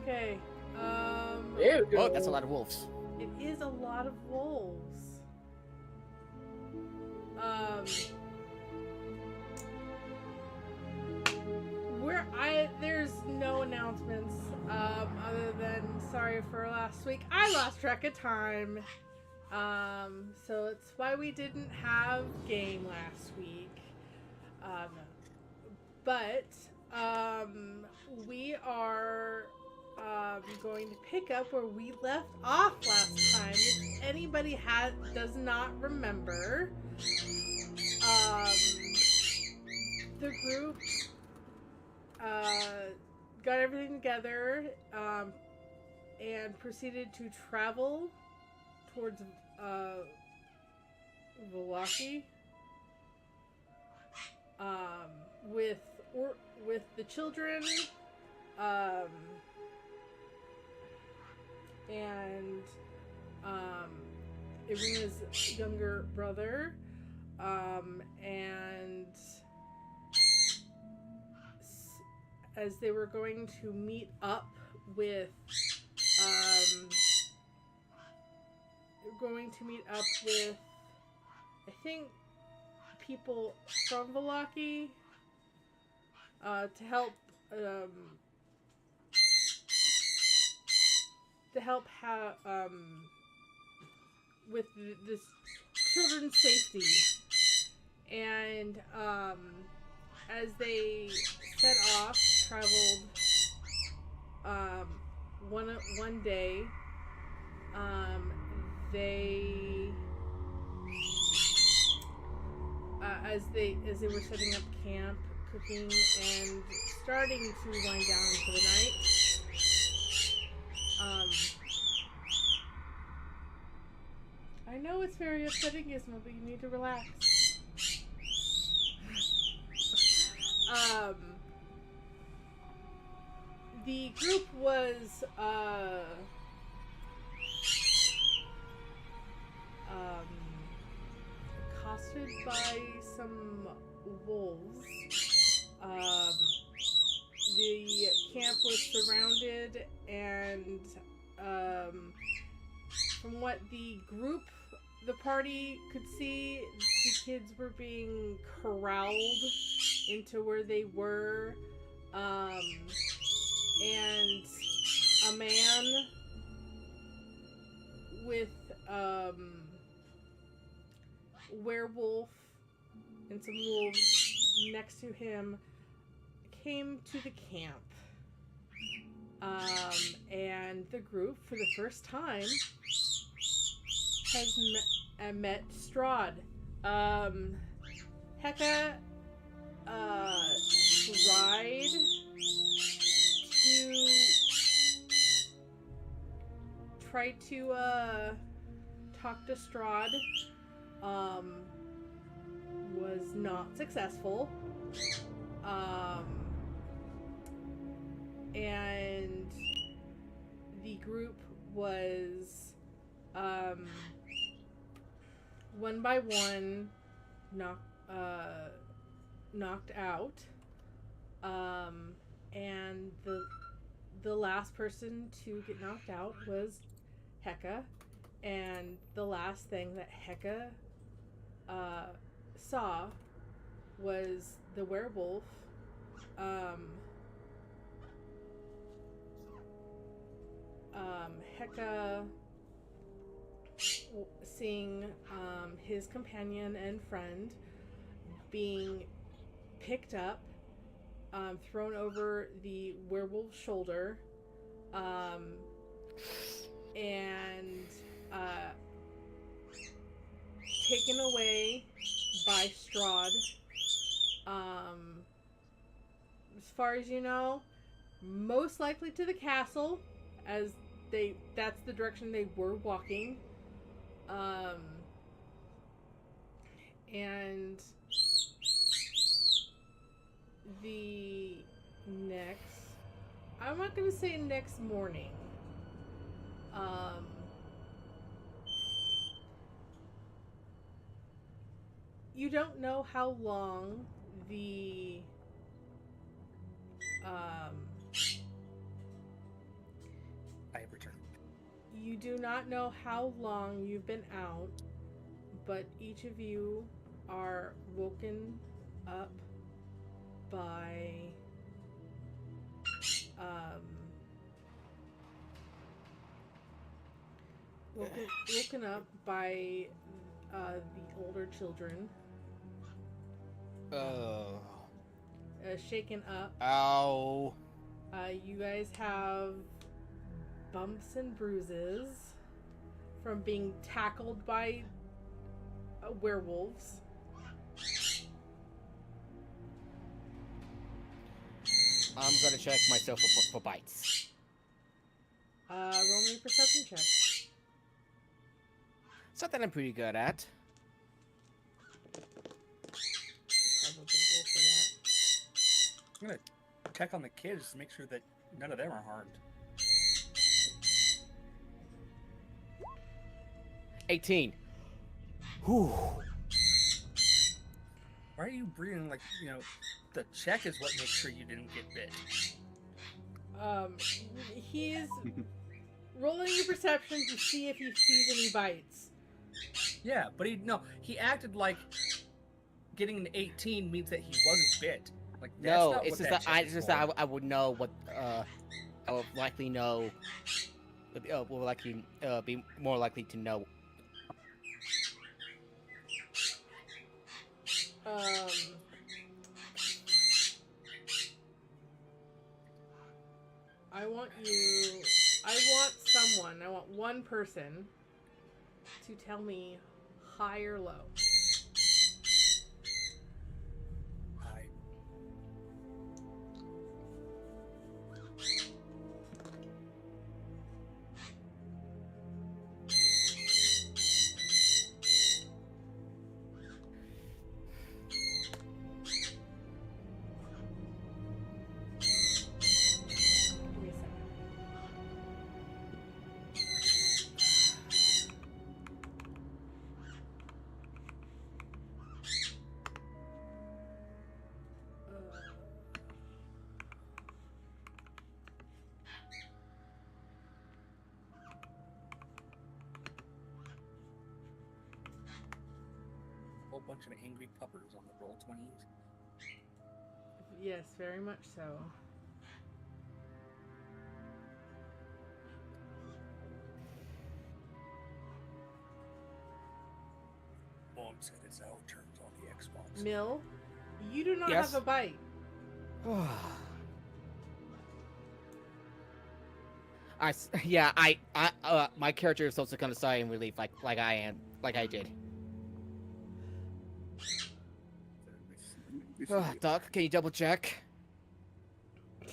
Okay. Oh, that's a lot of wolves. It is a lot of wolves. There's no announcements other than sorry for last week. I lost track of time. So it's why we didn't have game last week. But we are going to pick up where we left off last time. If anybody does not remember, the group got everything together and proceeded to travel towards Velaki with the children and Irina's younger brother and as they were going to meet up with I think people from Velaki to help with this children's safety. And as they set off, traveled one day, they as they were setting up camp, cooking, and starting to wind down for the night. I know it's very upsetting, Gizmo, but you need to relax. The group was accosted by some wolves. The camp was surrounded, and from what the party could see, the kids were being corralled into where they were, and a man with werewolf and some wolves next to him came to the camp. And the group, for the first time, has met Strahd. Heka tried to talk to Strahd. Was not successful. And the group was one by one knocked out, and the last person to get knocked out was Heka, and the last thing that Heka saw was the werewolf Heka seeing his companion and friend being picked up, thrown over the werewolf's shoulder, and taken away by Strahd. As far as you know, most likely to the castle, as that's the direction they were walking. And the I'm not going to say next morning. You don't know how long the You do not know how long you've been out, but each of you are woken up by um, woken up by the older children. Oh. Shaken up. Ow. You guys have bumps and bruises from being tackled by werewolves. I'm gonna check myself for bites. Roll me a perception check. Something I'm pretty good at. Probably roll for that. I'm gonna check on the kids to make sure that none of them are harmed. 18. Whew. Why are you breathing like, the check is what makes sure you didn't get bit? He's rolling your perception to see if he sees any bites. Yeah, but he acted like getting an 18 means that he wasn't bit. Like, that's No, not it's what just that I would know what, I would likely know, will likely, be more likely to know. I want one person to tell me high or low. High. Give me a second. Whole bunch of angry puppers on the roll 20s. Yes, very much so. Mom said it's our turns on the Xbox. Mill, you do not Yes? have a bite. My character is also gonna sigh in relief, like I did. Doc, can you double check?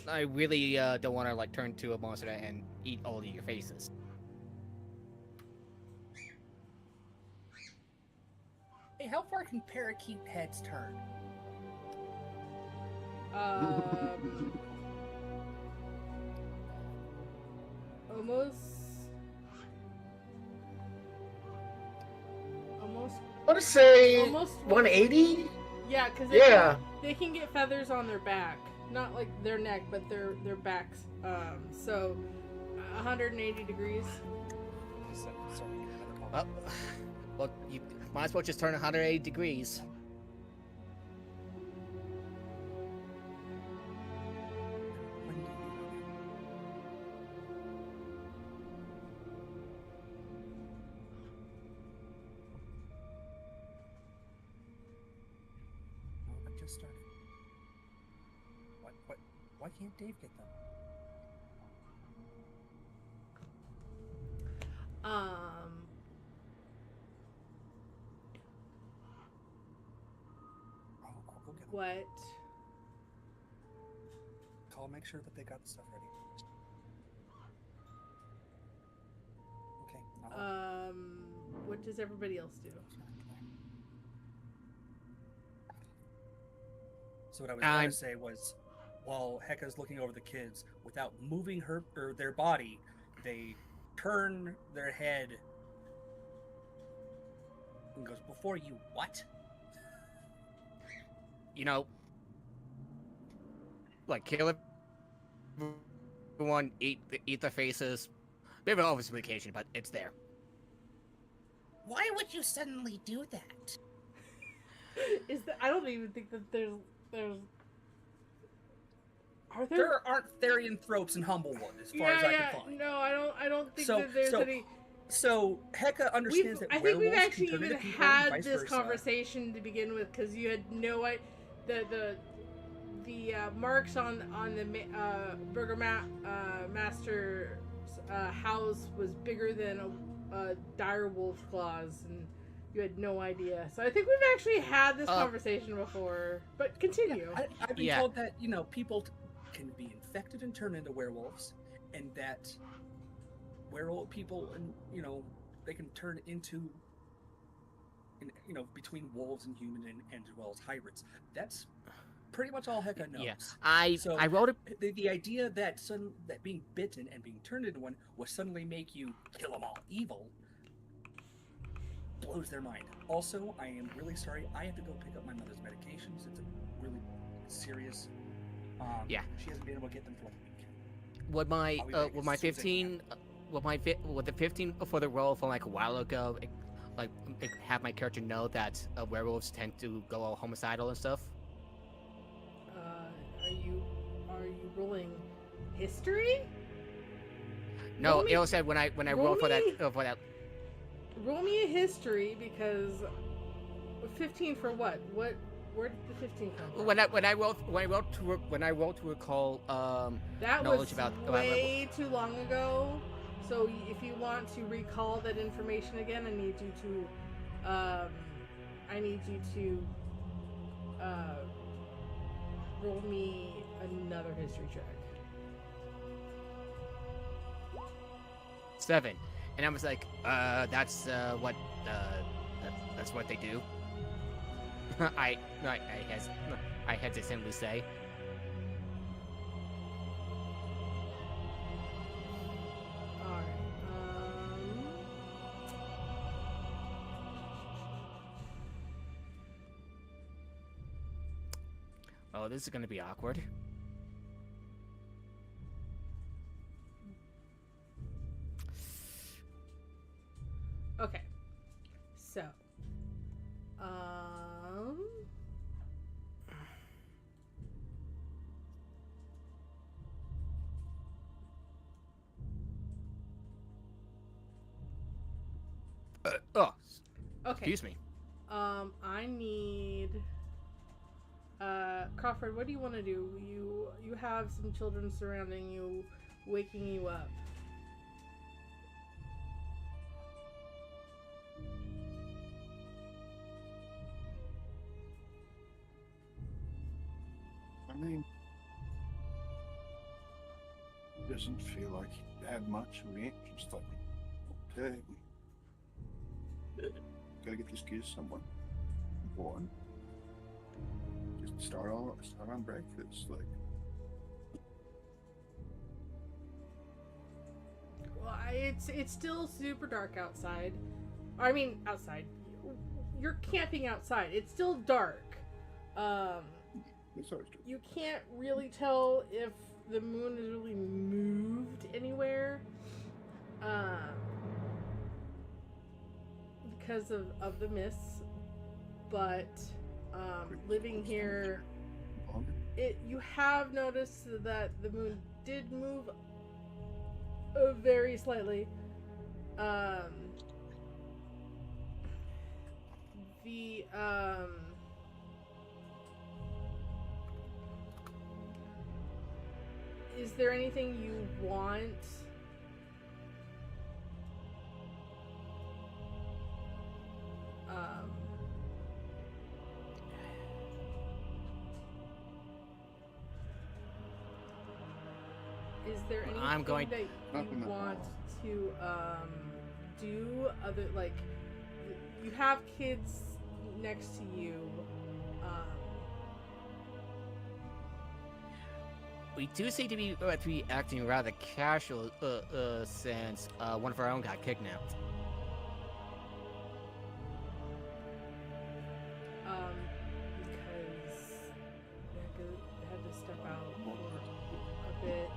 I really don't want to like turn to a monster and eat all of your faces. Hey, how far can parakeet heads turn? Almost. I want to say Almost 180. Yeah, because they can get feathers on their back, not like their neck, but their backs. So 180 degrees. Well, you might as well just turn 180 degrees. I just started. Why can't Dave get them? I'll go get them. What? I'll make sure that they got the stuff ready. Okay. What does everybody else do? So what I was going to say was, while Heka's looking over the kids, without moving her or their body, they turn their head and goes, "Before you what?" You know, like kill everyone, eat the faces, Bit of an oversimplification, but it's there. Why would you suddenly do that? I don't even think that there's. Are there? There aren't Therianthropes in Humblewood, as far as I can find. No, I don't think So- that there's so any. So Heka understands that I think we've werewolves actually can turn even into people and had vice this versa. conversation to begin with, because you had no idea. The marks on the Master's house was bigger than a dire wolf's claws, and you had no idea. So I think we've actually had this conversation before. But continue. I've been told that people can be infected and turn into werewolves, and that werewolf people, and they can turn into, between wolves and human, and as well as hybrids. That's pretty much all Heka knows. Yeah, I wrote it. The idea that that being bitten and being turned into one will suddenly make you kill them all evil blows their mind. Also, I am really sorry. I have to go pick up my mother's medications. It's really serious. Yeah. She hasn't been able to get them for a week. Would my I'll be back would as my soon as I 15 would the 15 for the role from like a while ago have my character know that werewolves tend to go all homicidal and stuff? Are you rolling history? No, Roll it was said when I rolled for that Roll me a history, because 15 for what? Where did the 15 come from? when I rolled to recall That knowledge was about way too long ago. So if you want to recall that information again, I need you to roll me another history check. 7, and I was like, that's what they do. I hesitantly say. Alright, Oh, this is gonna be awkward. okay. So, Oh, okay. excuse me. I need Crawford, what do you want to do? You have some children surrounding you, waking you up. I mean, it doesn't feel like he had much of me. Just like, okay, gotta get these kids somewhere. Born. Just start on breakfast, like. Well, it's still super dark outside. I mean, outside. You're camping outside. It's still dark. It's always true. You can't really tell if the moon has really moved anywhere. Because of the mists. But living here, you have noticed that the moon did move very slightly. Is there anything you want? Is there anything I'm going- that you want to do other, like, you have kids next to you, We do seem to be acting rather casual since one of our own got kidnapped. because Heka had to step out for a bit.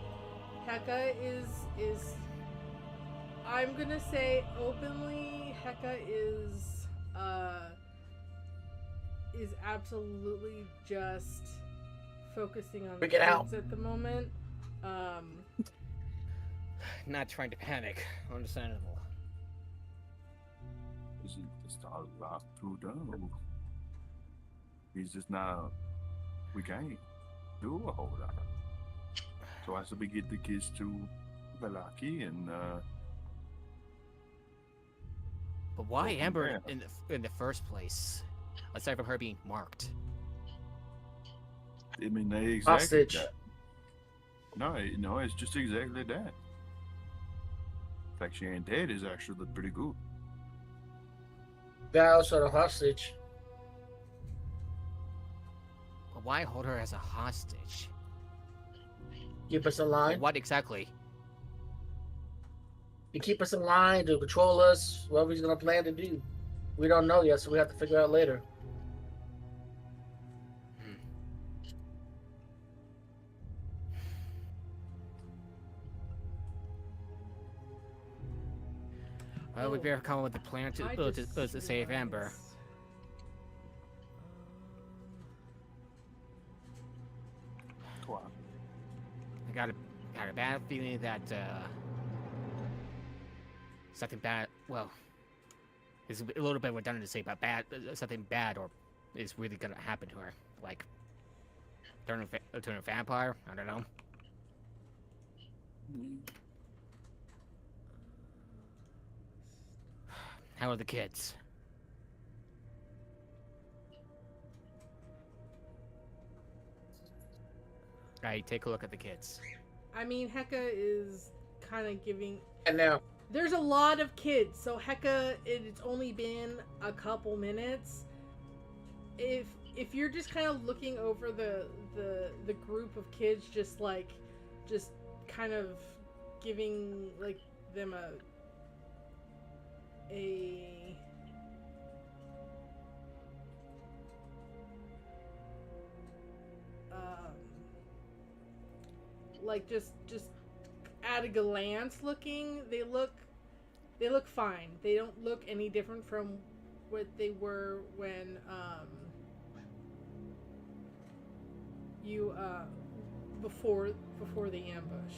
Heka is I'm gonna say openly, Heka is absolutely just focusing on the Freak it out. kids at the moment. Not trying to panic. Understandable. Is it just a lot to do? He's just not. We can't do a whole lot. So as we get the kids to Valaki and But why Well, Amber yeah. in the first place? Aside from her being marked. I mean they exactly Hostage. that. No, it's just exactly that. The fact she ain't dead is actually pretty good. Guy also the hostage. But why hold her as a hostage? Keep us in For line. what exactly? You keep us in line to control us, whatever he's gonna plan to do. We don't know yet, so we have to figure out later. Well, we better come up with a plan to save Amber. Go on. I got a bad feeling that something bad. Well, it's a little bit redundant to say, but something bad or is really gonna happen to her. Like turn a vampire. I don't know. How are the kids? Alright, take a look at the kids. I mean, Heka is kind of giving. And now, There's a lot of kids, so Heka, it's only been a couple minutes. If you're just kind of looking over the group of kids, just kind of giving like them a like just at a glance looking, they look fine. They don't look any different from what they were when you before the ambush.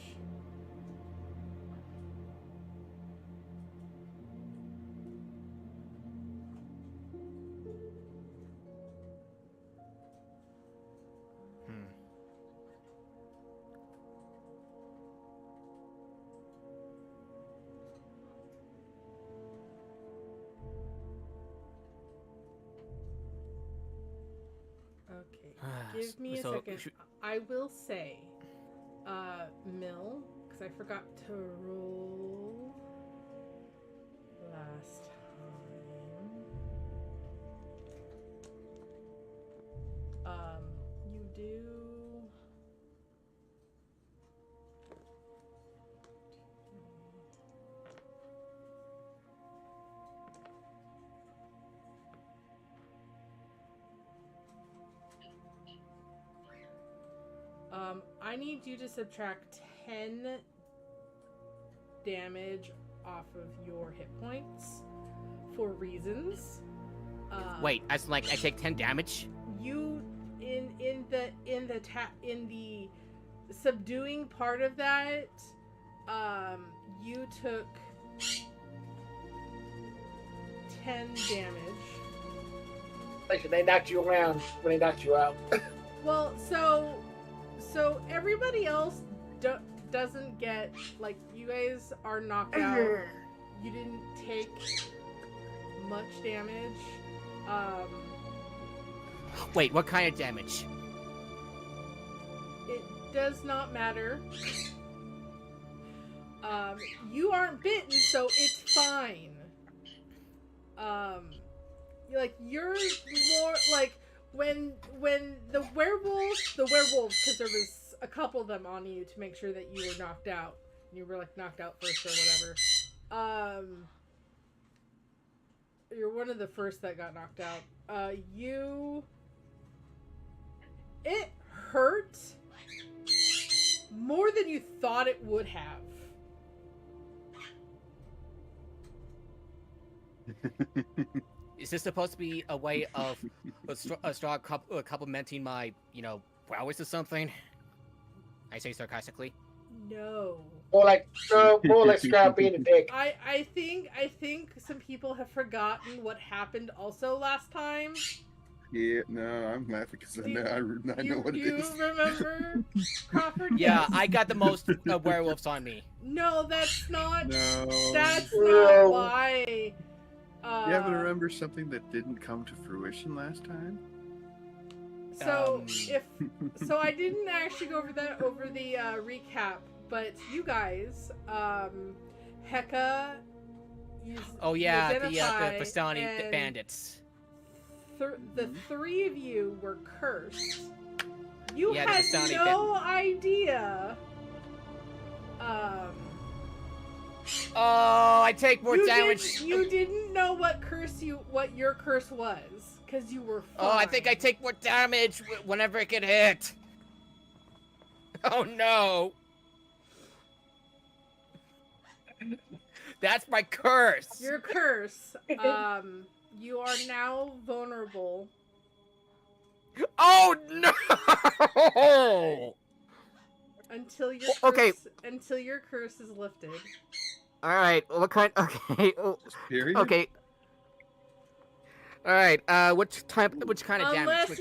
Okay, give me a So, second. I will say, Mill, because I forgot to roll last time. You do. I need you to subtract 10 damage off of your hit points for reasons. Wait, as like I take 10 damage? You in the subduing part of that, you took 10 damage. like they knocked you around when they knocked you out. Well, so everybody else doesn't get, like, you guys are knocked out. You didn't take much damage. Wait, what kind of damage? It does not matter. You aren't bitten, so it's fine. You're more like when the werewolves, because there was a couple of them on you to make sure that you were knocked out. You were like knocked out first or whatever. You're one of the first that got knocked out. It hurt more than you thought it would have. Is this supposed to be a way of Strahd complimenting my, prowess or something? I say sarcastically. No. More like Strahd being a dick. I think some people have forgotten what happened also last time. Yeah, no, I'm laughing because I know what it is. You remember, Crawford? Yeah, Yes. I got the most werewolves on me. No, that's not. No. That's No. not why. You ever remember something that didn't come to fruition last time? So so I didn't actually go over the recap, but you guys, Heka. Oh yeah, the Vistani bandits. The three of you were cursed. You Yeah, had no idea. Oh, I take more damage. You didn't know what your curse was, because you were fine. Oh, I think I take more damage whenever I get hit. Oh no. That's my curse. Your curse. You are now vulnerable. Oh no! Until your curse is lifted. All right. What kind? Okay. Period. Okay. All right. Which kind of damage?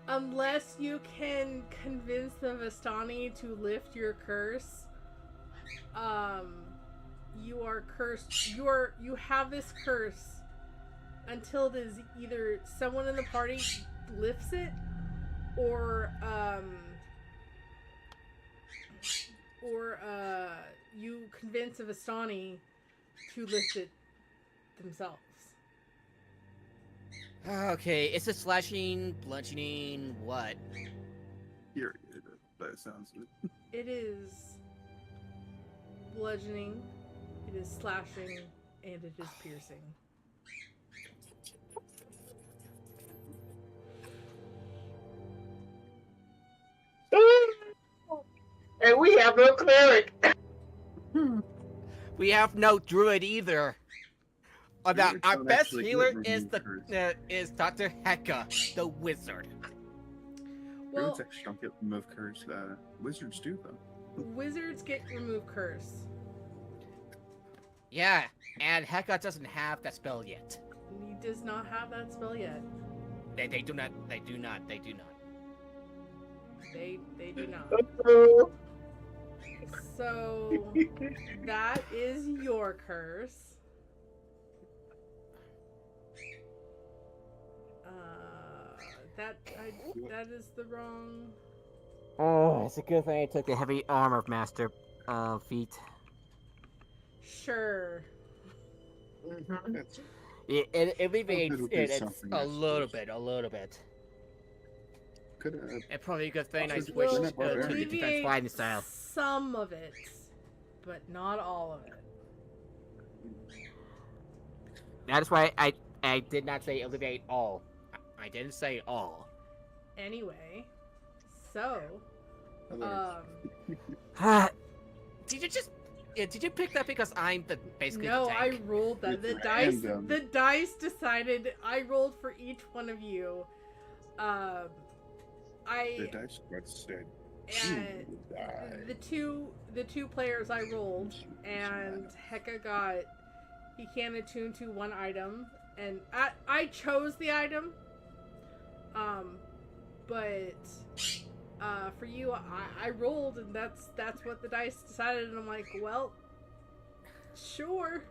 Unless you can convince the Vistani to lift your curse, you are cursed. You have this curse until it is either someone in the party lifts it, or you convince a Vistani to lift it themselves. Okay. Is it slashing, bludgeoning, what? Period. That sounds good. It is bludgeoning, it is slashing, and it is piercing. And we have no cleric. We have no druid either. Our Druids our don't best actually healer remove is curse. is Dr. Heka, the wizard. Well, Druids actually don't get remove curse. Wizards do though. wizards get remove curse. Yeah, and Heka doesn't have that spell yet. He does not have that spell yet. They do not. They do not. They do not. So that is your curse. That is the wrong. Oh, it's a good thing I took the heavy armor master feat. Sure. It alleviates It'll do it something, a I little suppose. bit. Could And probably a good thing I Also, switched well, to the alleviate defense fighting style. Some of it, but not all of it. That is why I did not say alleviate all. I didn't say all. Anyway, so Did you pick that because I'm basically no, the I tank? rolled that. It's The dice decided. I rolled for each one of you. the dice god said And the two players I rolled, and Heka got, he can attune to one item, and I chose the item, but for you I rolled, and that's what the dice decided, and I'm like, well, sure,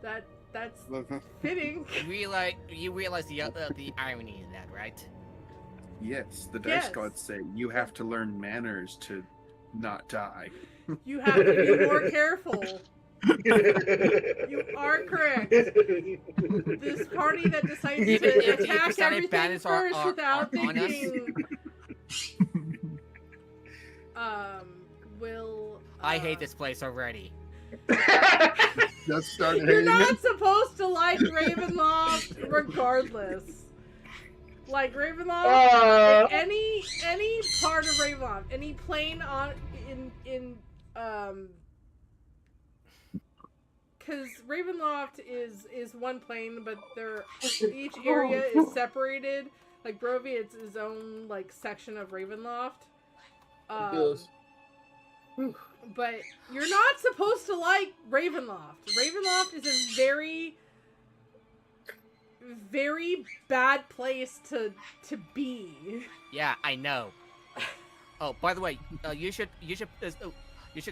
that's fitting. You realize the irony in that, right? Yes, the dice Yes. gods say you have to learn manners to not die. You have to be more careful. You are correct. This party that decides Even to if the attack Vistani everything bandits first are without on us. thinking, will. I hate this place already. Just started You're hating not it. supposed to like Ravenloft, regardless. Like Ravenloft, any part of Ravenloft, any plane on in because Ravenloft is one plane, but each area is separated. Like Brovia, it's its own like section of Ravenloft. Yes. But you're not supposed to like Ravenloft. Ravenloft is a very, very bad place to be. Yeah, I know. Oh, by the way, you should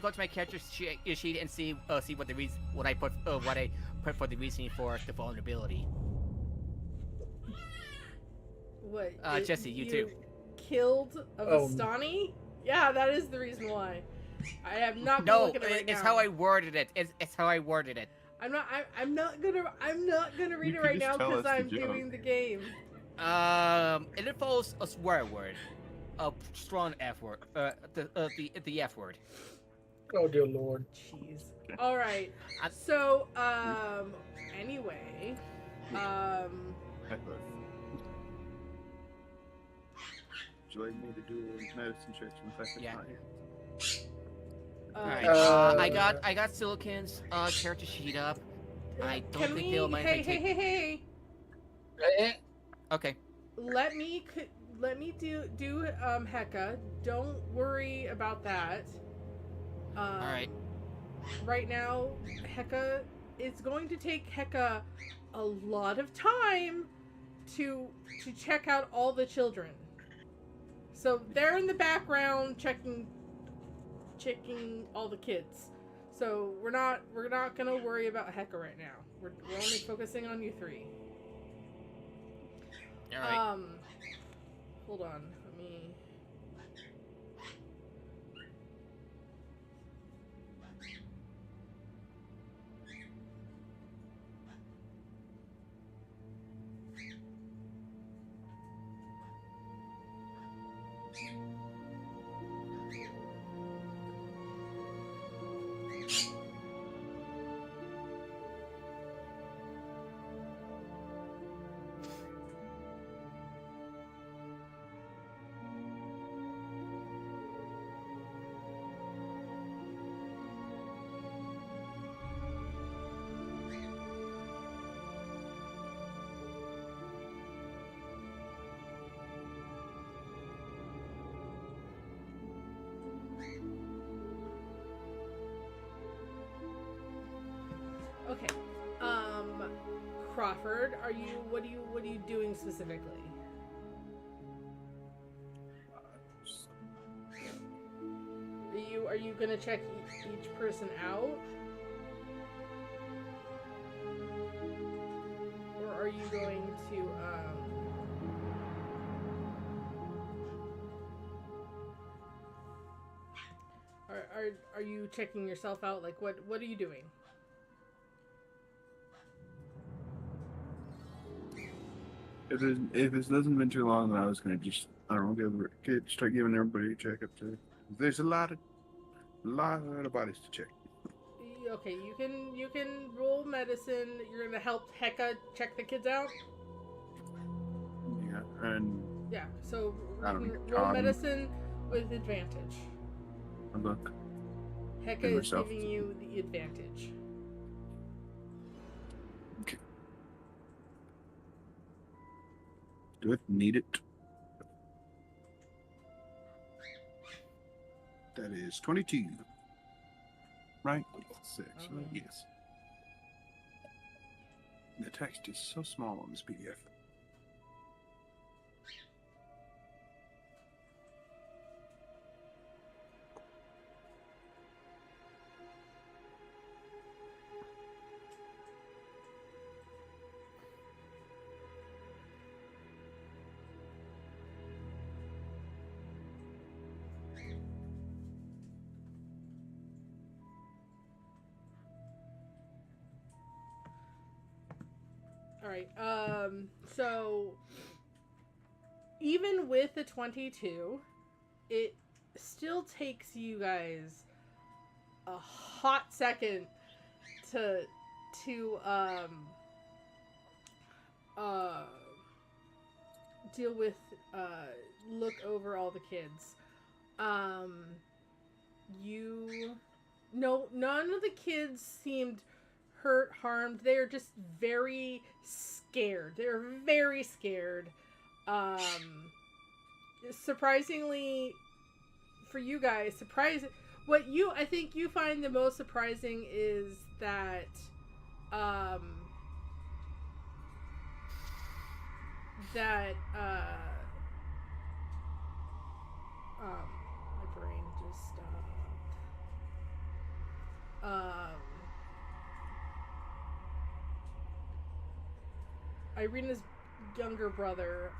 go to my character sheet and see what the reason what I put for the reasoning for the vulnerability. What? Jesse, you too. Killed a Vistani? Yeah, that is the reason why. I am not gonna look at it right now. It's how I worded it. It's how I worded it. I'm not gonna read it right now because I'm doing the game. It involves a swear word, a strong F word, the F word. Oh dear Lord. Jeez. All right. So anyway, Would you like me to do a medicine check to infect the client? Alright, I got Silicon's character sheet up. I don't think they'll mind if I take... Hey. Okay. Let me do Heka. Don't worry about that. Alright. Right now, Heka, it's going to take Heka a lot of time to check out all the children. So they're in the background checking all the kids. So we're not gonna worry about Heka right now. We're only focusing on you three. All right. Hold on. Let me. Okay. Crawford, what are you doing specifically? Are you gonna check each person out? Or are you going to are you checking yourself out? Like what are you doing? If it doesn't been too long, then I was gonna just start giving everybody a checkup too. There's a lot of bodies to check. Okay, you can roll medicine. You're gonna help Heka check the kids out. Yeah, and yeah. So roll medicine with advantage. Look. Heka is giving you the advantage. Okay. Do it. Need it. That is 22. Right? 6. Yes. The text is so small on this PDF. Alright, so even with the 22, it still takes you guys a hot second to deal with, look over all the kids. None of the kids seemed hurt, harmed. They are just very scared. They're very scared. Surprisingly, for you guys, I think you find the most surprising is that, my brain just stopped. Irina's younger brother,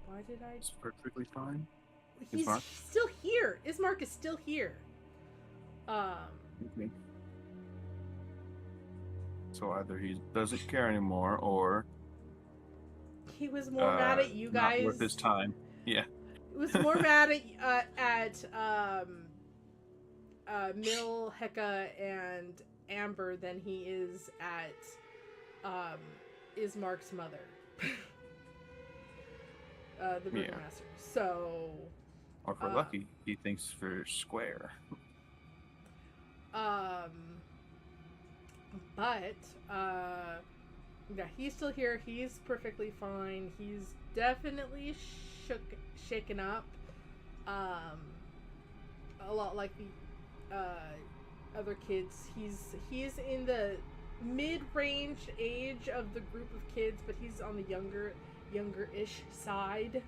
why did I... It's perfectly fine. He's Ismark? still here. Ismark is still here. Okay. So either he doesn't care anymore, or he was more mad at you guys. not worth his time. Yeah. He was more mad at Mill, Heka, and Amber than he is at Ismark's mother. The Burgomaster. So... Or if we're lucky, he thinks we're square. But, yeah, he's still here. He's perfectly fine. He's definitely shaken up. A lot like the other kids. He's in the mid-range age of the group of kids, but he's on the younger-ish side.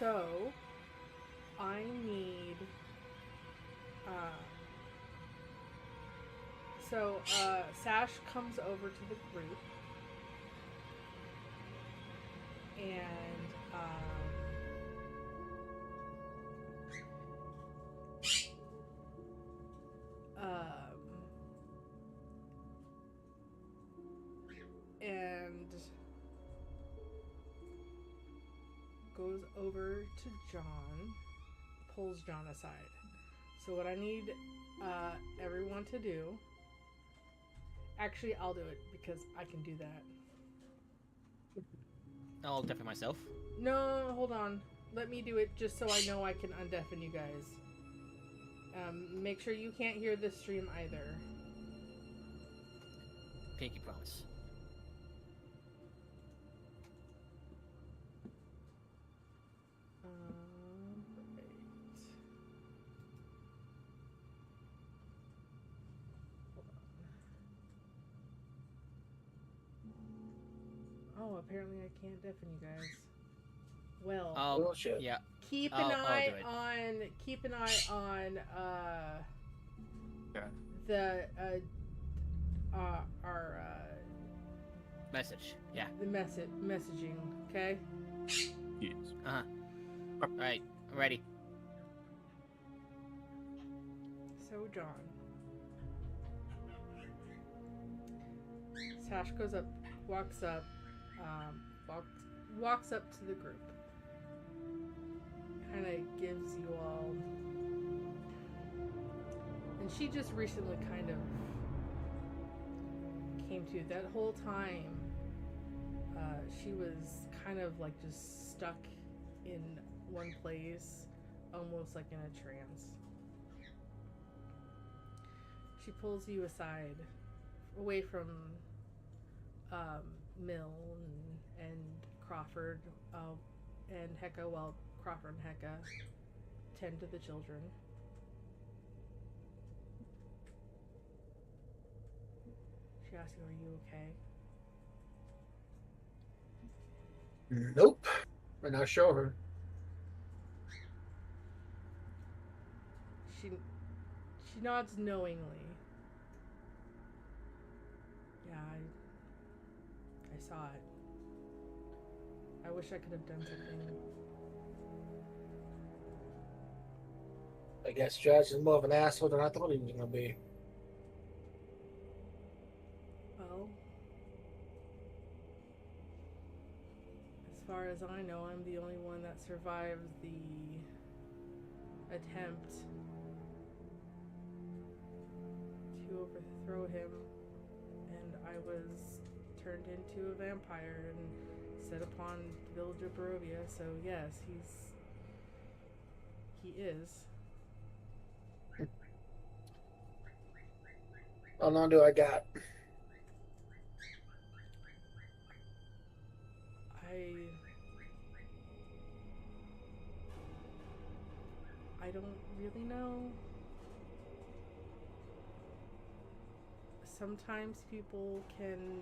So, I need, Sash comes over to the group, and, and goes over to John, pulls John aside. So what I need everyone to do, actually I'll do it because I can do that. I'll deafen myself. No, hold on. Let me do it just so I know I can undeafen you guys. Make sure you can't hear this stream either. Pinky promise. Oh, apparently I can't deafen you guys. Well, Bullshit. Yeah. keep an I'll eye do it. on Yeah. the our Message. Yeah. the messaging, okay? Yes. Alright. I'm ready. So John, Sash goes up, walks up to the group. Kind of gives you all, and she just recently kind of came to that whole time. She was kind of like just stuck in one place, almost like in a trance. She pulls you aside, away from Mill and Crawford and Heka, while Crawford and Heka tend to the children. She asks you, "Are you okay?" Nope. And I'll show her. She nods knowingly. Yeah, I saw it. I wish I could have done something. I guess Judge is more of an asshole than I thought he was going to be. Well, as far as I know, I'm the only one that survived the attempt. overthrow him, and I was turned into a vampire and set upon the village of Barovia. So yes, he is. How long do I got? I don't really know. Sometimes people can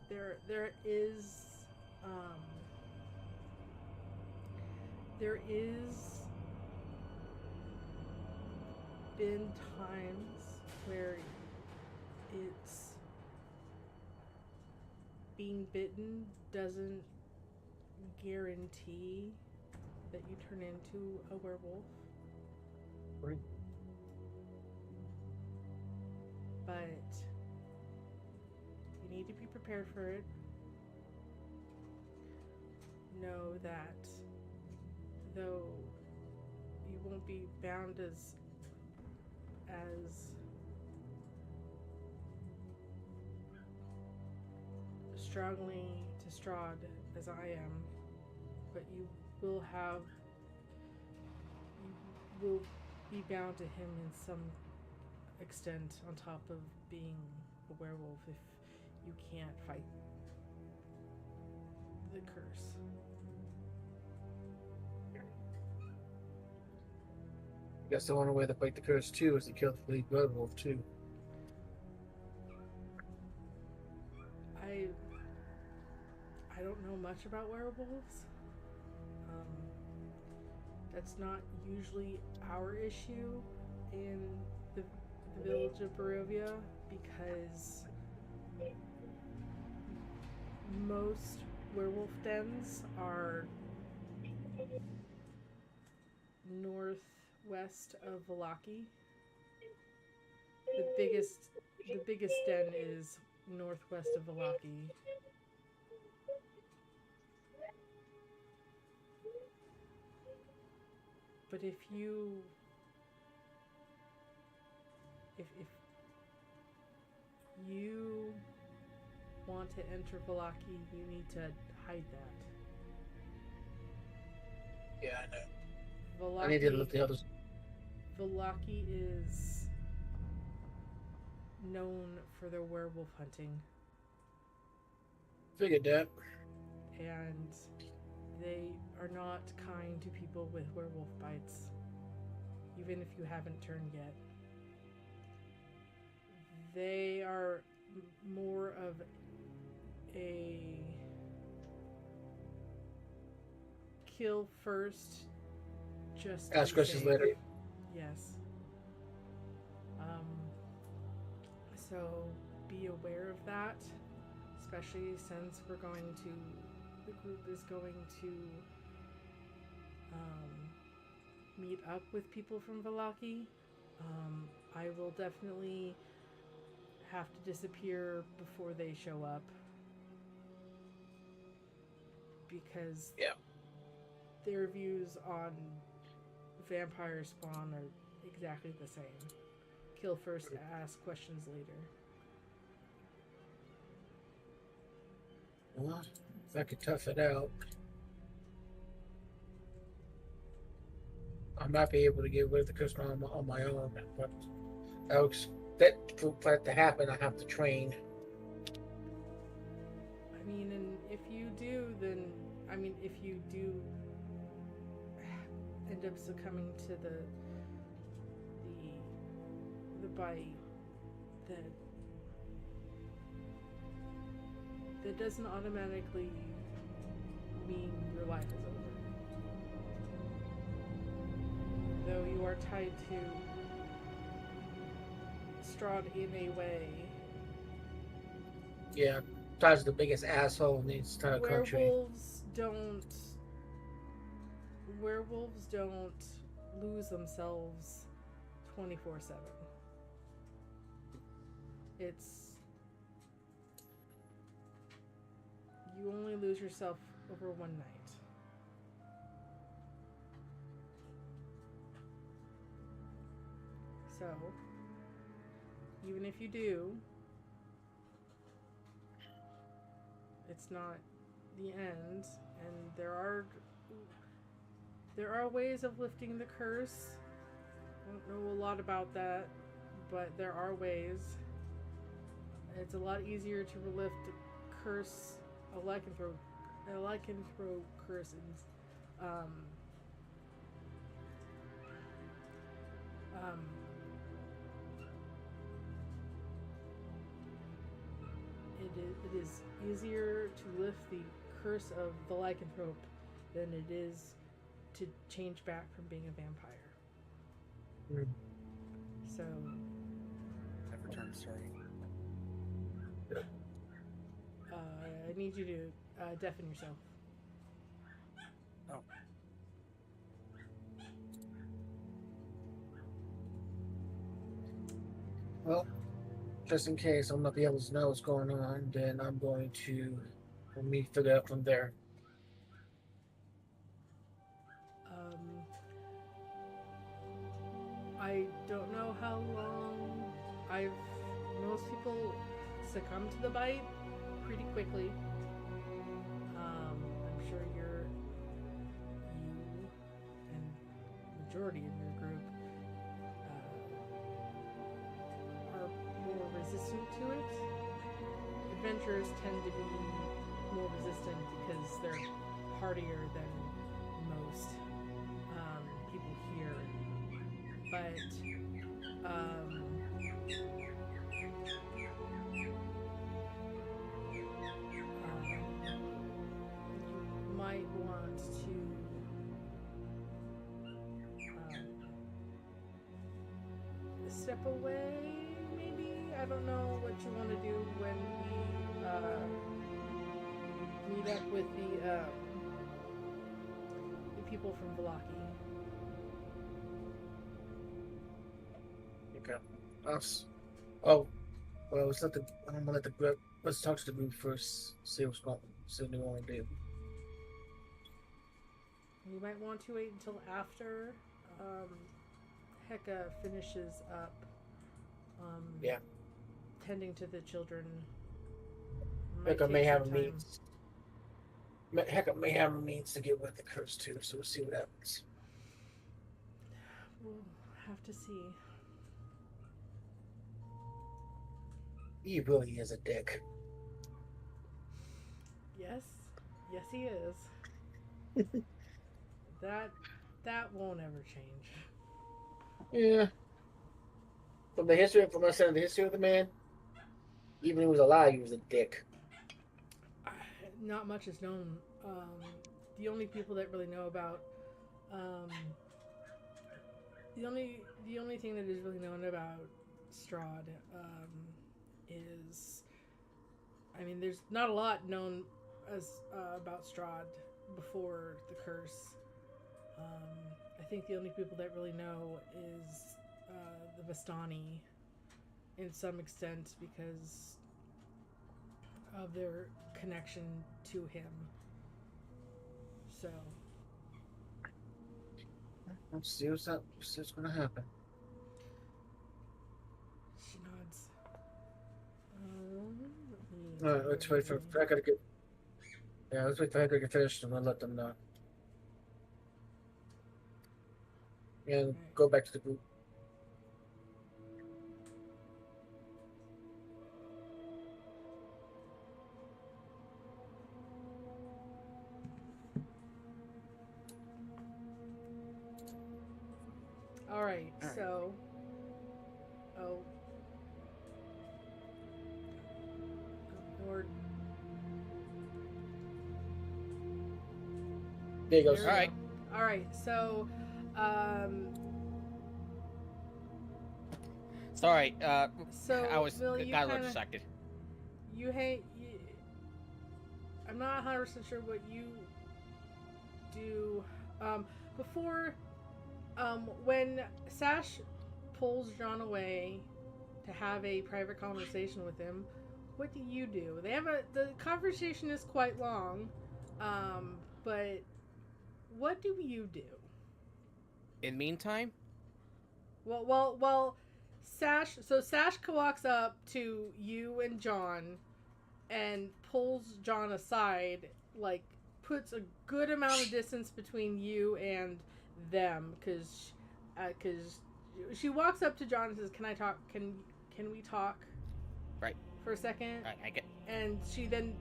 there is been times where it's being bitten doesn't guarantee that you turn into a werewolf. Right. But you need to be prepared for it. Know that though you won't be bound as strongly to Strahd as I am, but you will be bound to him in some extent on top of being a werewolf if you can't fight the curse. I guess the only way to fight the curse too is to kill the lead werewolf too. I don't know much about werewolves. That's not usually our issue in the village of Barovia because most werewolf dens are northwest of Vallaki. The biggest den is northwest of Vallaki. But if you want to enter Vallaki, you need to hide that. Yeah, I know. Vallaki, I need to look the others. Vallaki is known for their werewolf hunting. Figured that. And they are not kind to people with werewolf bites, even if you haven't turned yet. They are more of a kill first, just Ask questions later. Yes. So be aware of that, especially since the group is going to meet up with people from Vallaki. I will definitely have to disappear before they show up because their views on vampire spawn are exactly the same. Kill first, ask questions later. Well, if I could tough it out, I might be able to get rid of the curse on my own, but for that to happen, I have to train. I mean, and if you do, then if you do end up succumbing to the bite, that doesn't automatically mean your life is over. Though you are tied to Strahd in a way. Yeah, Todd's the biggest asshole in the entire country. Werewolves don't lose themselves 24/7. You only lose yourself over one night. So, even if you do, it's not the end, and there are ways of lifting the curse. I don't know a lot about that, but there are ways. It's a lot easier to lift a lycanthrope curse it is easier to lift the curse of the lycanthrope than it is to change back from being a vampire. Mm. So Never turn straight. I need you to deafen yourself. Oh. Well, just in case I'm not be able to know what's going on, then I'm going to let me figure out from there. I don't know how long most people succumb to the bite pretty quickly. I'm sure you and majority of your group are more resistant to it. Adventurers tend to be more resistant because they're hardier than most people here. But you might want to step away, maybe? I don't know what you want to do when we meet up with the people from Vallaki. Okay. Oh, well, I'm gonna let the group. Let's talk to the group first. See what they want to do. You might want to wait until after Heka finishes up tending to the children. Heka may have a means. Heka may have a means to get with the curse too. So we'll see what happens. We'll have to see. He really is a dick. Yes, he is. That won't ever change. Yeah. From my understanding the history of the man, even when he was alive, he was a dick. Not much is known. The only people that really know about the only thing that is really known about Strahd is, I mean, there's not a lot known about Strahd before the curse. I think the only people that really know is the Vistani, in some extent, because of their connection to him. So Let's see what's going to happen. she nods. All right, let's wait for Heka to get. Yeah, let's wait for Heka to get finished, and we'll let them know. And go back to the group. All right, so. Oh. Lord. There you go. There we Alright. go. All right, so. Sorry, So I was Will, got you a little kinda- distracted. I'm not 100% sure what you do. Before, when Sash pulls John away to have a private conversation with him, what do you do? The conversation is quite long, but what do you do? In meantime, Well, Sash walks up to you and John and pulls John aside, like puts a good amount of distance between you and them, because she walks up to John and says, "Can I talk? Can we talk?" Right. For a second. Right, I get. And she then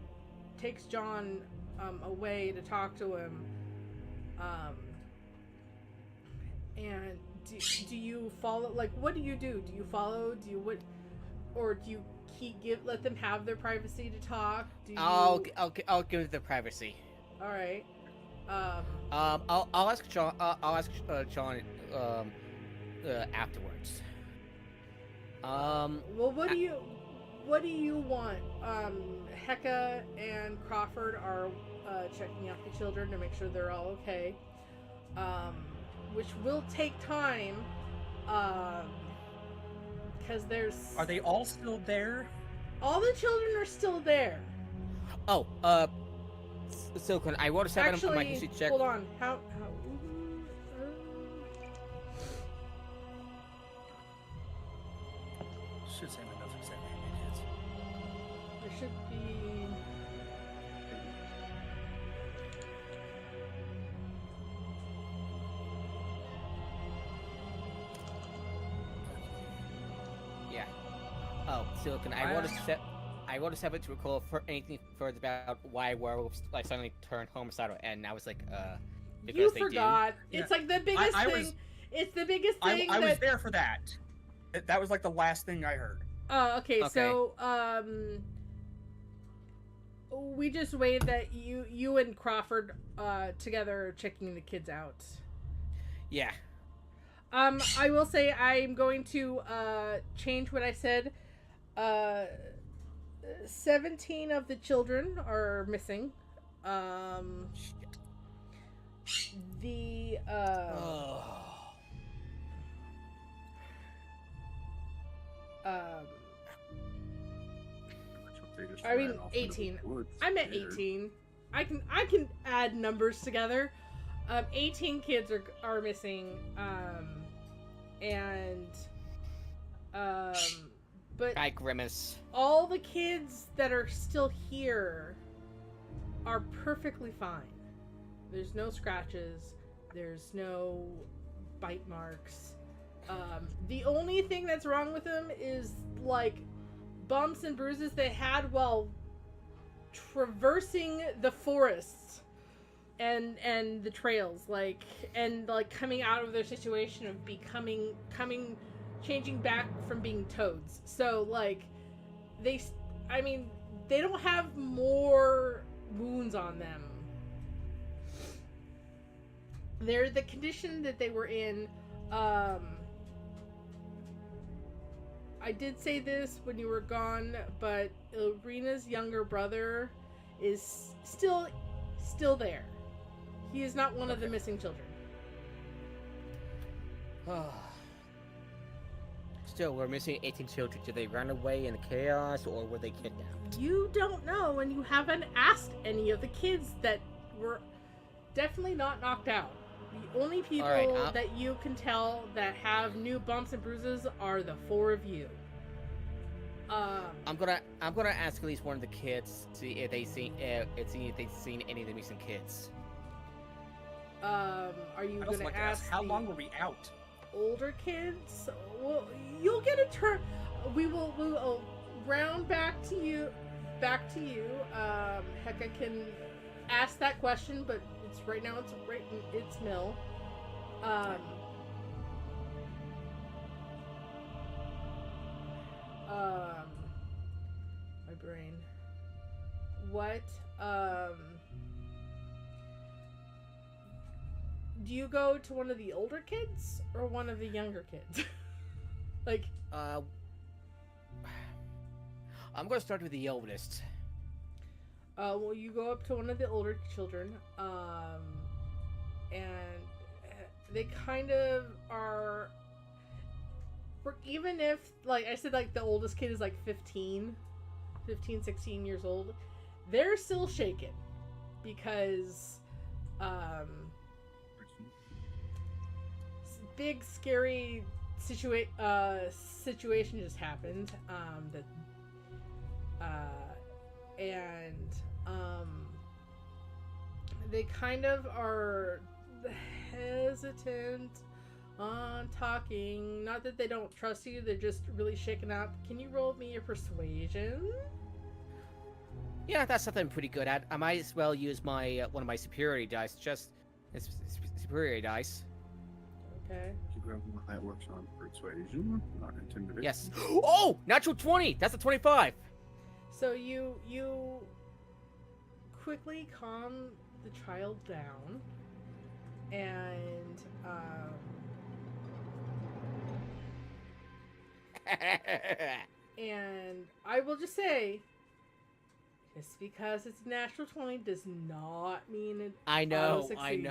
takes John away to talk to him. And do you follow? Like, what do you do? Do you follow? Do you what? Or do you let them have their privacy to talk? Do you... I'll give the privacy. All right. I'll ask John. I'll ask John. Afterwards. Well, what do you want? Hecka and Crawford are checking out the children to make sure they're all okay. Which will take time. Because there's. Are they all still there? All the children are still there. Oh, Silicon, I rolled a 7 on my history check. Hold on. How Should say enough exactly how many kids. there should be. Yeah. Oh, Silicon, I rolled a 7 to recall for anything further about why werewolves like suddenly turn homicidal, and I was like, because You they forgot. do. It's like the biggest I thing. It's the biggest thing. I was there for that. That was like the last thing I heard. Oh, okay. Okay. So, we just waited that you and Crawford together are checking the kids out. Yeah. I will say I'm going to change what I said. 17 of the children are missing. The I mean 18. I'm at 18. I can add numbers together. 18 kids are missing. But I grimace. all the kids that are still here are perfectly fine. There's no scratches. There's no bite marks. The only thing that's wrong with them is like bumps and bruises they had while traversing the forests and the trails, like coming out of their situation of changing back from being toads. So like they don't have more wounds on them. They're the condition that they were in. I did say this when you were gone, but Irina's younger brother is still there. He is not one of the missing children. Still, we're missing 18 children. Did they run away in the chaos, or were they kidnapped? You don't know, and you haven't asked any of the kids that were definitely not knocked out. The only people that you can tell that have new bumps and bruises are the 4 of you. I'm gonna ask at least one of the kids to see if they've seen any of the missing kids. Are you I'd also gonna like to ask how the long were we out? older kids? Well, you'll get a turn. We will round back to you. Hecka can ask that question, but right now it's Mill. My brain. What? Do you go to one of the older kids or one of the younger kids? Like, I'm gonna start with the oldest. well, you go up to one of the older children, and they kind of are, even if, like I said, like the oldest kid is like 15, 16 years old, they're still shaken because, big, scary situation just happened. They kind of are hesitant on talking. Not that they don't trust you, they're just really shaken up. Can you roll me your persuasion? Yeah, that's something I'm pretty good at. I might as well use my one of my superiority dice. Superiority dice. Okay. That works on persuasion, not intimidation. Yes. Oh, natural 20. That's a 25. So you quickly calm the child down, and and I will just say, just because it's a natural 20 does not mean it I know. succeeds.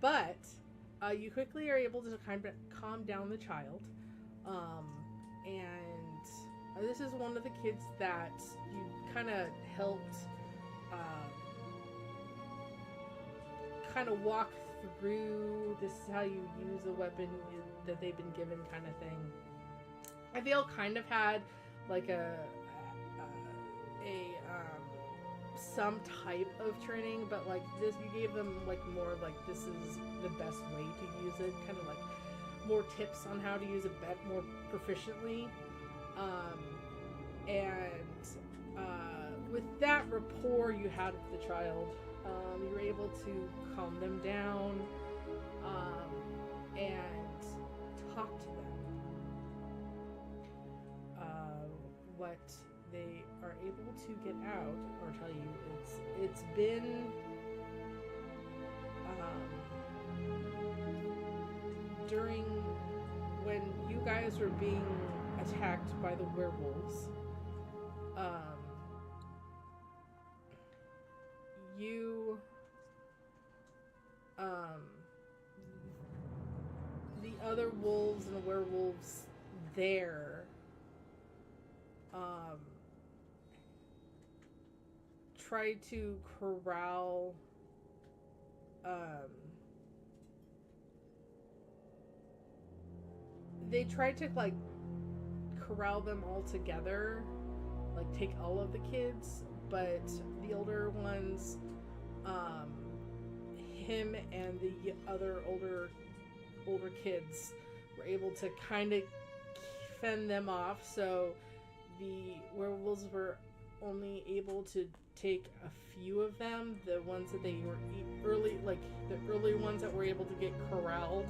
But you quickly are able to kind of calm down the child, and this is one of the kids that you kind of helped kind of walk through. This is how you use a weapon that they've been given, kind of thing. And they all kind of had like some type of training, but like this, you gave them like more like this is the best way to use it, kind of like more tips on how to use it more proficiently. With that rapport you had with the child, you were able to calm them down and talk to them. What they are able to get out or tell you, it's been during when you guys were being attacked by the werewolves. The other wolves and the werewolves there tried to corral they tried to like corral them all together, like take all of the kids, but the older ones, him and the other older kids were able to kind of fend them off, so the werewolves were only able to take a few of them, the ones that they were early, like the early ones that were able to get corralled.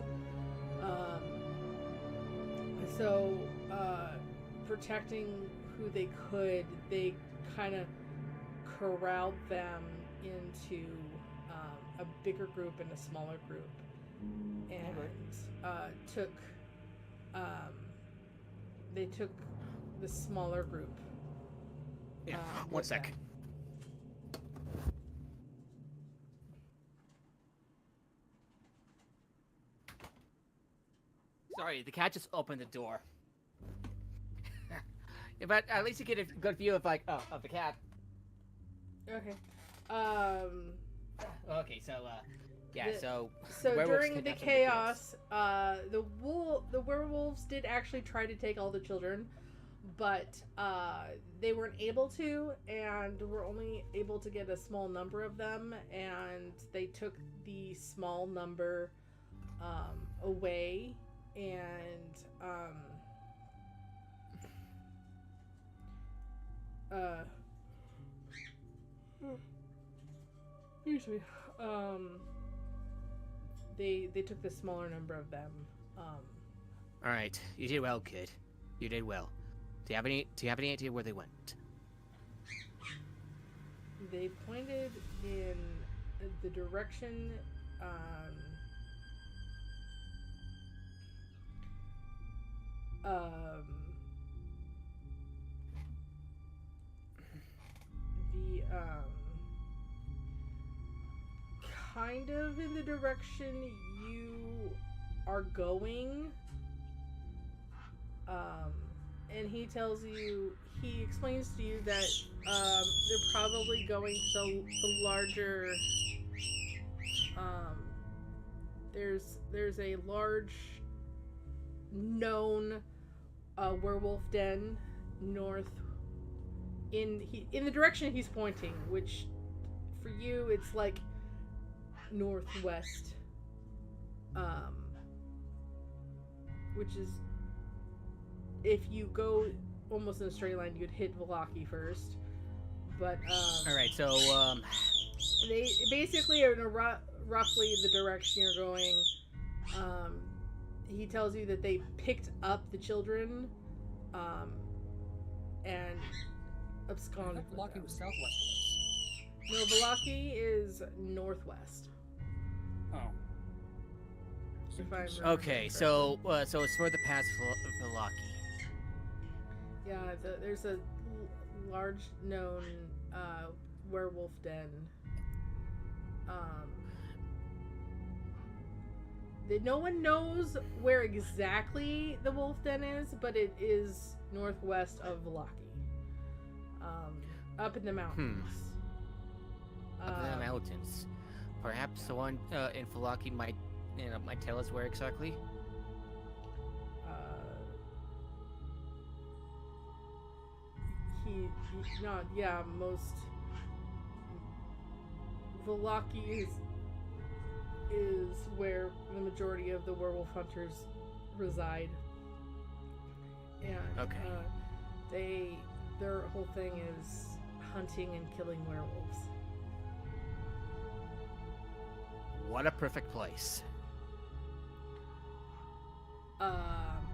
So protecting who they could, they kind of corralled them into a bigger group and a smaller group, and they took the smaller group. Yeah, one sec. Them. Sorry, the cat just opened the door. Yeah, but at least you get a good view of like of the cat. Okay. Okay, so yeah, so during the chaos, the werewolves did actually try to take all the children, but they weren't able to, and were only able to get a small number of them, and they took the small number away, and usually they took the smaller number of them. All right, you did well, kid. You did well. Do you have any idea where they went? They pointed in the direction kind of in the direction you are going, and he explains to you that they're probably going to the larger, there's there's a large known werewolf den north in the direction he's pointing, which for you it's like northwest, which is, if you go almost in a straight line, you'd hit Velaki first. But All right, so they basically are in roughly the direction you're going. He tells you that they picked up the children, and absconded. Velaki was southwest of us. No, Velaki is northwest. Oh. If I remember okay, so it's further past Velaki. Yeah, there's a large known werewolf den. No one knows where exactly the wolf den is, but it is northwest of Velaki. Up in the mountains. Up in the mountains. Perhaps the one in Velaki might tell us where exactly. Most Velaki is where the majority of the werewolf hunters reside, and okay. Their whole thing is hunting and killing werewolves. What a perfect place.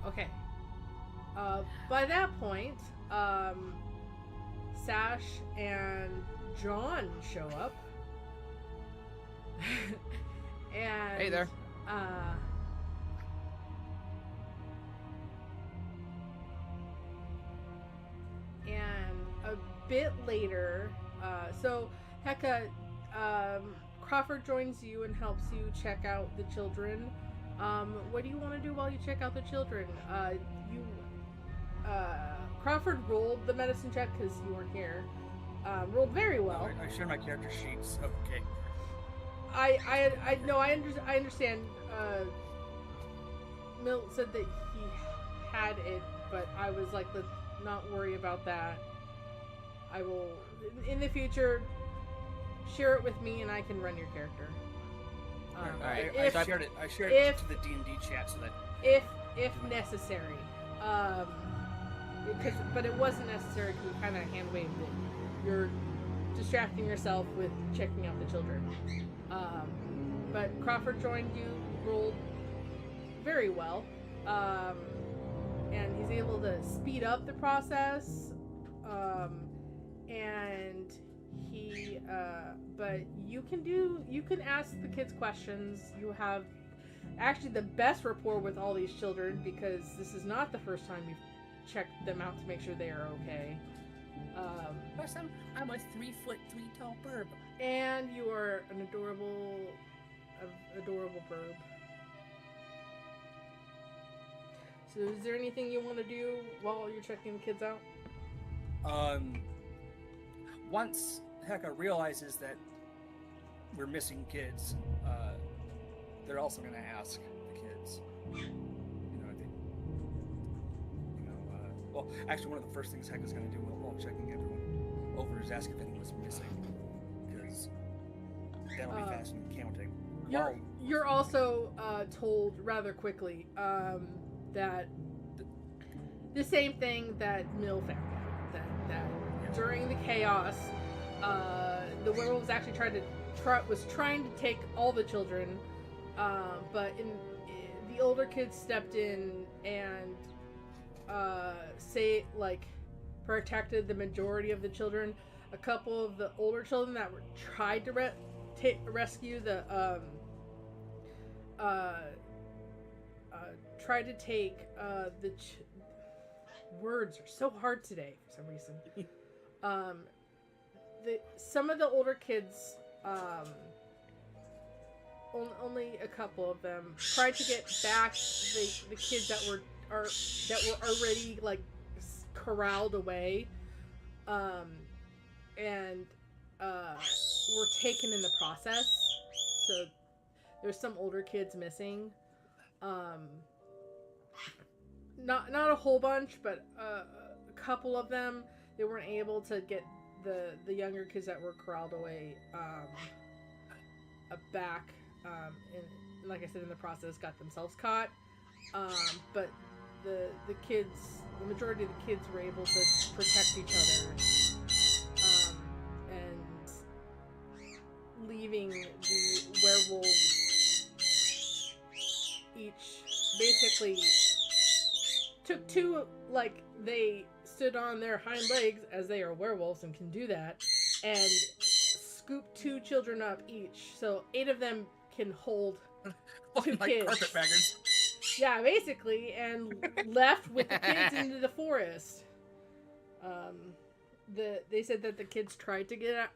Okay. By that point, Sash and John show up. And hey there. And a bit later, so Heka, Crawford joins you and helps you check out the children. What do you want to do while you check out the children? Crawford rolled the medicine check because you weren't here. Rolled very well. I share my character sheets. Okay. I understand. Milt said that he had it, but I was like, let's not worry about that. I will, in the future, share it with me and I can run your character. I shared it to the D&D chat so that if necessary. But it wasn't necessary because we kind of hand waved it. You're distracting yourself with checking out the children. But Crawford joined you, rolled very well, and he's able to speed up the process. And he, but you can ask the kids questions. You have actually the best rapport with all these children because this is not the first time you've checked them out to make sure they are okay. Plus, I'm a 3 foot 3 tall burb. And you are an adorable burb. So is there anything you want to do while you're checking the kids out? Once Heka realizes that we're missing kids, they're also going to ask the kids. Well, actually, one of the first things Heka's going to do while checking everyone over is ask if anyone's missing, because that'll be fast and counting. You're also told rather quickly that the same thing that Mill found out, that during the chaos, the werewolves actually was trying to take all the children, but the older kids stepped in and protected the majority of the children. A couple of the older children that were tried to rescue tried to take words are so hard today for some reason. Some of the older kids, only a couple of them tried to get back the kids that were already like corralled away, and were taken in the process. So there's some older kids missing. Not a whole bunch, but a couple of them. They weren't able to get the younger kids that were corralled away back. And like I said, in the process, got themselves caught. But the majority of the kids were able to protect each other, and leaving the werewolves each basically took two, like, they stood on their hind legs, as they are werewolves and can do that, and scooped 2 children up each, so 8 of them can hold 2 like kids. Carpetbaggers. Yeah, basically, and left with the kids into the forest. They said that the kids tried to get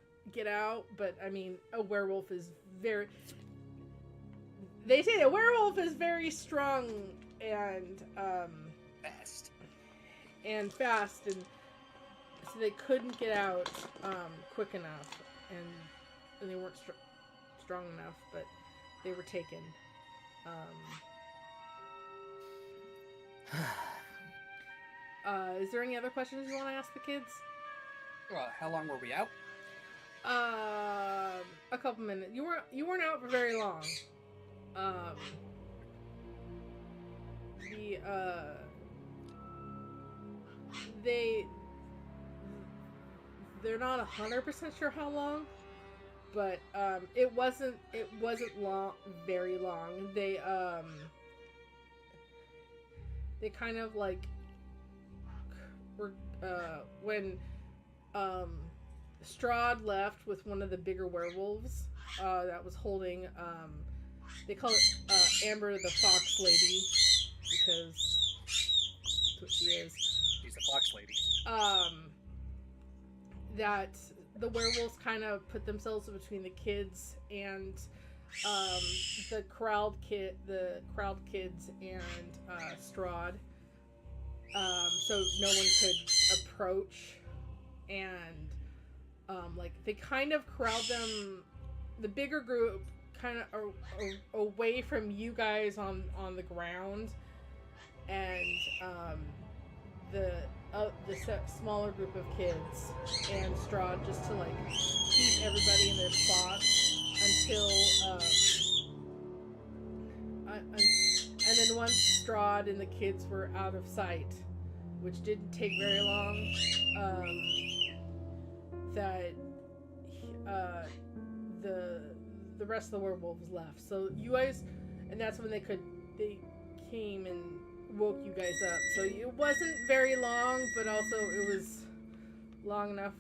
out, but I mean, a werewolf is very. They say a werewolf is very strong and fast, and so they couldn't get out quick enough, and they weren't strong enough, but they were taken. Is there any other questions you want to ask the kids? How long were we out? A couple minutes. You weren't out for very long. They're not 100% sure how long, but it wasn't very long. They kind of like were when Strahd left with one of the bigger werewolves that was holding they call it Amber the Fox Lady, because that's what she is. She's the Fox Lady. That the werewolves kind of put themselves between the kids and the corralled kids and Strahd, so no one could approach, and like they kind of corralled them, the bigger group, kind of away from you guys on the ground, and the smaller group of kids and Strahd just to like keep everybody in their spots until and then once Strahd and the kids were out of sight, which didn't take very long, that the rest of the werewolves left. So you guys, and that's when they came and woke you guys up. So it wasn't very long, but also it was long enough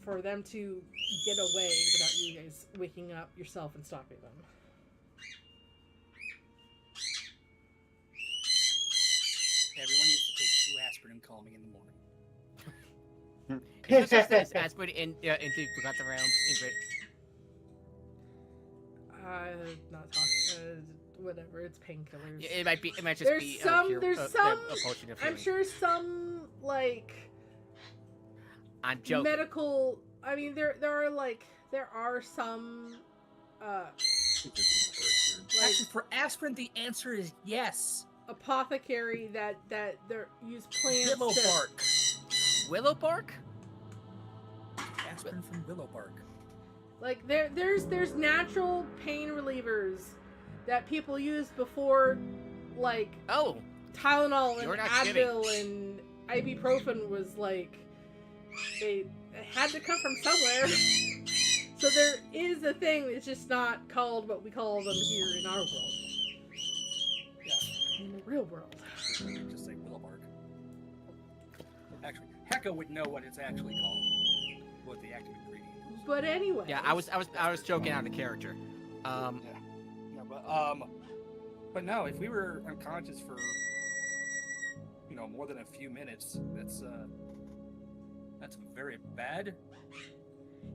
for them to get away without you guys waking up yourself and stopping them. Everyone needs to take 2 aspirin and call me in the morning. It's just this aspirin into forgot the rounds. Not talking. Whatever. It's painkillers. It might just There's be some. pure, There's a some. potion of I'm healing. sure some like I'm joking. medical. I mean, there are some. Actually, for aspirin, the answer is yes. Apothecary that they use plants. Willow to, bark. Willow bark? Aspirin from willow bark. Like there's natural pain relievers that people use before, like Oh, Tylenol and You're not Advil and ibuprofen was like they had to come from somewhere. So there is a thing. It's just not called what we call them here in our world. Yeah. In the real world. Just say willow bark. Actually, Hecka would know what it's actually called. What the active ingredient is. But anyway. yeah. I was joking out of character. Yeah, but no, if we were unconscious for more than a few minutes, that's very bad.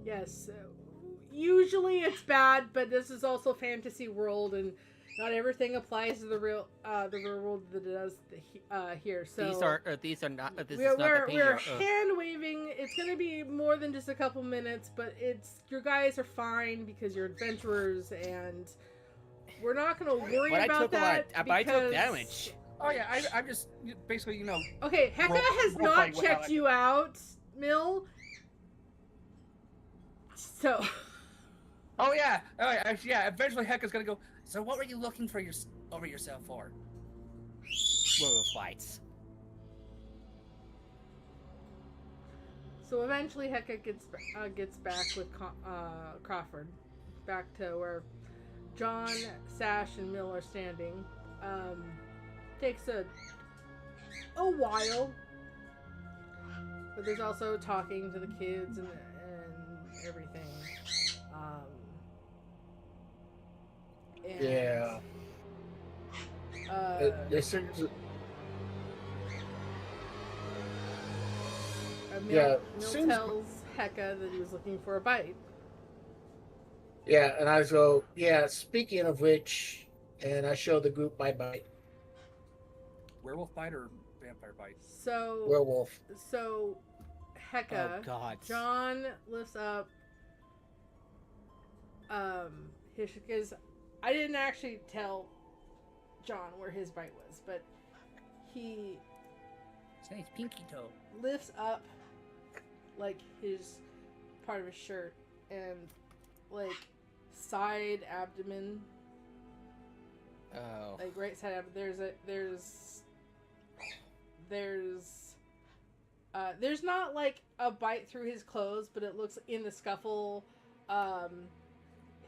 Yes. Usually it's bad, but this is also fantasy world, and not everything applies to the real world that it does here. So These are not. This we're is not the pain. we're hand waving. It's gonna be more than just a couple minutes, but your guys are fine because you're adventurers, and we're not gonna worry But I about took a lot. that. But I took because- damage. Oh yeah, I'm just basically, you know. Okay, Heka has Role not play with how checked I- you out, Mill. So. Oh yeah, yeah. Eventually, Heka's gonna go. So what were you looking for over yourself for? Werewolf fights. So eventually, Heka gets back with Crawford, back to where John, Sash, and Mill are standing. Takes a while, but there's also talking to the kids and everything. And, Yeah. There seems. Mill seems- tells Heka that he was looking for a bite. Yeah, and I go, yeah, speaking of which, and I show the group my bite. Werewolf bite or vampire bite? So Werewolf. So, Heka, Oh God. John lifts up because I didn't actually tell John where his bite was, but he His name's Pinky Toe. lifts up like his part of his shirt and like side abdomen, Oh. like right side abdomen. There's not like a bite through his clothes, but it looks in the scuffle.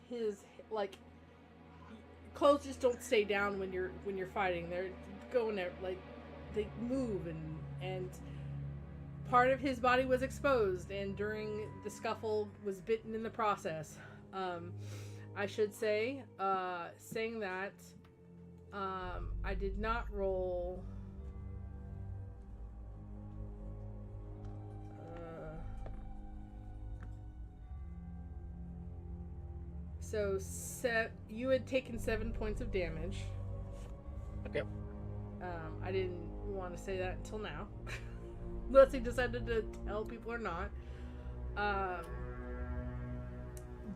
His like clothes just don't stay down when you're fighting. They're going there like they move and part of his body was exposed and during the scuffle was bitten in the process. I should say, saying that, I did not roll. So you had taken 7 points of damage. Okay. I didn't want to say that until now, unless he decided to tell people or not.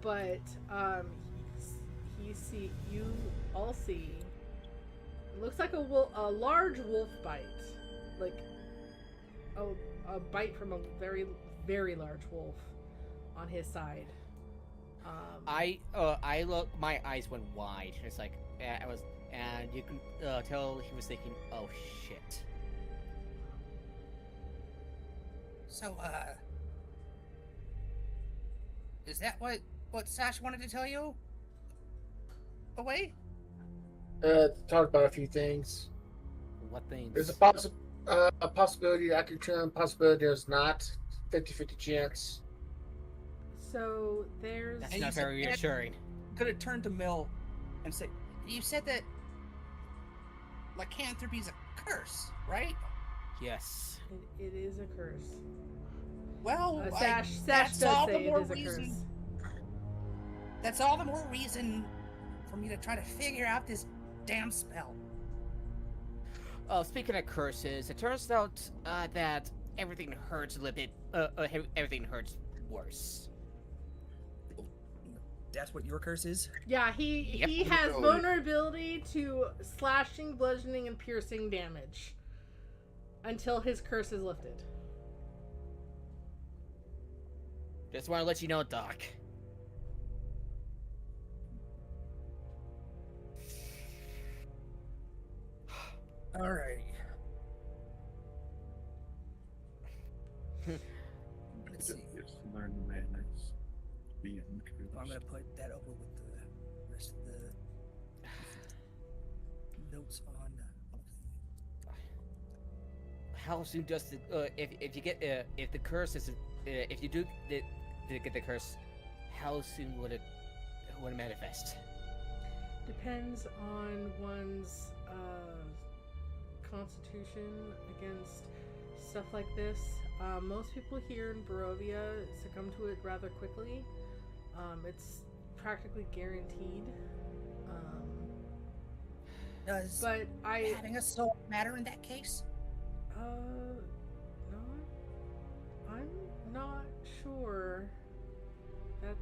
But you all see. It looks like a large wolf bite, like a bite from a very, very large wolf on his side. I look. My eyes went wide. It's like I was, and you can tell he was thinking, "Oh shit." So, is that what Sash wanted to tell you? Away? Talked about a few things. What things? There's a possibility that I can turn, possibility there's not. 50-50 chance. So there's. That's And not you said very that- reassuring. Could have turned to Mill and say, "You said that lycanthropy's a curse, right?" Yes. It is a curse. Well, Sash that's does all say the it more is a reason. curse. That's all the more reason for me to try to figure out this damn spell. Oh, speaking of curses, it turns out that everything hurts a little bit. Everything hurts worse. That's what your curse is? Yeah, he Yep. has vulnerability to slashing, bludgeoning, and piercing damage until his curse is lifted. Just want to let you know, Doc. Alright. Let's see. Just learn the madness. Being I'm gonna put that over with the rest of the notes on. How soon does the if you get if the curse is if you do get the curse, how soon would it manifest? Depends on one's constitution against stuff like this. Most people here in Barovia succumb to it rather quickly. It's practically guaranteed. Does But having a soul matter in that case? no, I'm not sure.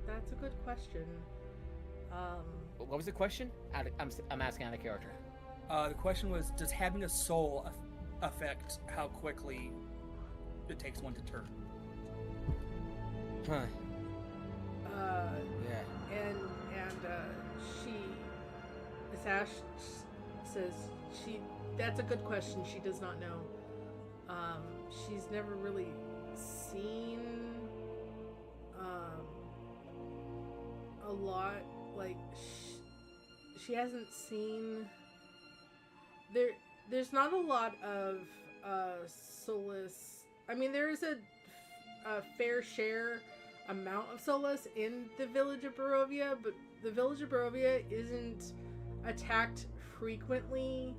That's a good question. What was the question? I'm asking out of character. The question was, does having a soul affect how quickly it takes one to turn? Huh. Yeah. And Miss Ash says that's a good question. She does not know. She's never really seen a lot, like she hasn't seen there's not a lot of solace. I mean, there is a fair share amount of solace in the village of Barovia, but the village of Barovia isn't attacked frequently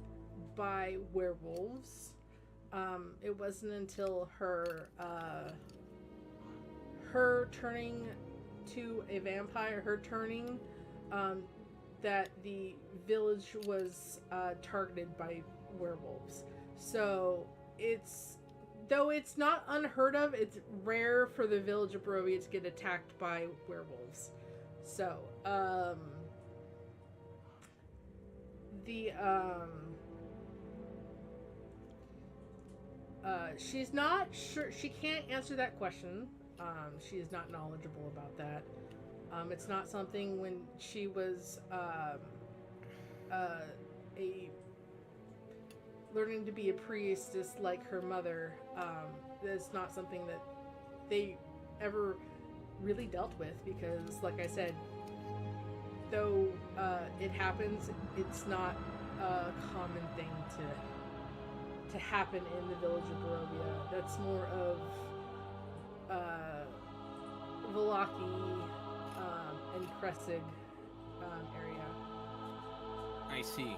by werewolves. It wasn't until her turning to a vampire, that the village was targeted by werewolves. So though it's not unheard of, it's rare for the village of Barovia to get attacked by werewolves. So, she's not sure. She can't answer that question. She is not knowledgeable about that. It's not something when she was learning to be a priestess like her mother. That's not something that they ever really dealt with because, like I said, though it happens, it's not a common thing to happen in the village of Barovia. That's more of Vallaki and Kressig area. I see.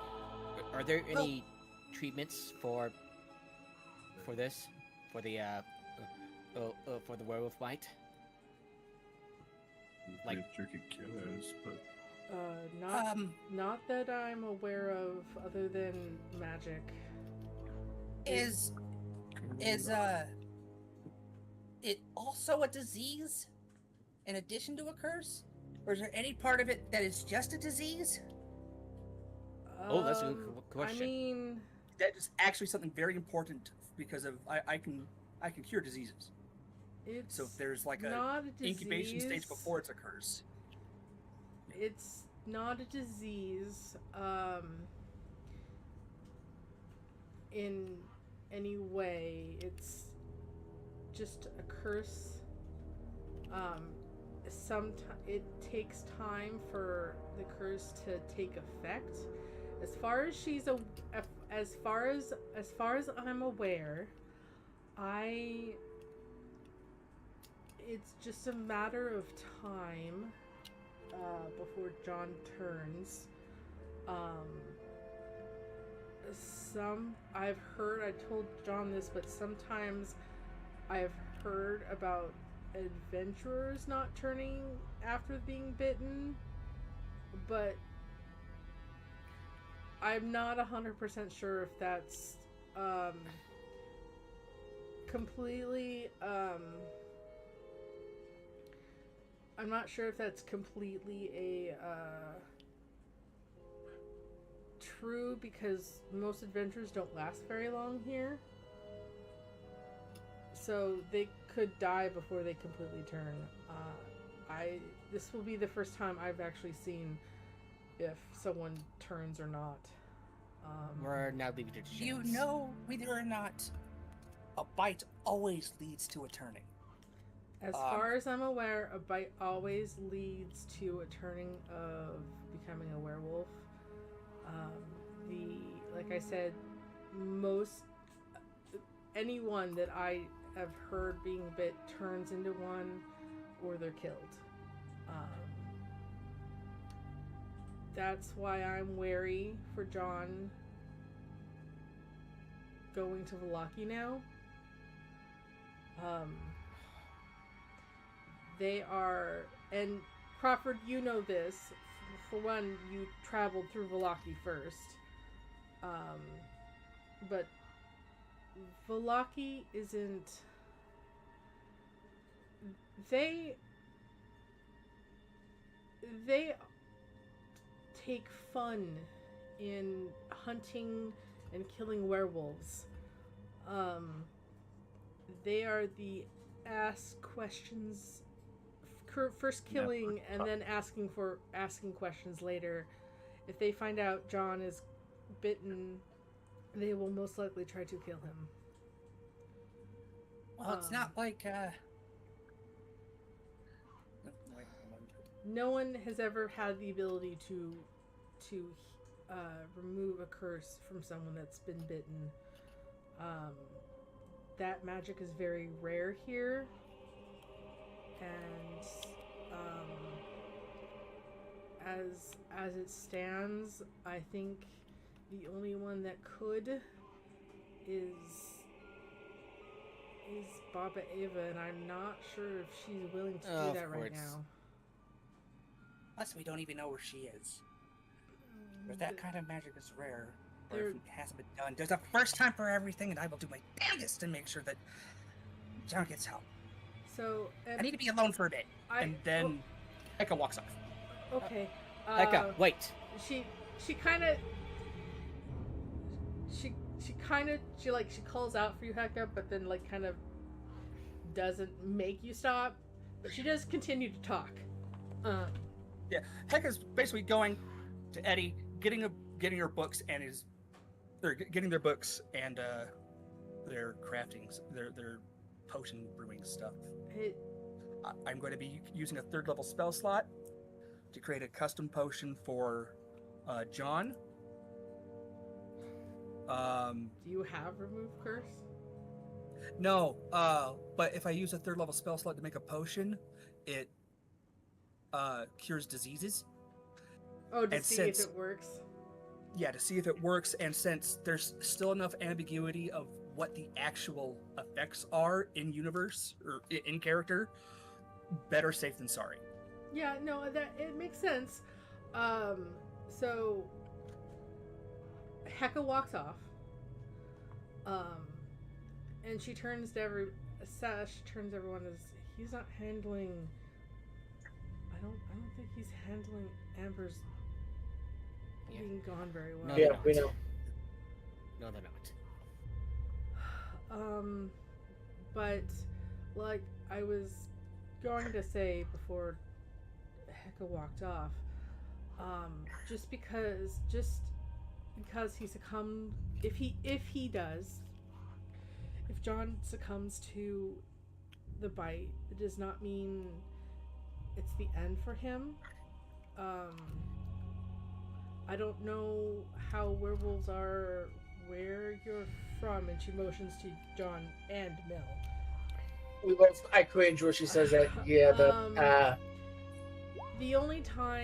Are there any treatments for this? For the werewolf bite? Like you could kill us, but not that I'm aware of, other than magic. Is it also a disease in addition to a curse? Or is there any part of it that is just a disease? Oh, that's a good question. I mean, That is actually something very important because of I can cure diseases. it's So if there's like not a a disease. incubation stage before it's a curse. It's not a disease in any way. It's just a curse. It takes time for the curse to take effect. As far as I'm aware, it's just a matter of time before John turns. I told John this, but sometimes I've heard about adventurers not turning after being bitten, but I'm not 100% sure if that's completely I'm not sure if that's completely true, because most adventures don't last very long here. So they could die before they completely turn. This will be the first time I've actually seen if someone turns or not. We're now leaving it to chance. You know whether or not a bite always leads to a turning. As far as I'm aware, a bite always leads to a turning of becoming a werewolf. Like I said, anyone that I have heard being bit turns into one, or they're killed. That's why I'm wary for John going to Vallaki now. They are, and Crawford, you know this. For one, you traveled through Vallaki first. But Vallaki isn't... They take fun in hunting and killing werewolves. They are the ask questions first killing and then asking questions later. If they find out John is bitten, they will most likely try to kill him. Well, it's not like no one has ever had the ability to remove a curse from someone that's been bitten. That magic is very rare here, and as it stands, I think the only one that could is Baba Ava, and I'm not sure if she's willing to do that right now. Plus, we don't even know where she is. But that kind of magic is rare. Or if it hasn't been done. There's a first time for everything, and I will do my damnedest to make sure that John gets help. So I need to be alone for a bit, and then Eka walks off. Okay. Eka, wait. She calls out for you, Heka, but then kind of doesn't make you stop. But she does continue to talk. Yeah, Heka's basically going to Eddie, getting her books and they're getting their books and their crafting, their potion brewing stuff. I'm going to be using a 3rd level spell slot to create a custom potion for John. Do you have remove curse? No, but if I use a 3rd level spell slot to make a potion, it cures diseases. Oh, to see if it works? Yeah, to see if it works, and since there's still enough ambiguity of what the actual effects are in universe, or in character, better safe than sorry. Yeah, no, it makes sense. So Heka walks off. And she turns to everyone as he's not handling. I don't think he's handling Amber's being gone very well. No, Yeah, we know. No, they're not. But like I was going to say before Heka walked off, just because he succumbed, if John succumbs to the bite, it does not mean it's the end for him. I don't know how werewolves are where you're from, and she motions to John and Mill. I cringe where she says that. Yeah, the only time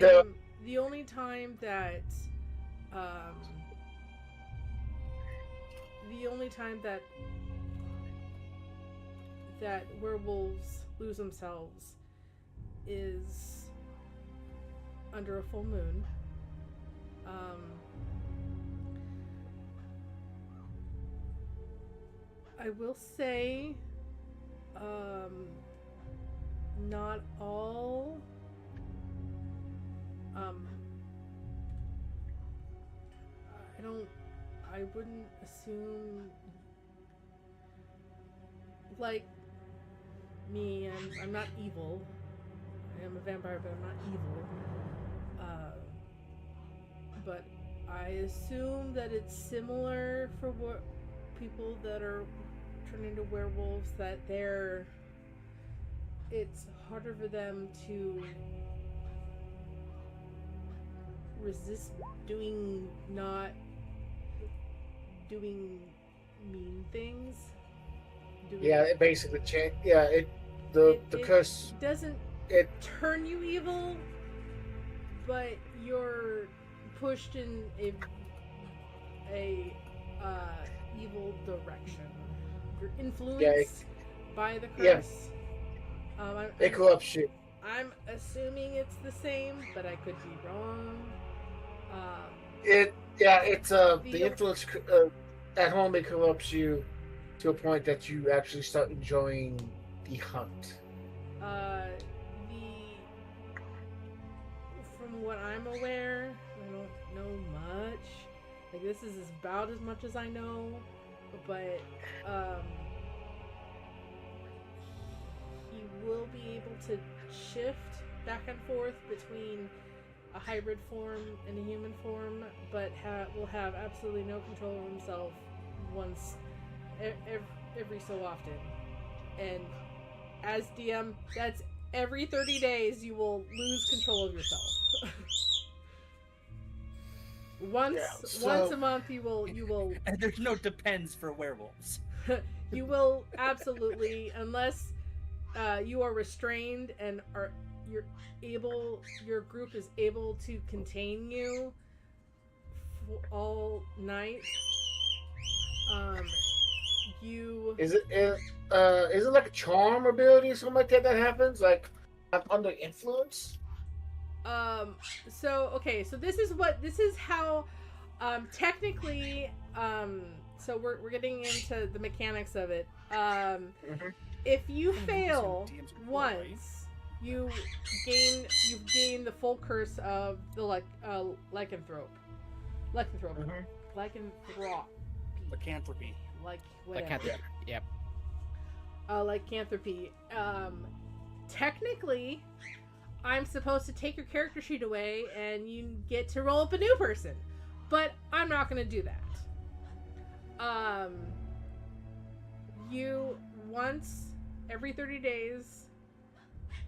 that werewolves lose themselves is under a full moon. I will say, not all. I wouldn't assume. Like me, I'm not evil. I am a vampire, but I'm not evil. But I assume that it's similar for what people that are turning into werewolves, that it's harder for them to resist not doing mean things. It basically changed. Yeah, the curse doesn't turn you evil, but you're pushed in a evil direction. You're influenced by the curse. It corrupts you. I'm assuming it's the same, but I could be wrong. The influence at home, it corrupts you to a point that you actually start enjoying the hunt. From what I'm aware, I don't much. Like, this is about as much as I know, but he will be able to shift back and forth between a hybrid form and a human form, but will have absolutely no control of himself once every so often. And as DM, that's every 30 days you will lose control of yourself. Once a month you will And there's no depends for werewolves. you will absolutely, unless you are restrained and your group is able to contain you all night. Is it like a charm ability or something like that happens? Like, I'm under influence? So this is how technically, so we're getting into the mechanics of it. If you fail once, you gain the full curse of the lycanthrope. Lycanthropy. Like whatever. Yep. Lycanthropy. Technically, I'm supposed to take your character sheet away and you get to roll up a new person, but I'm not going to do that. You once every 30 days,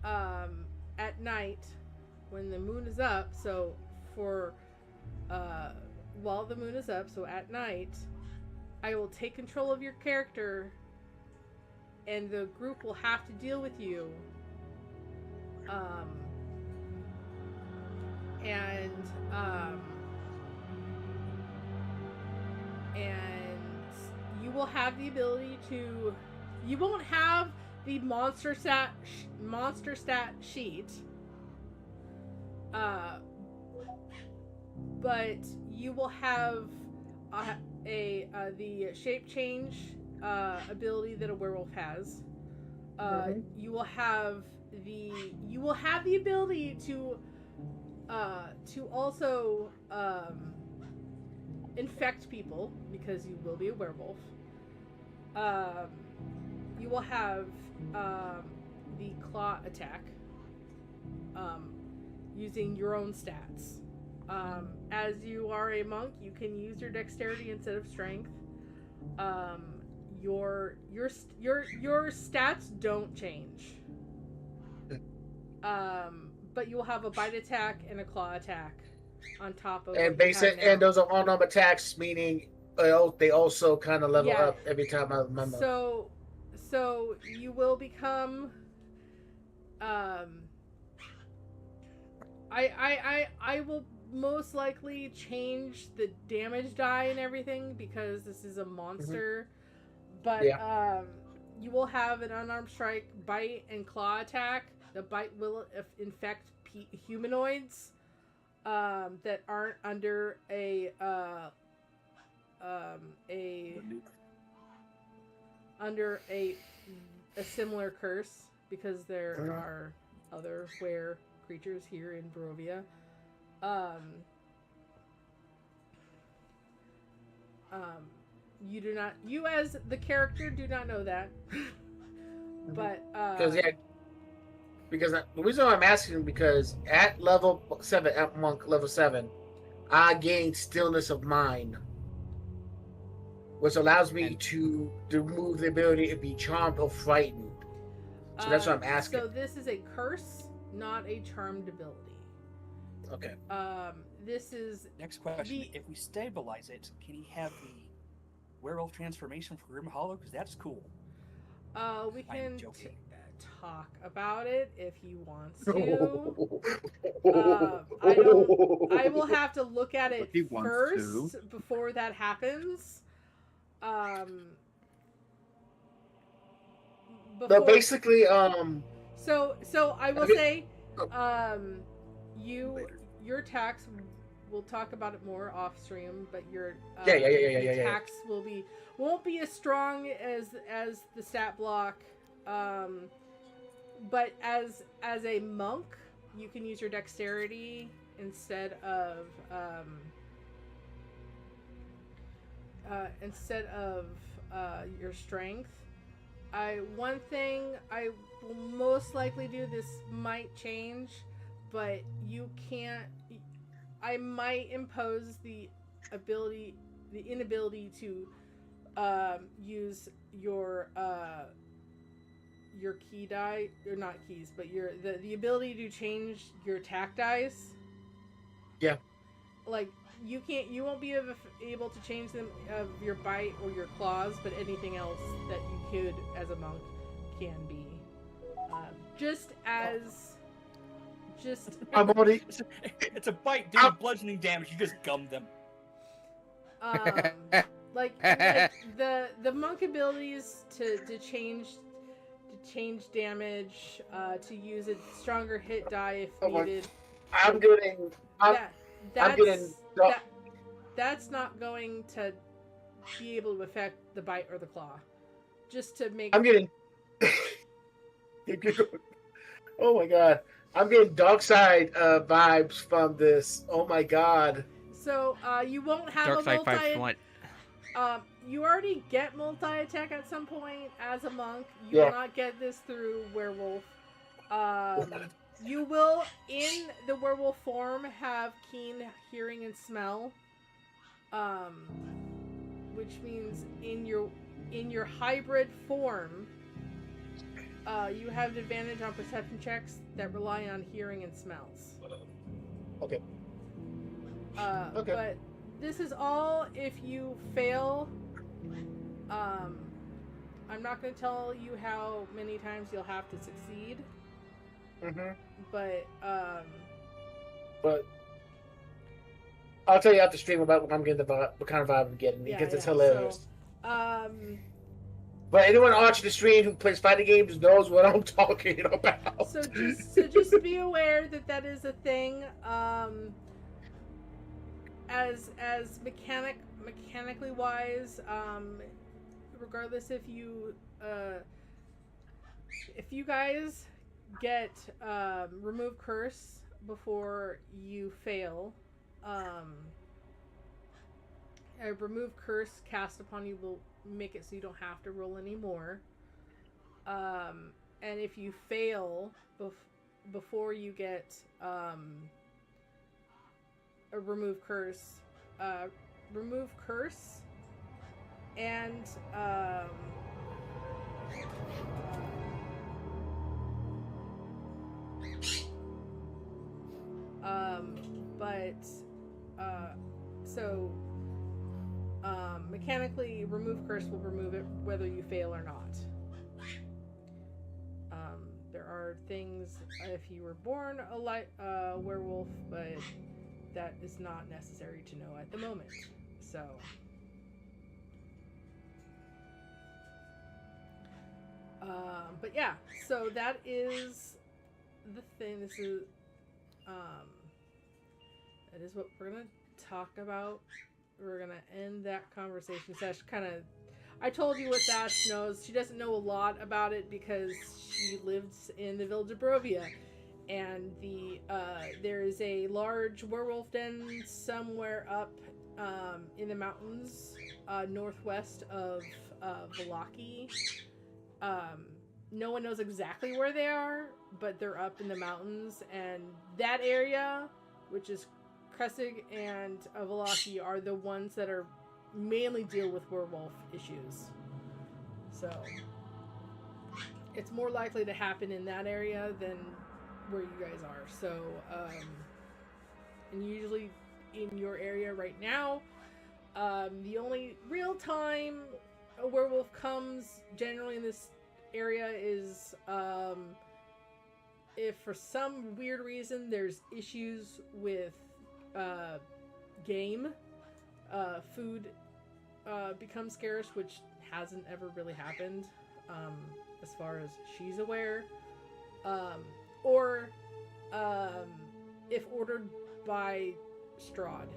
at night when the moon is up. So for while the moon is up, so at night, I will take control of your character, and the group will have to deal with you. And you will have the ability to. You won't have the monster stat sheet, but you will have the shape change ability that a werewolf has. You will have the ability to also infect people, because you will be a werewolf. You will have the claw attack, using your own stats. As you are a monk, you can use your dexterity instead of strength. Your stats don't change. But you will have a bite attack and a claw attack on top of. And and those are on-arm attacks, meaning they also kind of level up every time I remember. So you will become. I will most likely change the damage die and everything, because this is a monster. But you will have an unarmed strike, bite, and claw attack. The bite will infect humanoids that aren't under a similar curse, because there are other were creatures here in Barovia. You as the character do not know that. But because the reason why I'm asking, because at level 7, at monk level 7, I gained stillness of mind, which allows me to remove the ability to be charmed or frightened. So that's what I'm asking. So this is a curse, not a charmed ability. Okay. This is next question. If we stabilize it, can he have the werewolf transformation for Grim Hollow? Because that's cool. We can talk about it if he wants to. I will have to look at it first before that happens. But basically, So I will say, your attacks. We'll talk about it more off stream, but your attacks won't be as strong as the stat block. But as a monk, you can use your dexterity instead of instead of your strength. One thing I will most likely do, this might change, but you can't. I might impose the inability to use your key die, or not keys, but the ability to change your attack dice. Yeah. Like you won't be able to change them of your bite or your claws, but anything else that you could as a monk can be. I'm already. It's a bite, dude. Bludgeoning damage. You just gum them. Like the monk abilities to change damage, to use a stronger hit die if needed. I'm getting. That's not going to be able to affect the bite or the claw. Just to make. I'm getting. Oh my god! I'm getting dark side vibes from this. Oh my god! So you won't have Dark a side multi. 5 You already get multi-attack at some point as a monk. You Yeah. will not get this through werewolf. You will, in the werewolf form, have keen hearing and smell. Which means in your hybrid form, you have an advantage on perception checks that rely on hearing and smells. Okay. Okay. But this is all if you fail. I'm not going to tell you how many times you'll have to succeed. Mm-hmm. But I'll tell you after stream about what I'm getting what kind of vibe I'm getting, because it's hilarious. So, but anyone watching the stream who plays fighting games knows what I'm talking about. So just be aware that is a thing. As mechanically wise, regardless if you guys get remove curse before you fail, a remove curse cast upon you will make it so you don't have to roll anymore. And if you fail before you get a remove curse and mechanically remove curse will remove it whether you fail or not. There are things if you were born a werewolf, but that is not necessary to know at the moment. So but yeah, so that is the thing. This is that is what we're gonna talk about. We're gonna end that conversation. Sash I told you what Sash knows. She doesn't know a lot about it because she lives in the village of Barovia, and there is a large werewolf den somewhere up in the mountains northwest of Valaki. No one knows exactly where they are, but they're up in the mountains, and that area, which is Kressig and Valaki, are the ones that are mainly deal with werewolf issues. So it's more likely to happen in that area than where you guys are. So and usually in your area right now, the only real time a werewolf comes generally in this area is if for some weird reason there's issues with game, food becomes scarce, which hasn't ever really happened as far as she's aware, or if ordered by Strahd.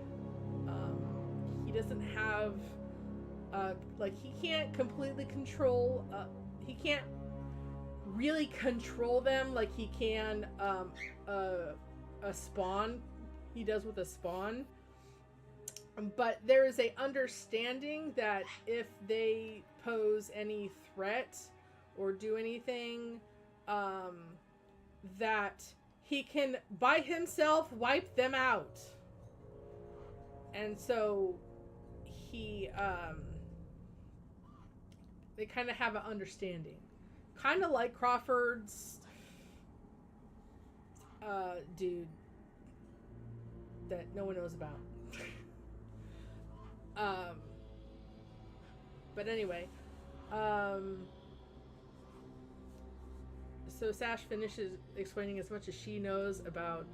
He doesn't have he can't completely control he can't really control them like he can a spawn. He does with a spawn. But there is a understanding that if they pose any threat or do anything, that he can by himself wipe them out. And so he they kind of have an understanding, kind of like Crawford's dude that no one knows about. But anyway, so Sash finishes explaining as much as she knows about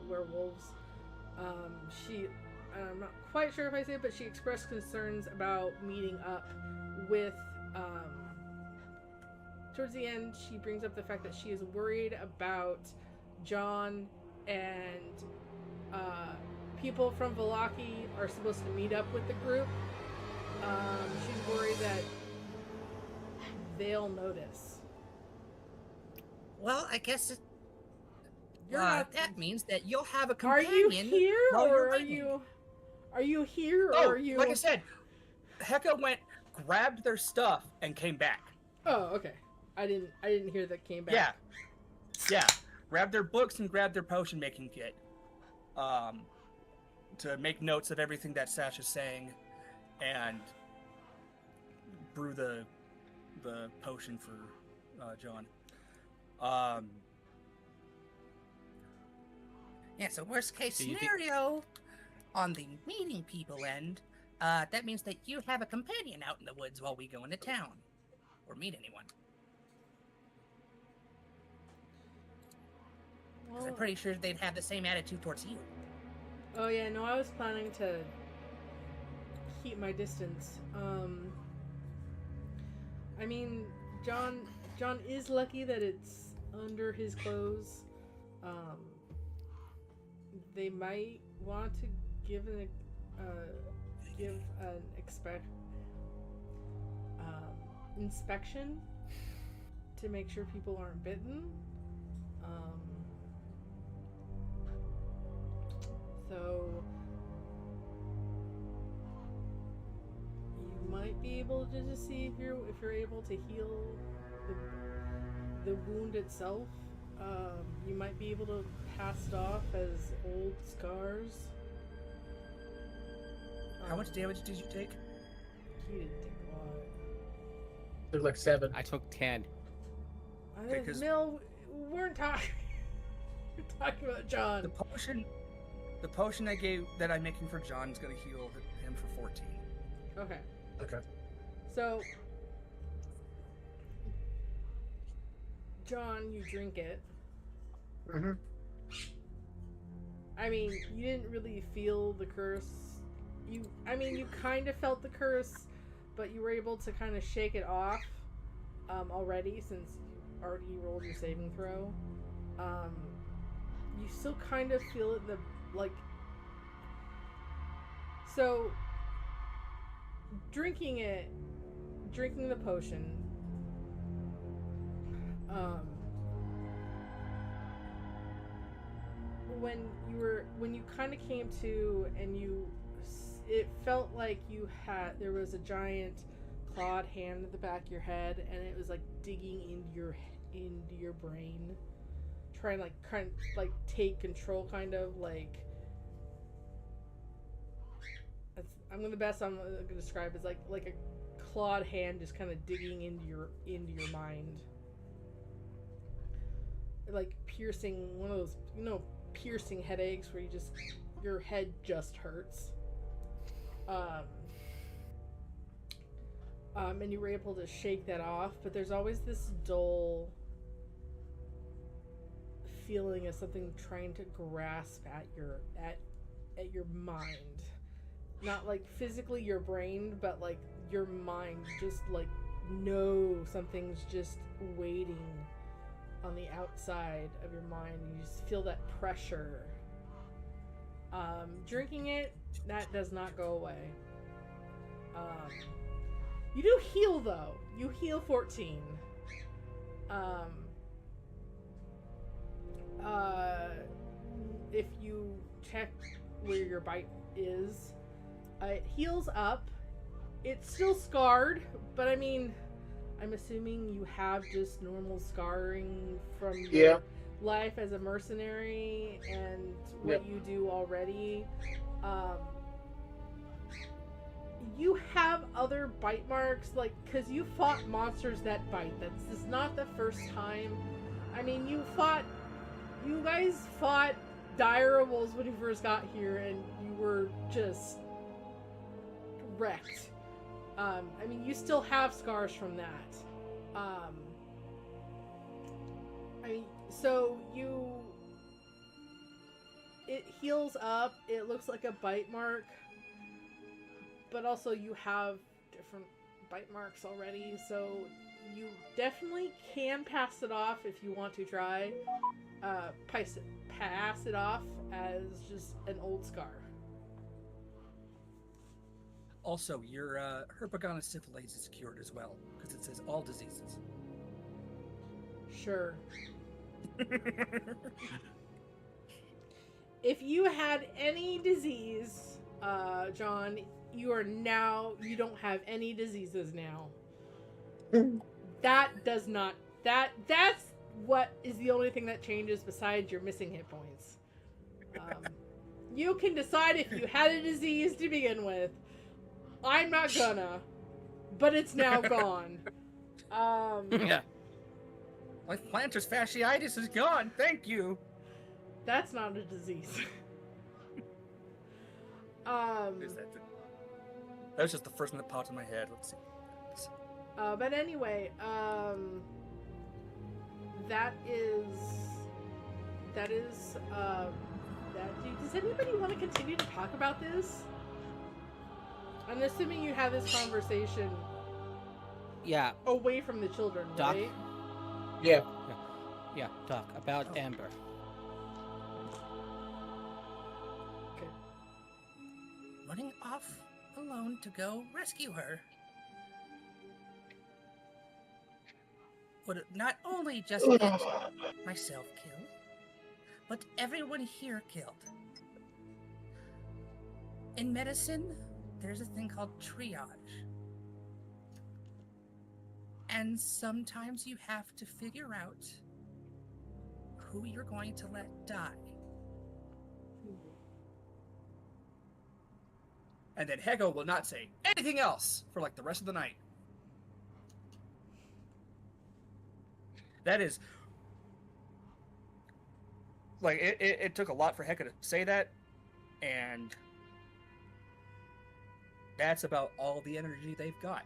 werewolves. I'm not quite sure if I say it, but she expressed concerns about meeting up with, towards the end, she brings up the fact that she is worried about John and people from Vallaki are supposed to meet up with the group. She's worried that they'll notice. Well, I guess that means that you'll have a Are companion. you here, while you're or are waiting. you here, or Oh, are you? like I said, Heka went, grabbed their stuff, and came back. Oh, okay. I didn't hear that came back. Yeah. Grabbed their books and grabbed their potion making kit. To make notes of everything that Sash is saying, and brew the potion for John. Yeah, so worst case So you think- scenario, on the meeting people end, that means that you have a companion out in the woods while we go into town. Or meet anyone. Because I'm Well, pretty sure they'd have the same attitude towards you. oh yeah, no, I was planning to keep my distance. I mean, John is lucky that it's under his clothes. They might want to give an inspection to make sure people aren't bitten. So you might be able to just see if you're able to heal the wound itself. You might be able to pass it off as old scars. How much damage did you take? He didn't take a lot. Took like 7. I took 10. Okay, 'cause- Mill, we're talking. We're talking about John. The potion that I'm making for John is going to heal him for 14. Okay. Okay. So, John, you drink it. Mm-hmm. I mean, you didn't really feel the curse. You kind of felt the curse, but you were able to kind of shake it off already, since you already rolled your saving throw. You still kind of feel it in the, like... So, drinking the potion, when you kind of came to, and it felt like there was a giant clawed hand at the back of your head, and it was like digging into your brain, trying like take control, kind of like. The best I'm gonna describe is like a clawed hand just kind of digging into your mind, like piercing, one of those piercing headaches where your head just hurts. And you were able to shake that off, but there's always this dull feeling of something trying to grasp at your mind. Not like physically your brain, but like your mind just like something's just waiting on the outside of your mind. You just feel that pressure. Drinking it, that does not go away. You do heal though. You heal 14. If you check where your bite is, It heals up. It's still scarred, but I mean, I'm assuming you have just normal scarring from your life as a mercenary and what you do already. You have other bite marks, like, because you fought monsters that bite. This is not the first time. I mean, you guys fought dire wolves when you first got here, and you were just wrecked. I mean, you still have scars from that. It heals up. It looks like a bite mark, but also you have different bite marks already, so you definitely can pass it off if you want to try. Pass it off as just an old scar. Also, your Herpagona syphilis is cured as well, because it says all diseases. Sure. If you had any disease, John, you don't have any diseases now. That's what is the only thing that changes besides your missing hit points. You can decide if you had a disease to begin with. I'm not gonna, but it's now gone. Yeah. My plantar fasciitis is gone. Thank you. That's not a disease. Is that that was just the first one that popped in my head. Let's see. But anyway, does anybody want to continue to talk about this? I'm assuming you have this conversation Yeah. away from the children, Doc? right? Yeah. Yeah. Talk about Amber. Okay. Running off alone to go rescue her would not only just get myself killed, but everyone here killed. In medicine, there's a thing called triage. And sometimes you have to figure out who you're going to let die. And then Hego will not say anything else for like the rest of the night. That is like it took a lot for Heka to say that, and that's about all the energy they've got.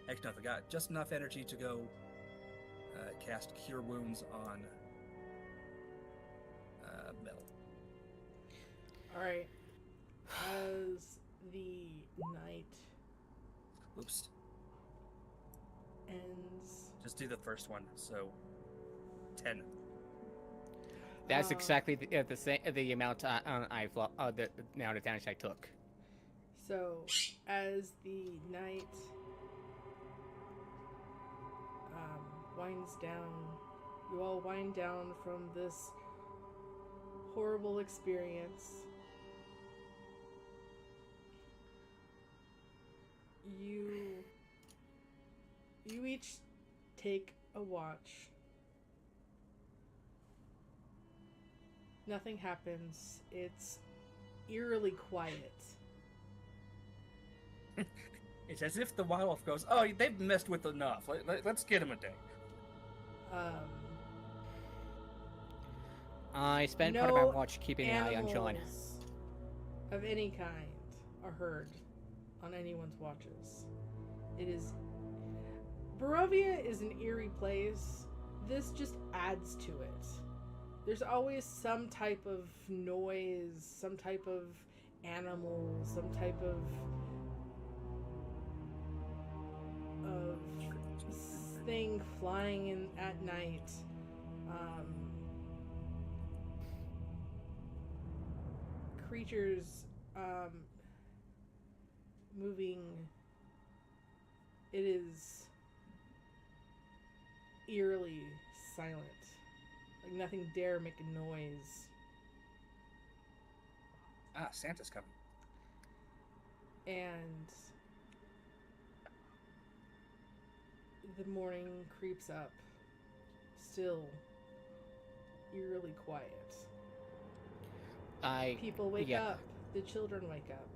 Actually, no, I forgot. Just enough energy to go cast Cure Wounds on Mel. Alright. As the night Oops. ends. Just do the first one. So 10. That's exactly the same the amount the amount of damage I took. So, as the night winds down, you all wind down from this horrible experience. You each take a watch. Nothing happens. It's eerily quiet. It's as if the wild wolf goes, "Oh, they've messed with enough. Let's get him a day." I spent part of my watch keeping an eye on John. Animals of any kind are heard on anyone's watches. It is... Barovia is an eerie place. This just adds to it. There's always some type of noise, some type of animal, some type of thing flying in at night. Creatures moving. It is eerily silent. Like nothing dare make a noise. Ah, Santa's coming. And the morning creeps up, still eerily quiet. People wake yeah. up. The children wake up.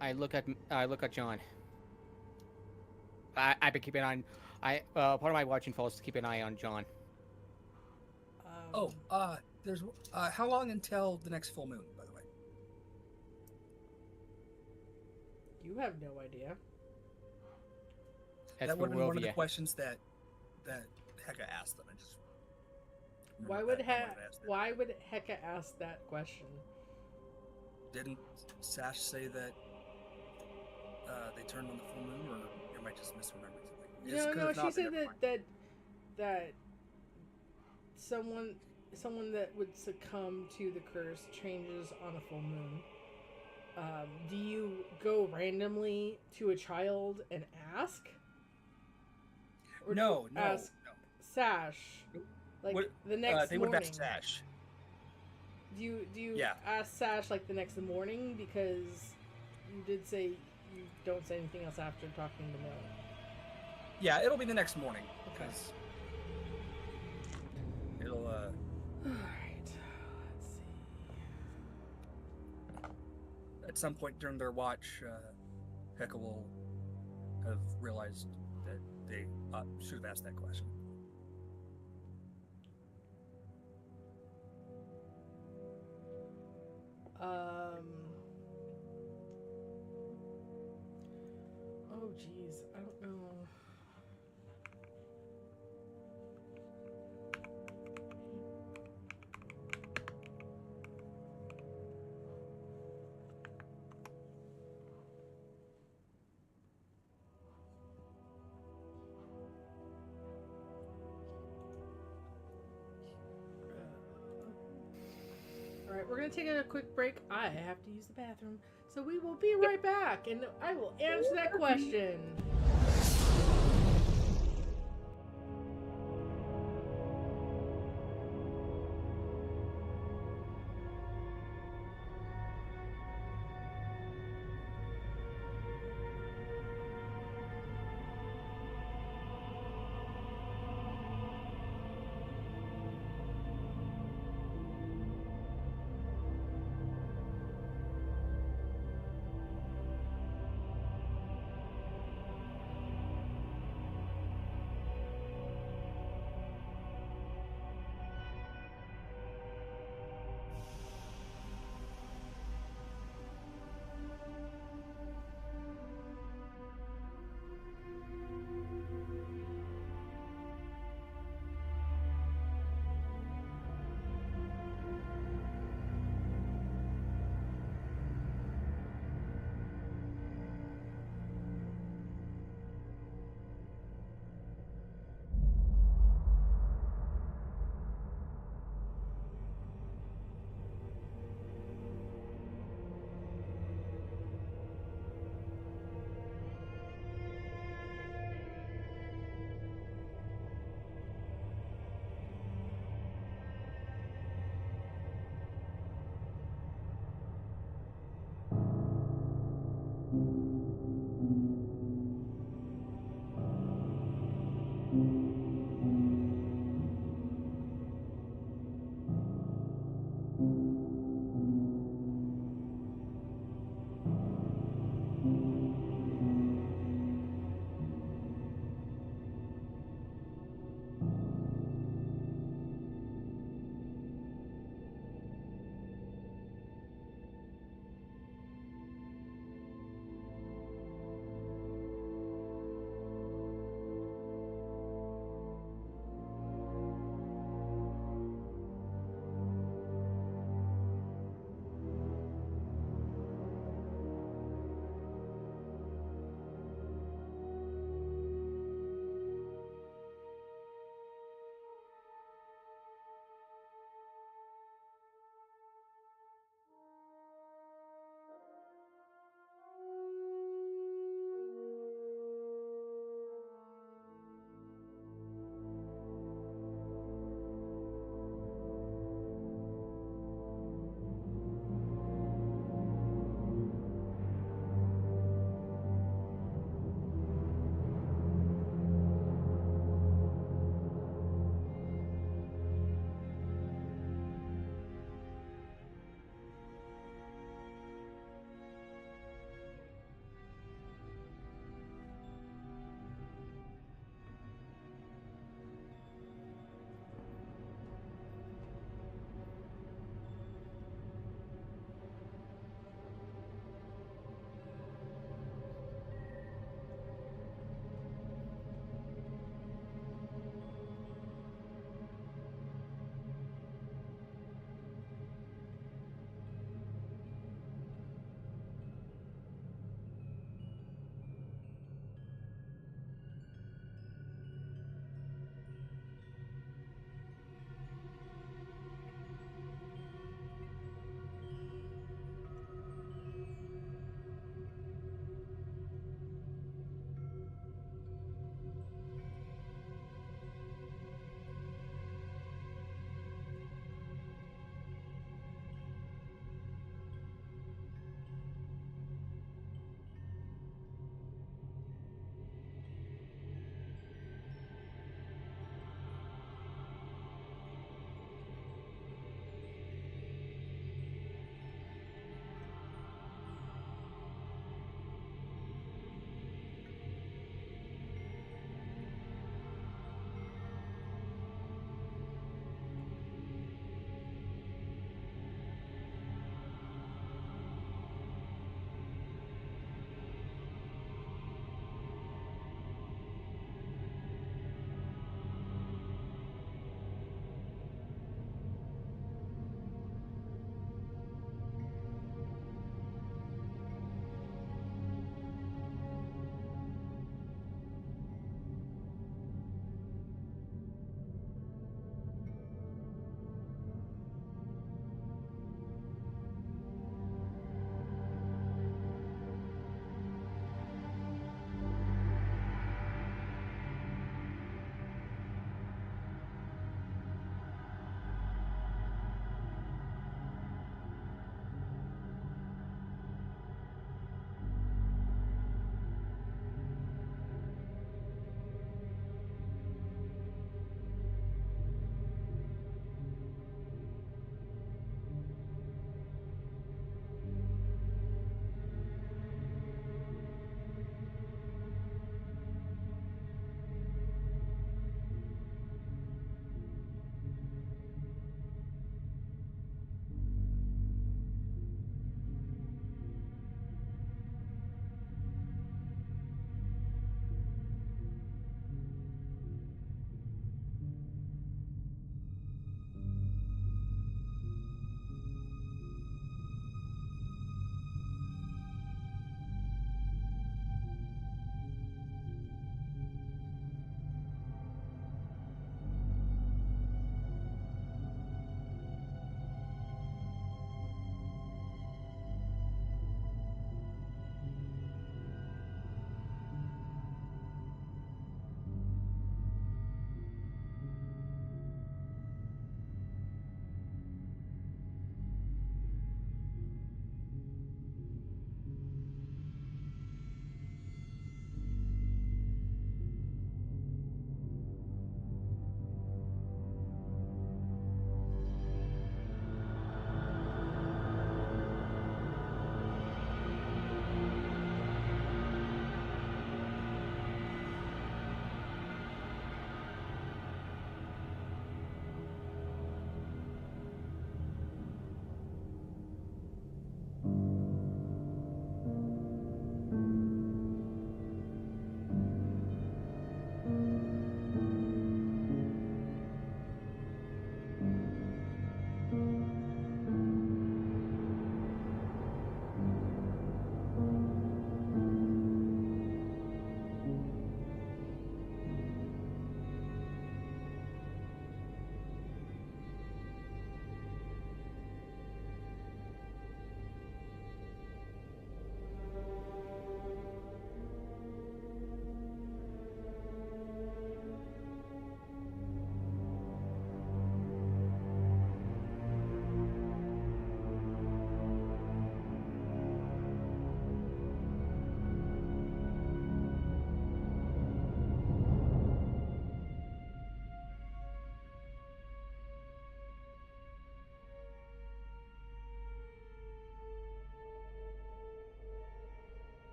I look at John. I've been keeping an eye. Part of my watching falls to keep an eye on John. There's how long until the next full moon, by the way? You have no idea. As That for would have been one of the Rovia, questions that Heka asked them. I just Why remembered would that. I wanted to ask that. Why would Heka ask that question? Didn't Sash say that they turned on the full moon, or am I just misremembering something? No, If she not, said then never that mind. that someone that would succumb to the curse changes on a full moon. Do you go randomly to a child and ask? Or do No, you no, ask no. Sash, like What- the next they would morning? have asked Sash. Do you Yeah. ask Sash like the next morning, because you did say you don't say anything else after talking to Millie? Yeah, it'll be the next morning Okay. because it'll. All right. Let's see. At some point during their watch, Heka will have realized that they should have asked that question. Oh, geez. I don't know. All right, we're gonna take a quick break. I have to use the bathroom, so we will be right back, and I will answer that question.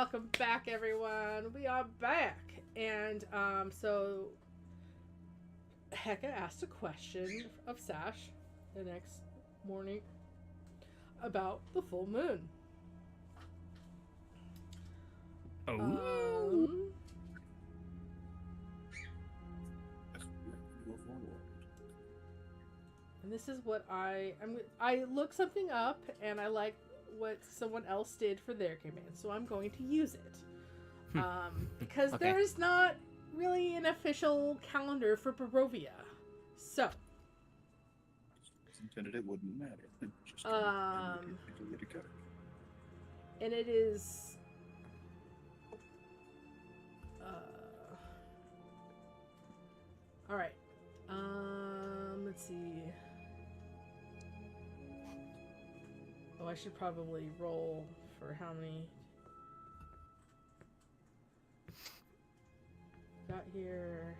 welcome back, everyone. We are back, and so Hecka asked a question of Sash the next morning about the full moon. Oh. And this is what I looked something up, and I like what someone else did for their command, so I'm going to use it. Because Okay. there is not really an official calendar for Barovia. So, It's intended it wouldn't matter. Just and it is all right. Let's see. Oh, I should probably roll for how many got here.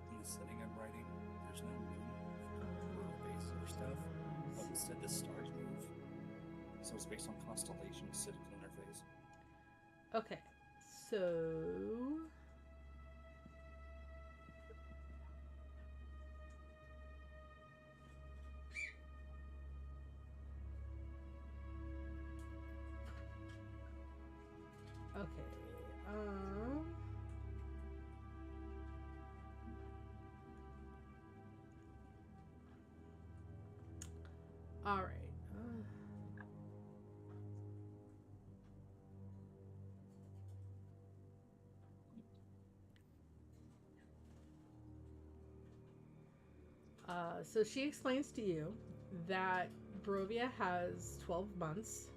In the setting I'm writing, there's no moon or base or stuff, but instead the stars move. So it's based on constellations instead of lunar phase. Okay, so okay, all right. So she explains to you that Barovia has 12 months.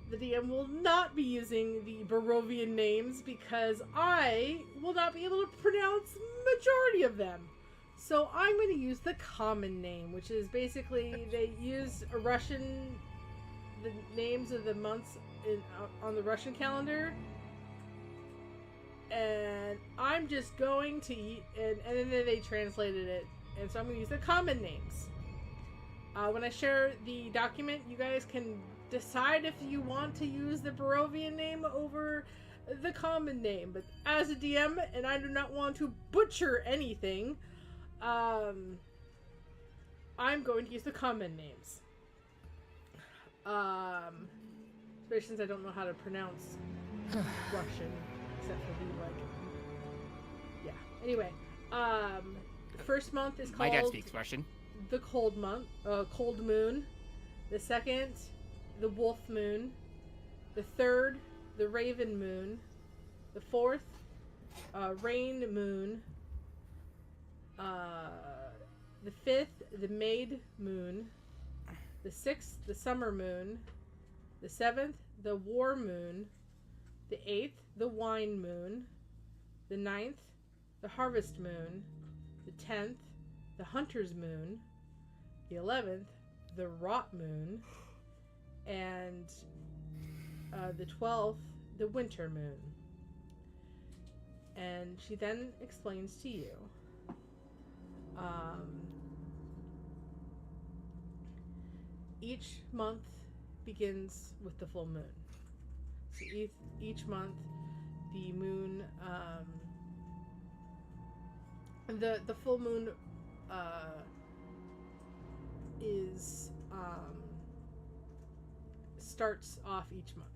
The DM will not be using the Barovian names because I will not be able to pronounce majority of them. So I'm going to use the common name, which is basically they use a the names of the months on the Russian calendar. And I'm just going to and then they translated it, and so I'm going to use the common names. When I share the document, you guys can decide if you want to use the Barovian name over the common name. But as a DM, and I do not want to butcher anything, I'm going to use the common names. Especially since I don't know how to pronounce Russian, except for the yeah. Anyway, the first month is called My dad speaks Russian. the cold moon. The second, the wolf moon. The third, the raven moon. The fourth, rain moon. The fifth, the maid moon. The sixth, the summer moon. The seventh, the war moon. The eighth, the wine moon. The ninth, the harvest moon. The 10th, the hunter's moon. The 11th, the rot moon. And the 12th, the winter moon. And she then explains to you each month begins with the full moon. So each month the moon the full moon is starts off each month.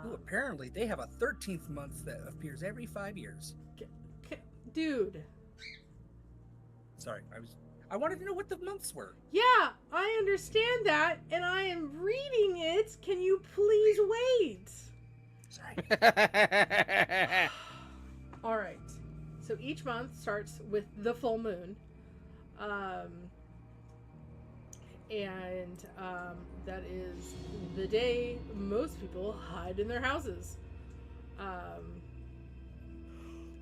Ooh, apparently they have a 13th month that appears every 5 years. Dude. Sorry, I wanted to know what the months were. Yeah, I understand that, and I am reading it. Can you please wait? Sorry. All right. So each month starts with the full moon. And that is the day most people hide in their houses.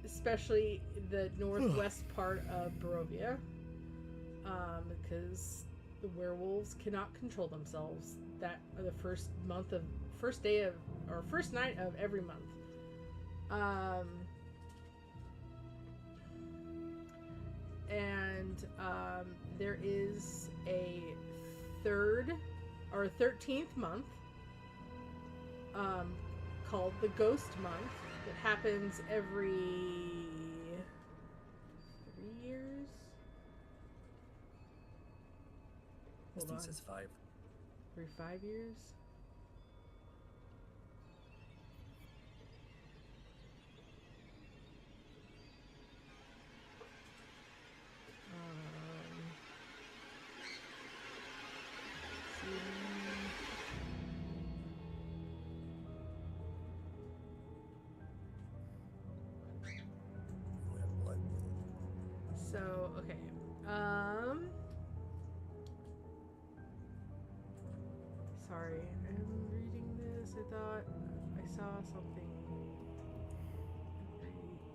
Especially the northwest part of Barovia. Because the werewolves cannot control themselves. That the first night of every month. And there is a third or 13th month called the Ghost Month. It happens every 3 years. This Hold thing on. says 5. Every 5 years. So, okay. Sorry, I'm reading this. I thought I saw something. Every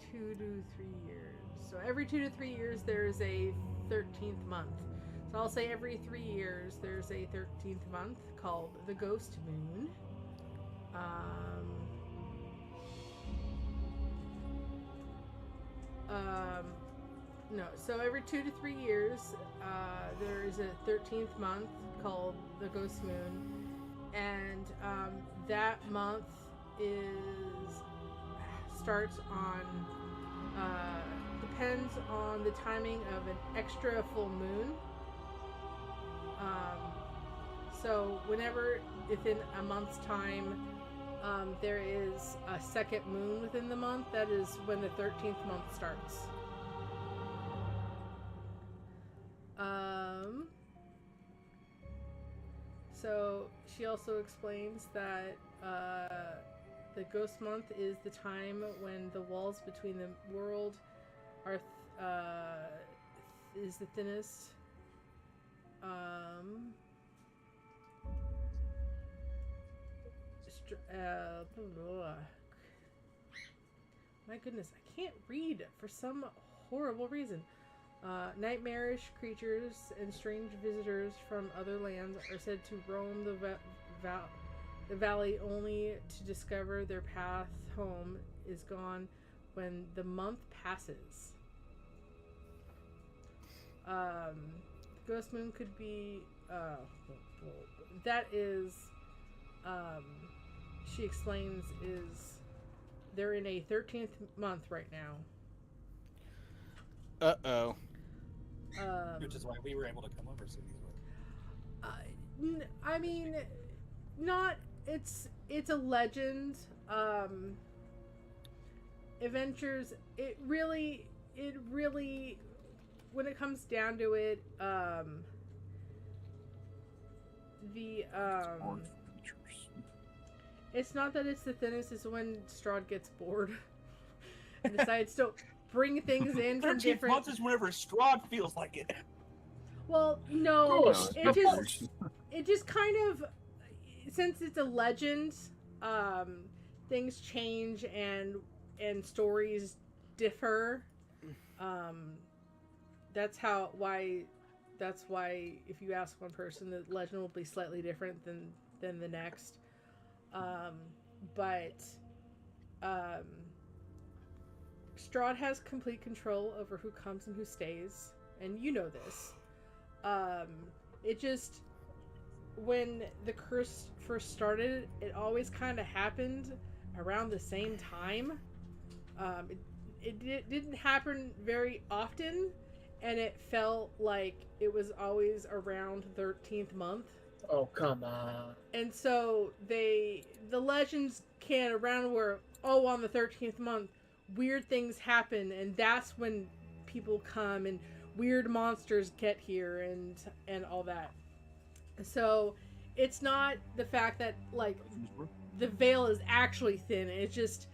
2 to 3 years. So every 2 to 3 years there's a 13th month. So I'll say every 3 years there's a 13th month called the Ghost Moon. No, so every 2 to 3 years, there is a 13th month called the Ghost Moon, and that month starts on depends on the timing of an extra full moon. So whenever within a month's time there is a second moon within the month, that is when the 13th month starts. So she also explains that the Ghost Month is the time when the walls between the world are is the thinnest. My goodness, I can't read for some horrible reason. Nightmarish creatures and strange visitors from other lands are said to roam the valley only to discover their path home is gone when the month passes. Ghost Moon could be that is she explains is they're in a 13th month right now. Uh-oh. Which is why we were able to come over so easily. I mean, not it's a legend. Adventures. It really, when it comes down to it, it's not that it's the thinnest. It's when Strahd gets bored and decides to bring things in from 13th different. month is whenever Strahd feels like it. Well, no, Of course. it just kind of, since it's a legend, things change and stories differ. That's why if you ask one person, the legend will be slightly different than the next. But Strahd has complete control over who comes and who stays, and you know this. It just, when the curse first started, it always kind of happened around the same time. It didn't happen very often, and it felt like it was always around 13th month. Oh, come on. And so the legends can around where, on the 13th month, weird things happen, and that's when people come and weird monsters get here and all that. So it's not the fact that like the veil is actually thin. It's just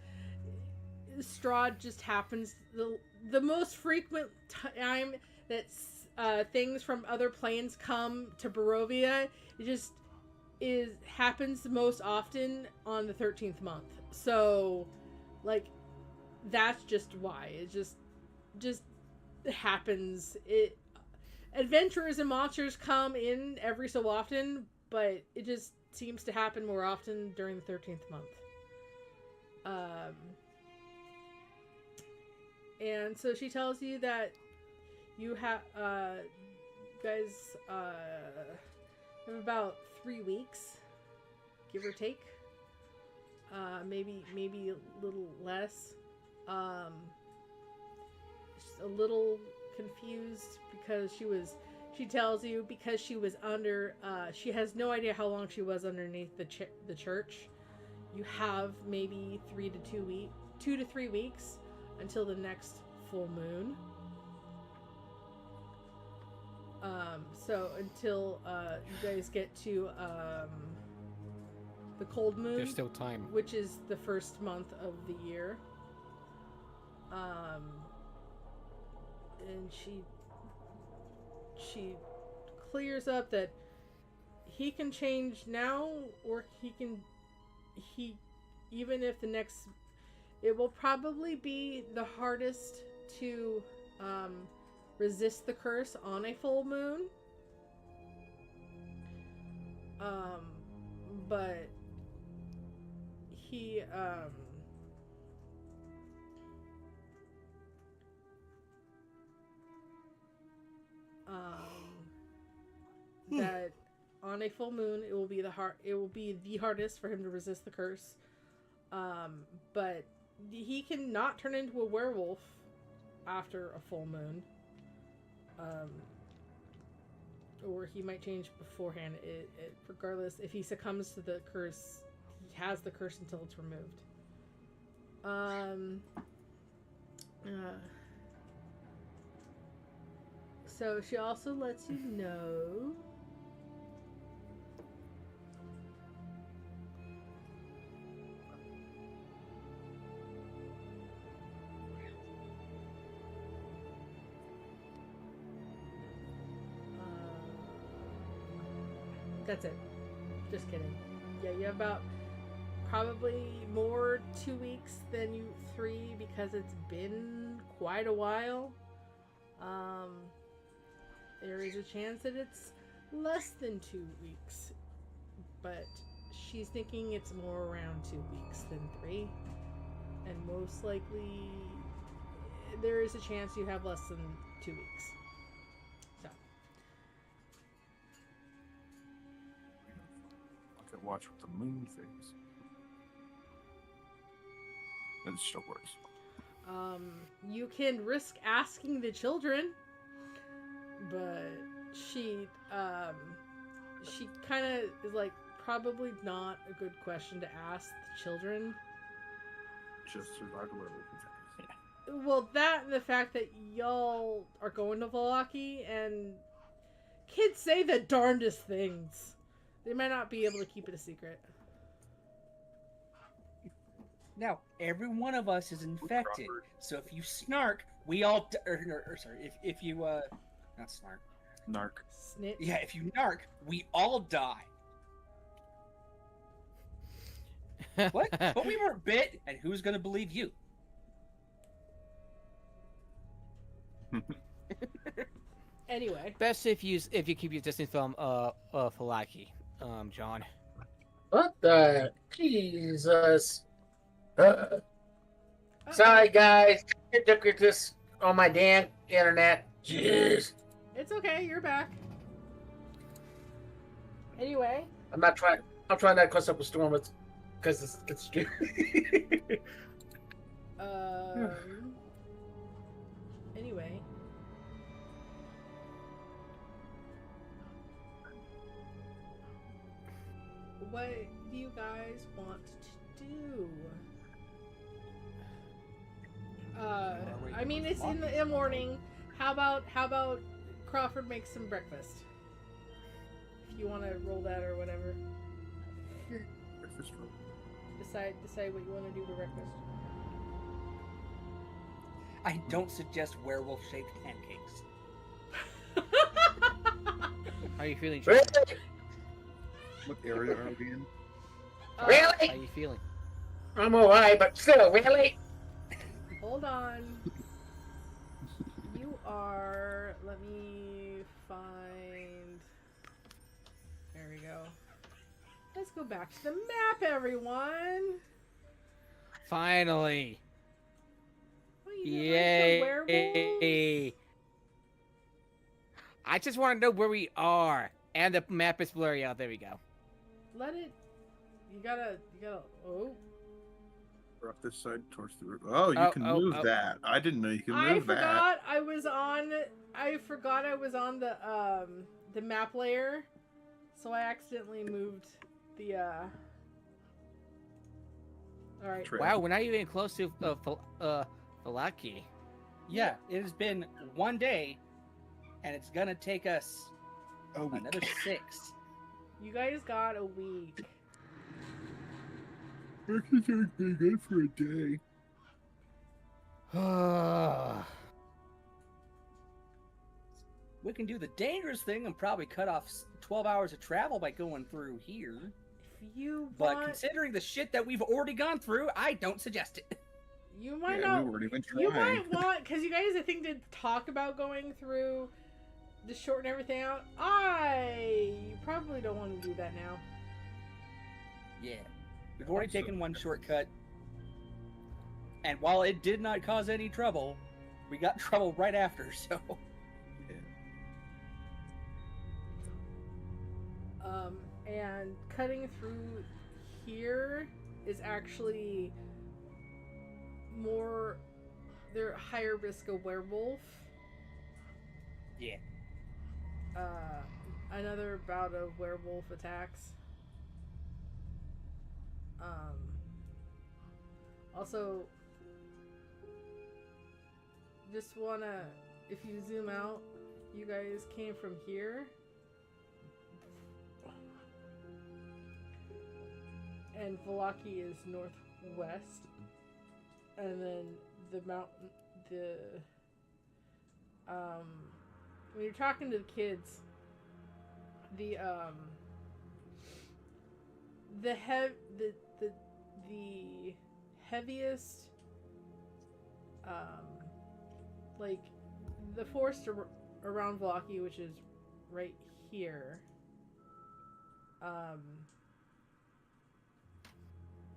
Strahd just happens the most frequent time that things from other planes come to Barovia. It just happens the most often on the 13th month. So like that's just why it just happens. adventurers and monsters come in every so often, but it just seems to happen more often during the 13th month. And so she tells you that you guys have about 3 weeks, give or take. Maybe a little less. Just a little confused because she tells you because she was under, she has no idea how long she was underneath the church. You have maybe 2 to 3 weeks until the next full moon. So until you guys get to the cold moon, There's still time. which is the first month of the year. And she clears up that he can change now, or even if the next, it will probably be the hardest to resist the curse on a full moon. But he that on a full moon it will be the hardest for him to resist the curse. But he can not turn into a werewolf after a full moon. Or he might change beforehand. Regardless, if he succumbs to the curse, he has the curse until it's removed. So she also lets you know that's it. Just kidding. Yeah, you have about probably more 2 weeks than 3 because it's been quite a while. There is a chance that it's less than 2 weeks, but she's thinking it's more around 2 weeks than 3, and most likely there is a chance you have less than 2 weeks. So. I can watch what the moon thinks. It still works. You can risk asking the children, but she kind of is like, probably not a good question to ask the children. Just survival everything. Well, that and the fact that y'all are going to Volaki, and kids say the darndest things. They might not be able to keep it a secret. Now, every one of us is infected, so if you snark, we all sorry, if you not snark. Narc. Snitch. Yeah, if you narc, we all die. What? But we weren't bit, and who's gonna believe you? Anyway. Best if you keep your distance from Falaki, John. What the Jesus? Sorry, guys. Look at this on my damn internet. Jeez. It's okay, you're back. Anyway. I'm trying not to cause up a storm. It's because it's Anyway. What do you guys want to do? I mean, it's in the morning. How about Crawford makes some breakfast? If you want to roll that or whatever. Breakfast room. Decide what you want to do for breakfast. I don't suggest werewolf-shaped pancakes. How are you feeling, John? Really? What area are we in? Really? How are you feeling? I'm alright, but still, really? Hold on. You are. Let me find go back to the map, everyone. Finally. What, you didn't like the werewolves? Yay! I just want to know where we are, and the map is blurry out. There we go. Let it. You gotta. Oh. We're up this side towards the river. Oh, you can move that. I didn't know you could move that. I forgot I was on the map layer, so I accidentally moved the. All right. Trail. Wow, we're not even close to Valaki. Yeah, it has been 1 day, and it's gonna take us another 6. You guys got a week. Turkey's aren't been good for a day. We can do the dangerous thing and probably cut off 12 hours of travel by going through here. If you But want, considering the shit that we've already gone through, I don't suggest it. you might Yeah, not. we've already been trying. You might want, because you guys, I think, did talk about going through to shorten everything out. You probably don't want to do that now. Yeah. We've already taken one shortcut. And while it did not cause any trouble, we got trouble right after, so... And cutting through here is actually more, they're higher risk of werewolf. Yeah. Another bout of werewolf attacks. Also, just wanna, if you zoom out, you guys came from here. And Valaki is northwest, and then the mountain, when you're talking to the kids, the heaviest, like the forest around Valaki, which is right here,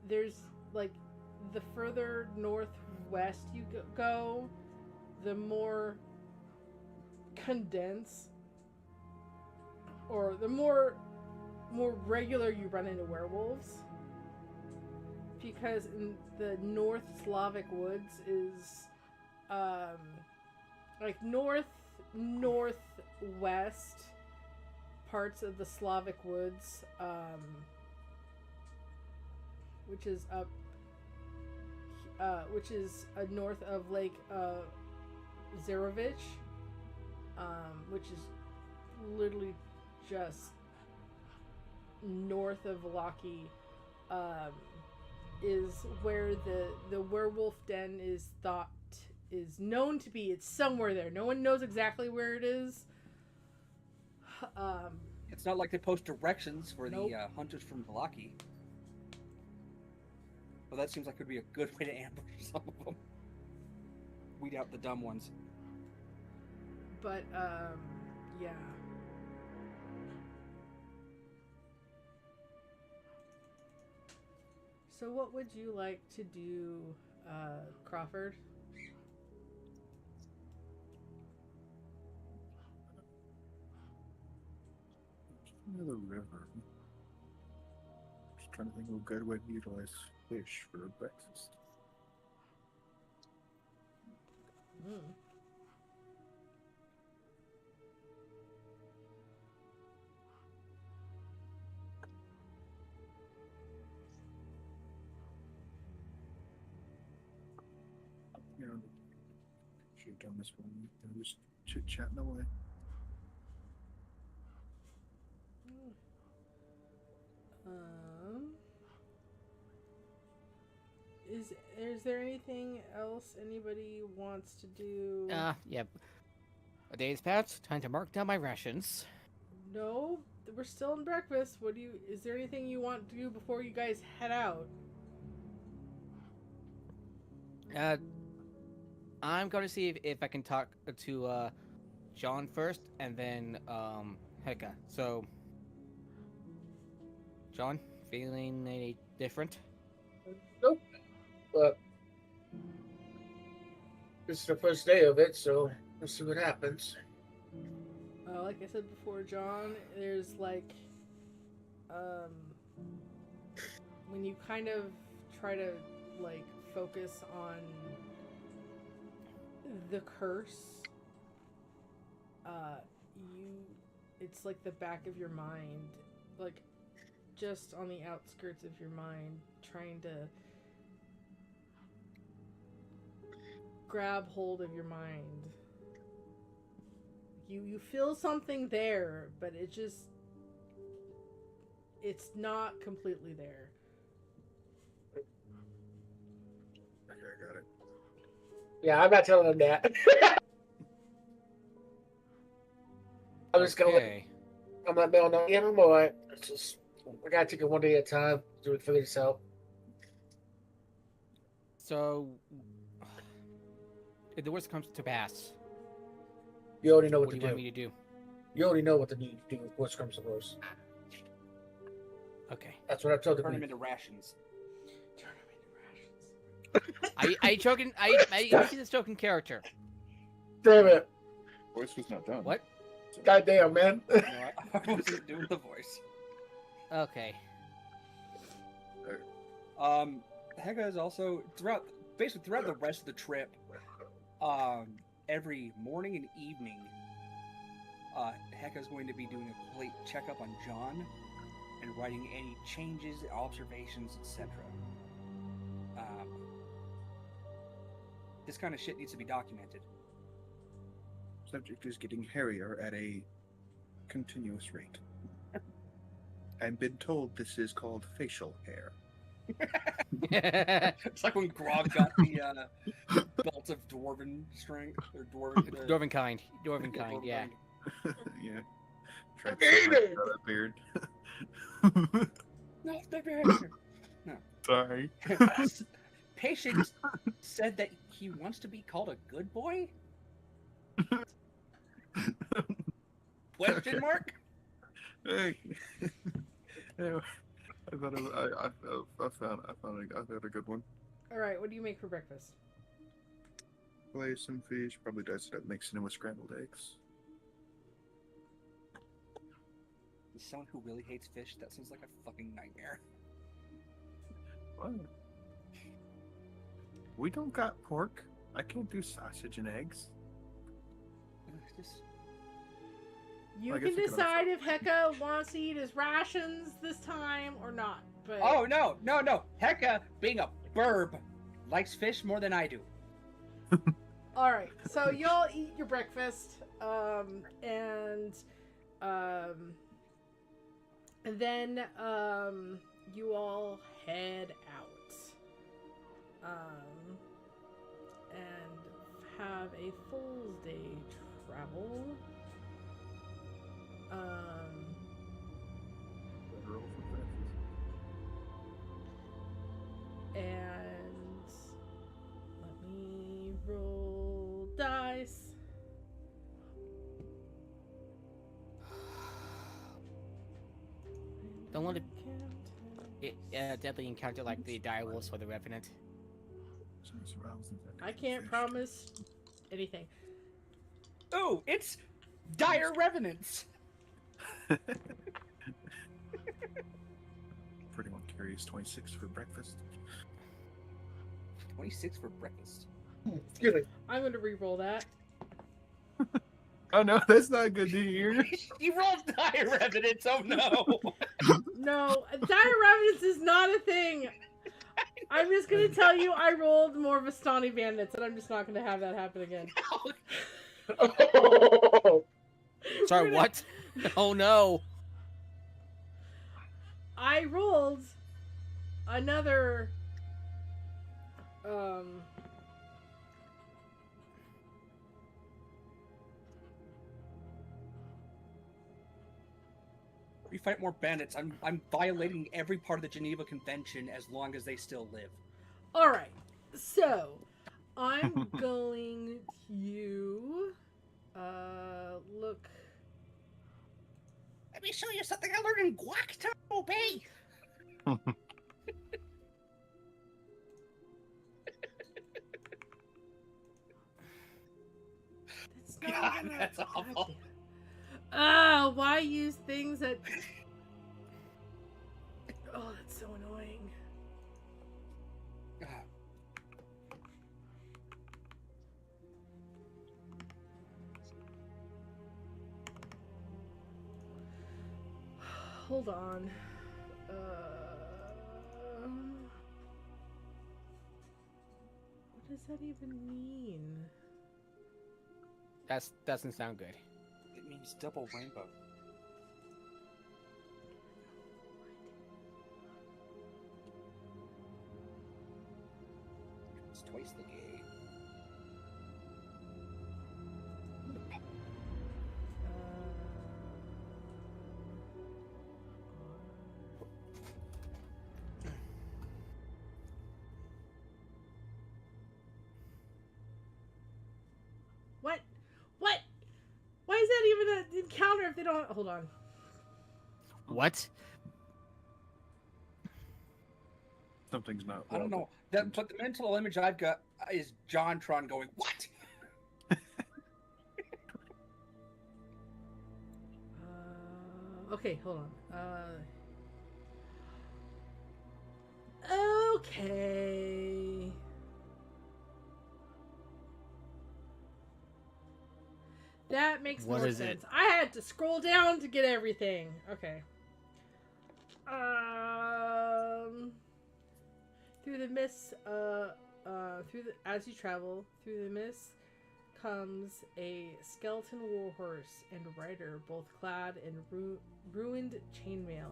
there's like the further northwest you go, the more condensed or the more regular you run into werewolves, because in the North Slavic woods is like northwest parts of the Slavic woods, which is up, which is north of Lake Zarovich, which is literally just north of Valaki, is where the werewolf den is known to be. It's somewhere there. No one knows exactly where it is. It's not like they post directions for Nope. the hunters from Valaki. Well, that seems like it would be a good way to ambush some of them. Weed out the dumb ones. But yeah. So what would you like to do, Crawford? Near the river. Just trying to think of a good way to utilize fish for breakfast. You know, should have done this one. I was chit-chatting away. Is there anything else anybody wants to do? Yep. A day's passed. Time to mark down my rations. No, we're still in breakfast. Is there anything you want to do before you guys head out? I'm going to see if I can talk to John first, and then Heka. So, John, feeling any different? Nope. But this is the first day of it, so we'll see what happens. Like I said before, John, there's like, when you kind of try to like focus on the curse, it's like the back of your mind, like just on the outskirts of your mind, trying to grab hold of your mind. You feel something there, but it's not completely there. Okay, I got it. Yeah, I'm not telling him that. I'm just gonna I'm not Mel know. Yeah, I'm alright. It's just I gotta take it one day at a time to figure this out. So, if the worst comes to pass, You already know what what do to you want do. me to do? You already know what to need to do if worst comes to worst. Okay. That's what I told Turn the them people. into rations. Turn them into rations. I make this joking character. Damn it. Voice was not done. What? Goddamn, man. No, I wasn't doing the voice. Okay. Heka is also throughout the rest of the trip. Every morning and evening, Heka is going to be doing a complete checkup on John and writing any changes, observations, etc. This kind of shit needs to be documented. Subject is getting hairier at a continuous rate. I've been told this is called facial hair. It's like when Grog got the belt of dwarven strength or Dwarven kind, yeah. Yeah. Tried Baby! to grow that beard. No, baby. Sorry. Patient said that he wants to be called a good boy? Question mark? Hey. Anyway, I thought I found a good one. All right, what do you make for breakfast? Fillet some fish, probably dice it up, mixing in with scrambled eggs. As someone who really hates fish, that sounds like a fucking nightmare. What? We don't got pork. I can't do sausage and eggs. Just You I guess can we could decide if Heka wants to eat his rations this time or not. But oh no. Heka, being a burb, likes fish more than I do. all right, so y'all eat your breakfast, and then you all head out, and have a fool's day travel. And let me roll dice. Don't want to definitely encounter like the dire wolves or the revenant. I can't promise anything. Oh, it's dire revenants. Pretty much carries 26 for breakfast. 26 for breakfast. Excuse me. I'm going to re-roll that. Oh no, that's not good to hear. You rolled dire revenants. Oh no. No, dire revenants is not a thing. I'm just going to tell you I rolled more Vistani bandits, and I'm just not going to have that happen again. Oh, Sorry, what? Oh no. I rolled another We fight more bandits. I'm violating every part of the Geneva Convention as long as they still live. all right. So, I'm going to look. Let me show you something I learned in Guacto Bay. It's not God, even that's awful. Why use things that... Oh, that's so annoying. Hold on. What does that even mean? That doesn't sound good. It means double rainbow. It's twice the game. What? What? Why is that even an encounter if they don't... Hold on. What? Something's not. I don't well. know. But the mental image I've got is JonTron going, "What?" Okay, hold on. Okay. That makes What more is it? sense. I had to scroll down to get everything. Okay. Through the mist, as you travel through the mist, comes a skeleton warhorse and rider, both clad in ruined chainmail.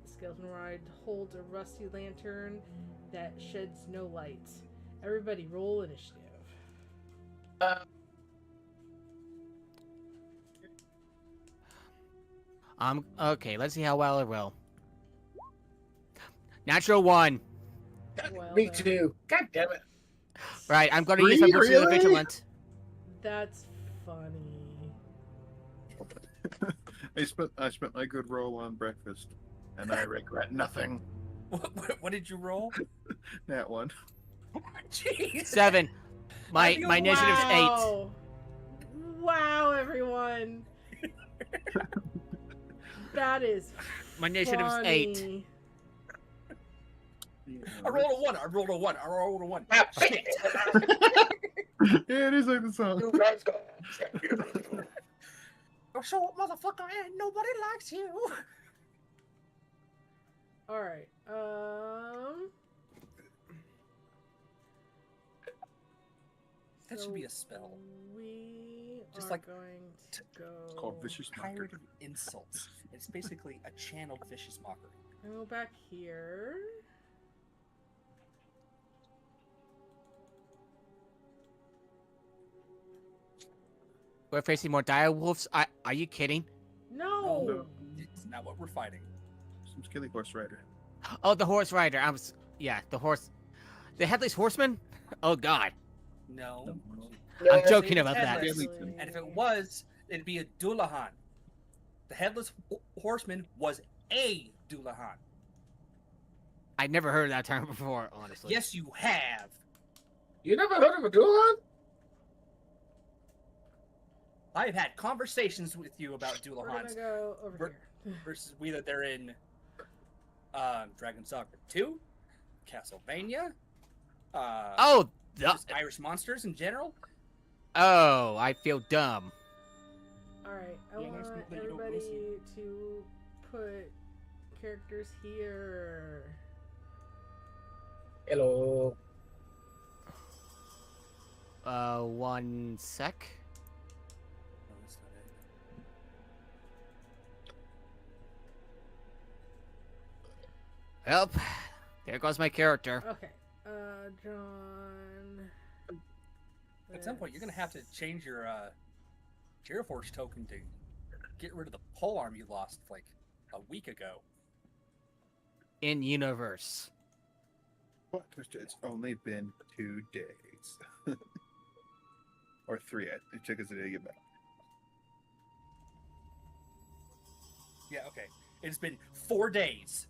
The skeleton rider holds a rusty lantern that sheds no light. Everybody, roll initiative. Okay, let's see how well I roll. Natural 1. Well Me done. too. God damn it. Right, I'm gonna use my Three, pursuit of really? vigilant. That's funny. I spent my good roll on breakfast, and I regret nothing. What did you roll? That one. Jeez. 7. My initiative's 8. Wow. Wow, everyone. That is My initiative's funny. 8. I rolled a 1. I rolled a 1. I rolled a 1. Ah, Shit. Yeah, it is like the song. You guys go. Oh, show up, motherfucker, and nobody likes you. All right. That so should be a spell. We Just are like going to go. It's called Vicious Mockery. Tired of insults. It's basically a channeled vicious mockery. Go back here. We're facing more dire wolves. Are you kidding? No. No. It's not what we're fighting. Some skilly horse rider. Oh, the horse rider. The horse. The headless horseman. Oh God. No. I'm Yes, joking it's about that. actually- And if it was, it'd be a Dullahan. The headless horseman was a Dullahan. I never heard that term before, honestly. Yes, you have. You never heard of a Dulan? I've had conversations with you about We're gonna Dullahans go over We're- here. versus whether they're in Dragon Soccer 2, Castlevania, Oh, just Irish monsters in general. oh, I feel dumb. All right. I Yeah, nice want that you don't everybody listen. to put characters here. Hello. 1 sec. No, that's not it. Help. There goes my character. Okay. John. At some point, you're gonna have to change your Gearforce token to get rid of the pole arm you lost like a week ago. In universe. What? It's only been 2 days. Or 3. It took us a day to get back. Yeah, okay. It's been 4 days.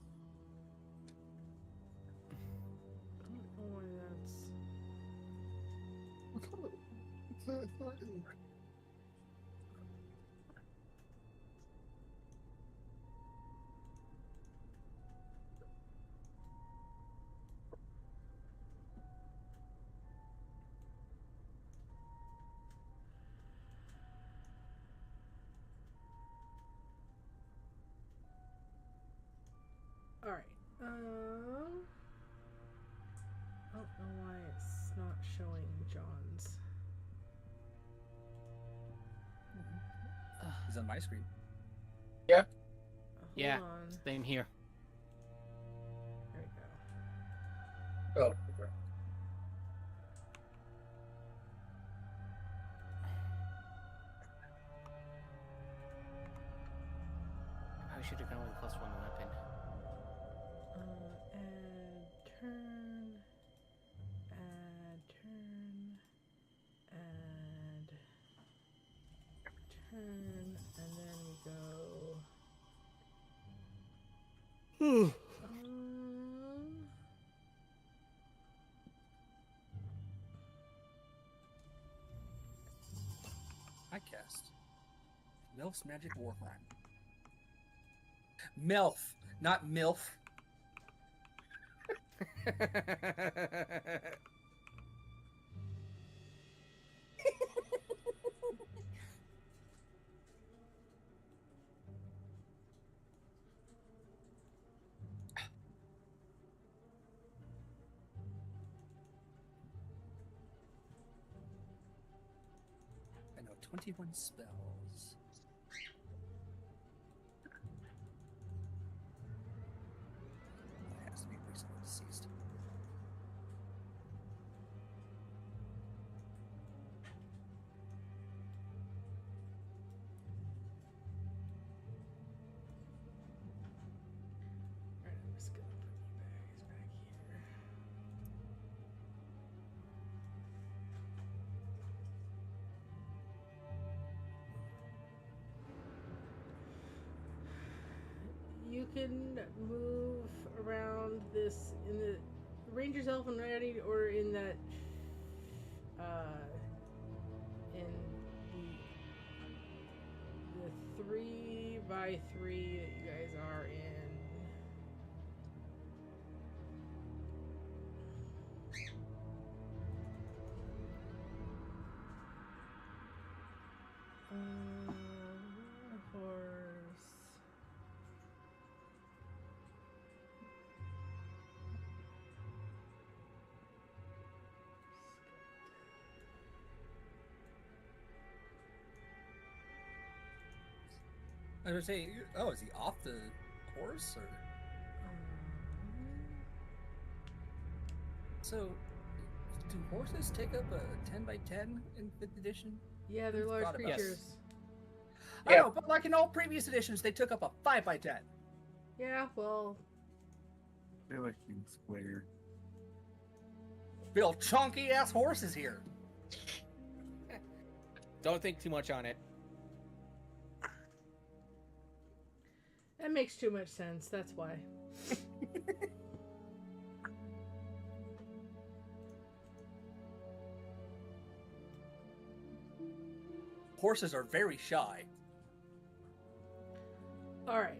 All right. I don't know why it's not showing John's. He's on my screen. Hold Yeah. on. Same here. There we go. Oh, okay. I should have gone with the +1 weapon. Add turn. Add turn. Add turn. And then we go. I cast Milf's Magic Warcry. MILF, not MILF. I know 21 spells. That has to be recently deceased. Alright, I'm just gonna put you guys back here. You can move around this in the Ranger's Elf and Ready, or in that in the 3x3 that you guys are in. Horse. I was gonna say, oh, is he off the horse or? So, do horses take up a 10 by 10 in 5th edition? Yeah, they're Who'd large thought about creatures. this? I Yeah. know, but like in all previous editions, they took up a 5 by 10. Yeah, well, They're like in square. Bill, chunky ass horses here. Don't think too much on it. that makes too much sense. That's why. Horses are very shy. All right.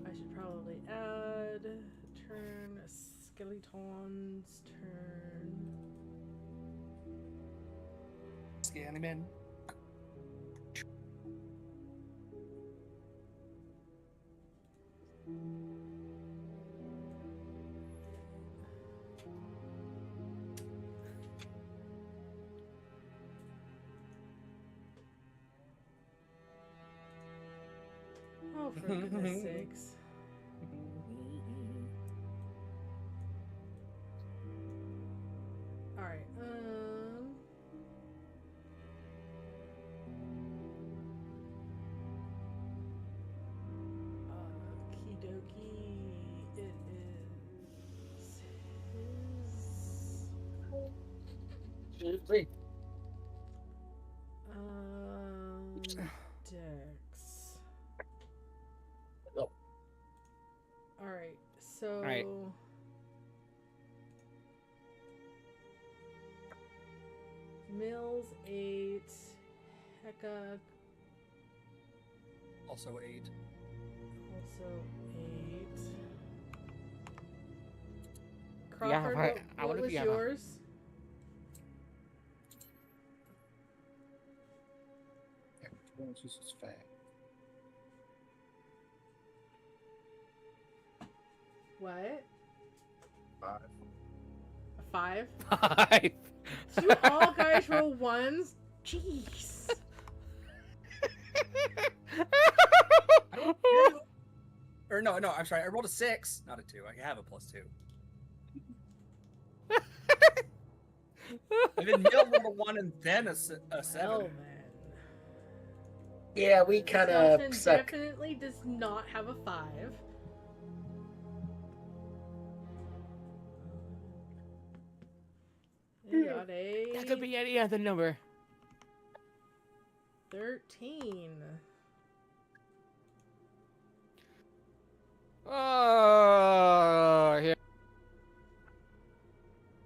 I should probably add turn skeletons turn. Scan him in. Oh, for goodness sakes. All right. Okie dokie. It is his. Seriously? Dex. Oh. Mills 8. Hecka Also 8. also 8. Yeah, Crawford, right. I what wonder if was you have a- yours? It's just as fast. What? 5. A 5? 5. Did you all guys roll 1s? Jeez. Or no, I'm sorry. I rolled a 6, not a 2. I have a +2. And then Neil rolled a 1 and then a 7. Well, then. Yeah, we kind Skeleton of suck. definitely does not have a 5. They got a That could be any other number. 13. Oh, here.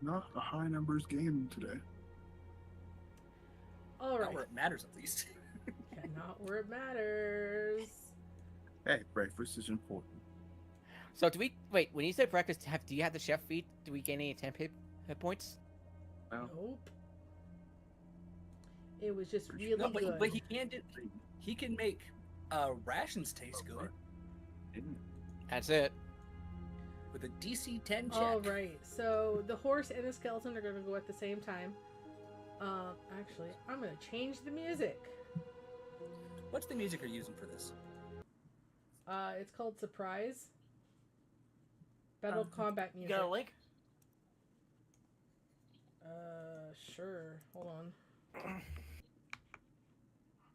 Not a high numbers game today. All Not right. where it matters, at least. Yeah, not where it matters. Hey, breakfast is important. So do we wait? When you said breakfast, do you have the chef feed? Do we gain any temp hit points? No. Nope. It was just No, really No, good. but he can make rations taste good That's it. with a DC 10 check. All right. So the horse and the skeleton are going to go at the same time. Actually, I'm going to change the music. What's the music you're using for this? It's called Surprise. Battle Combat You music. got a link? Sure. Hold on.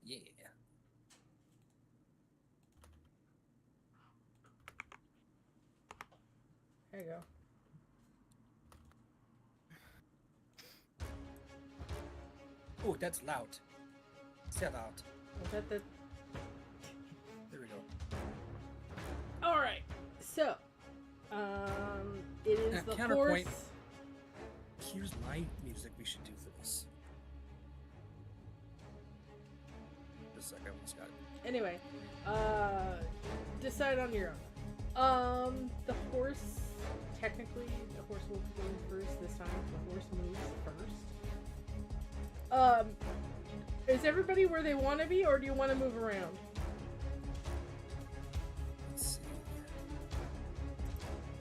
Yeah. There you go. Oh, that's loud. Say loud. Was that the... There we go. All right. So, it is Now, the counterpoint. horse. Here's my music we should do for this. Just a second, I almost got it. Anyway, decide on your own. The horse, technically, the horse will move first this time. The horse moves first. Is everybody where they want to be, or do you want to move around? Let's see.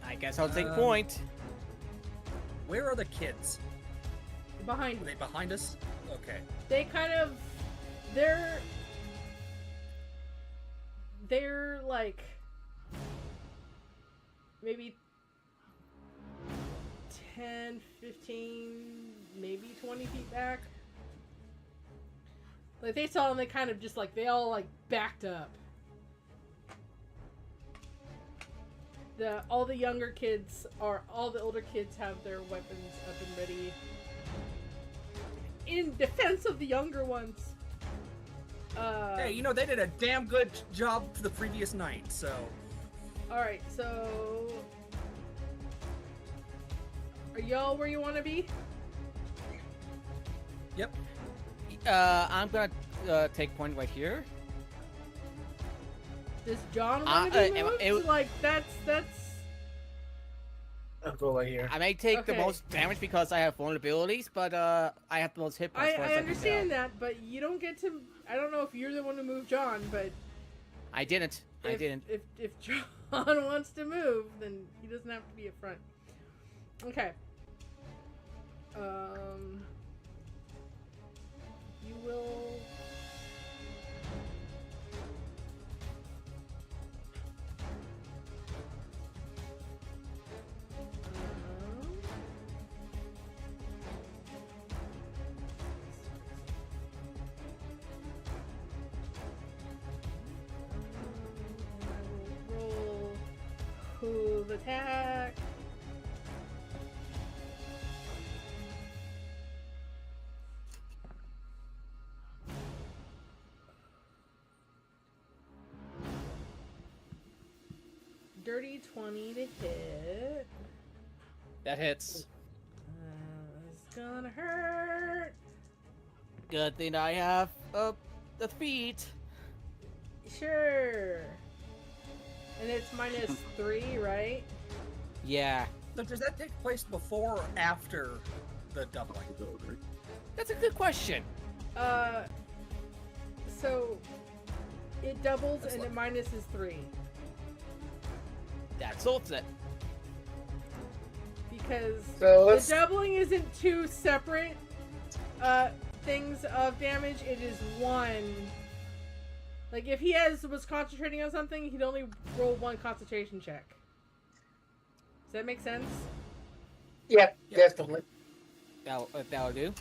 I guess I'll take Um, point. Where are the kids? Behind Are me. they behind us? Okay. They kind of, they're like maybe 10, 15, maybe 20 feet back. Like they saw them, they kind of just like, they all like backed up. All the younger kids all the older kids have their weapons up and ready in defense of the younger ones. Hey, you know, they did a damn good job for the previous night, so... Alright, so... Are y'all where you want to be? Yep. I'm gonna take point right here. Does John want to be moved? Like, that's... I'll go right here. I may take the Okay. most damage because I have vulnerabilities, but I have the most hit points. as far as I can understand tell. that, but you don't get to... I don't know if you're the one who moved John, but... I didn't. I didn't. If John wants to move, then he doesn't have to be up front. Okay. You will... roll who've attack. Dirty 20 to hit. That hits. It's gonna hurt. Good thing I have the feet. Sure. And it's -3, right? Yeah, So does that take place before or after the doubling? that's a good question. So it doubles That's and like- it minuses 3 That's ultimate. because So the let's. doubling isn't two separate things of damage. It is one. Like if he was concentrating on something, he'd only roll one concentration check. Does that make sense? Yep, Yep. definitely. That'll do.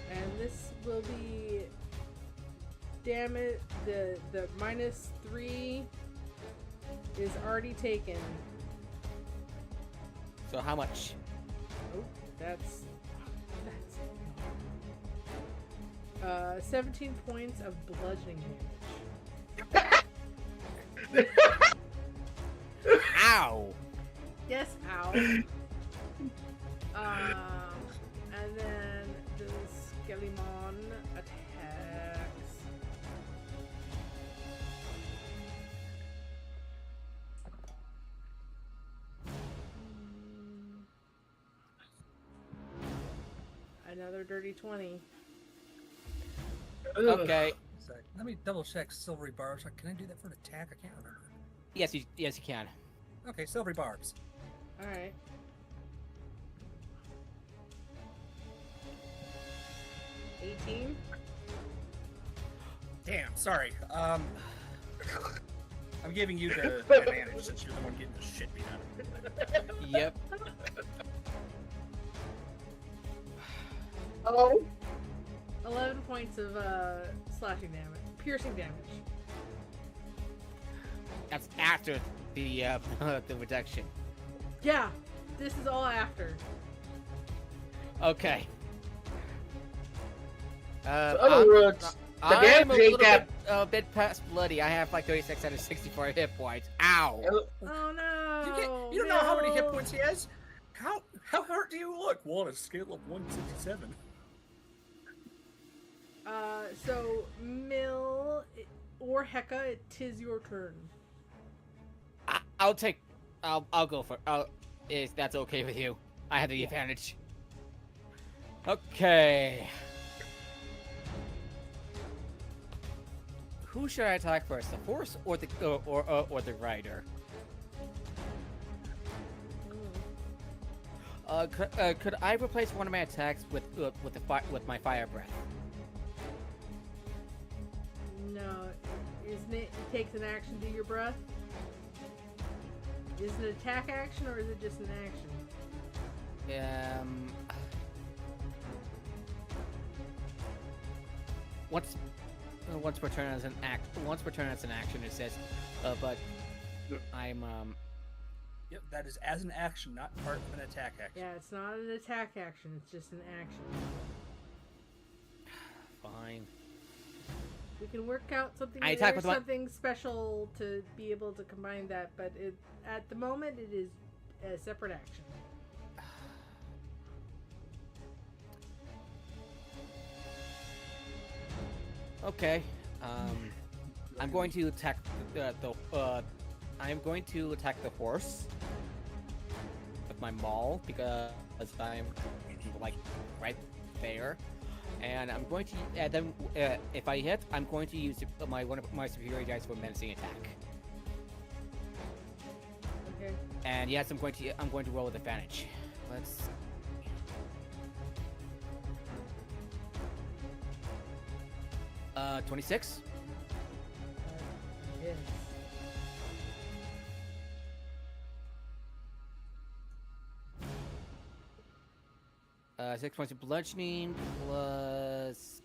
And this will be damage. The -3 is already taken. So how much? Oh, that's 17 points of bludgeoning damage. Ow! Yes, ow. And then the Skelemon attacks. Another dirty 20. Ugh. Okay. So, let me double check silvery barbs. Can I do that for an attack? I can't remember. Yes, you can. Okay, silvery barbs. Alright. $18. Damn, sorry. I'm giving you the advantage since you're the one getting the shit beat out of you. Yep. Oh, 11 points of slashing damage. Piercing damage. That's after the the reduction. Yeah, this is all after. Okay. in other words, the I'm a damage little ain't that. bit past bloody. I have like 36 out of 64 hit points. Ow! Oh no! You don't know how many hit no. points he has? How hurt do you look? Well, on a scale of 167. So Mill or Heka, it is your turn. I'll go for. If that's okay with you, I have the advantage. Okay. Who should I attack first, the horse or the rider? Could I replace one of my attacks with my fire breath? No, isn't it? It takes an action to your breath. Is it an attack action or is it just an action? Once per turn as an action, it says, but I'm Yep, that is as an action, not part of an attack action. Yeah, it's not an attack action. It's just an action. fine. We can work out something. I attack with what? Something special to be able to combine that, but at the moment it is a separate action. Okay. I'm going to attack I'm going to attack the horse with my maul because I'm like right there, and I'm going to then if I hit, I'm going to use one of my superior dice for menacing attack. Okay. And yes, I'm going to roll with advantage. Let's. 26. Yes. Uh, 6 points of bludgeoning plus.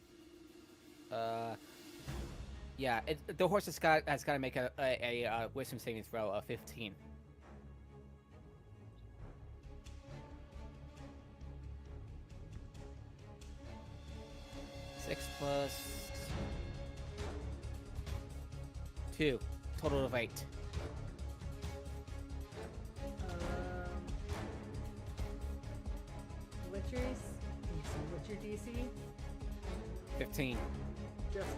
Yeah, the horse has got to make a wisdom saving throw of 15. Six plus 2. Total of 8. What's your DC? What's your DC? 15. Just nice.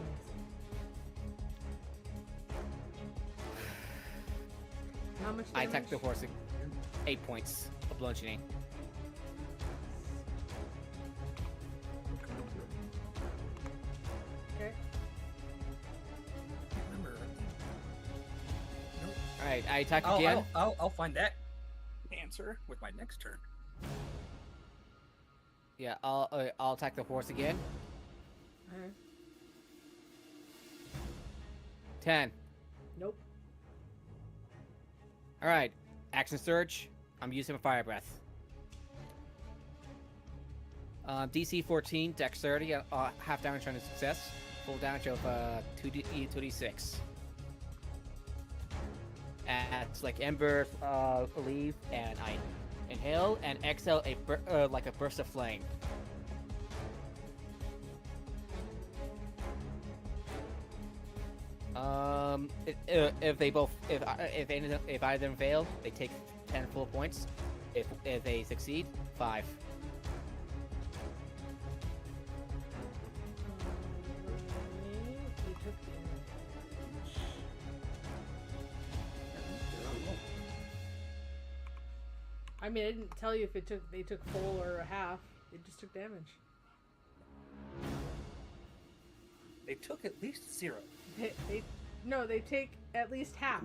How much I damage? attacked the horse. 8 points of bludgeoning. Okay. Remember. Nope. Alright, I attack again. I'll find that answer with my next turn. Yeah, I'll attack the horse again. Alright. 10. Nope. Alright, action surge. I'm using a fire breath. DC 14, dexterity, half damage on a success. Full damage of 2d6. It's like ember, leave, and I inhale and exhale like a burst of flame. If either of them fail, they take 10 full points. If they succeed, 5. He took damage. I mean, I didn't tell you if they took full or a half. They just took damage. They took at least 0. No, they take at least half.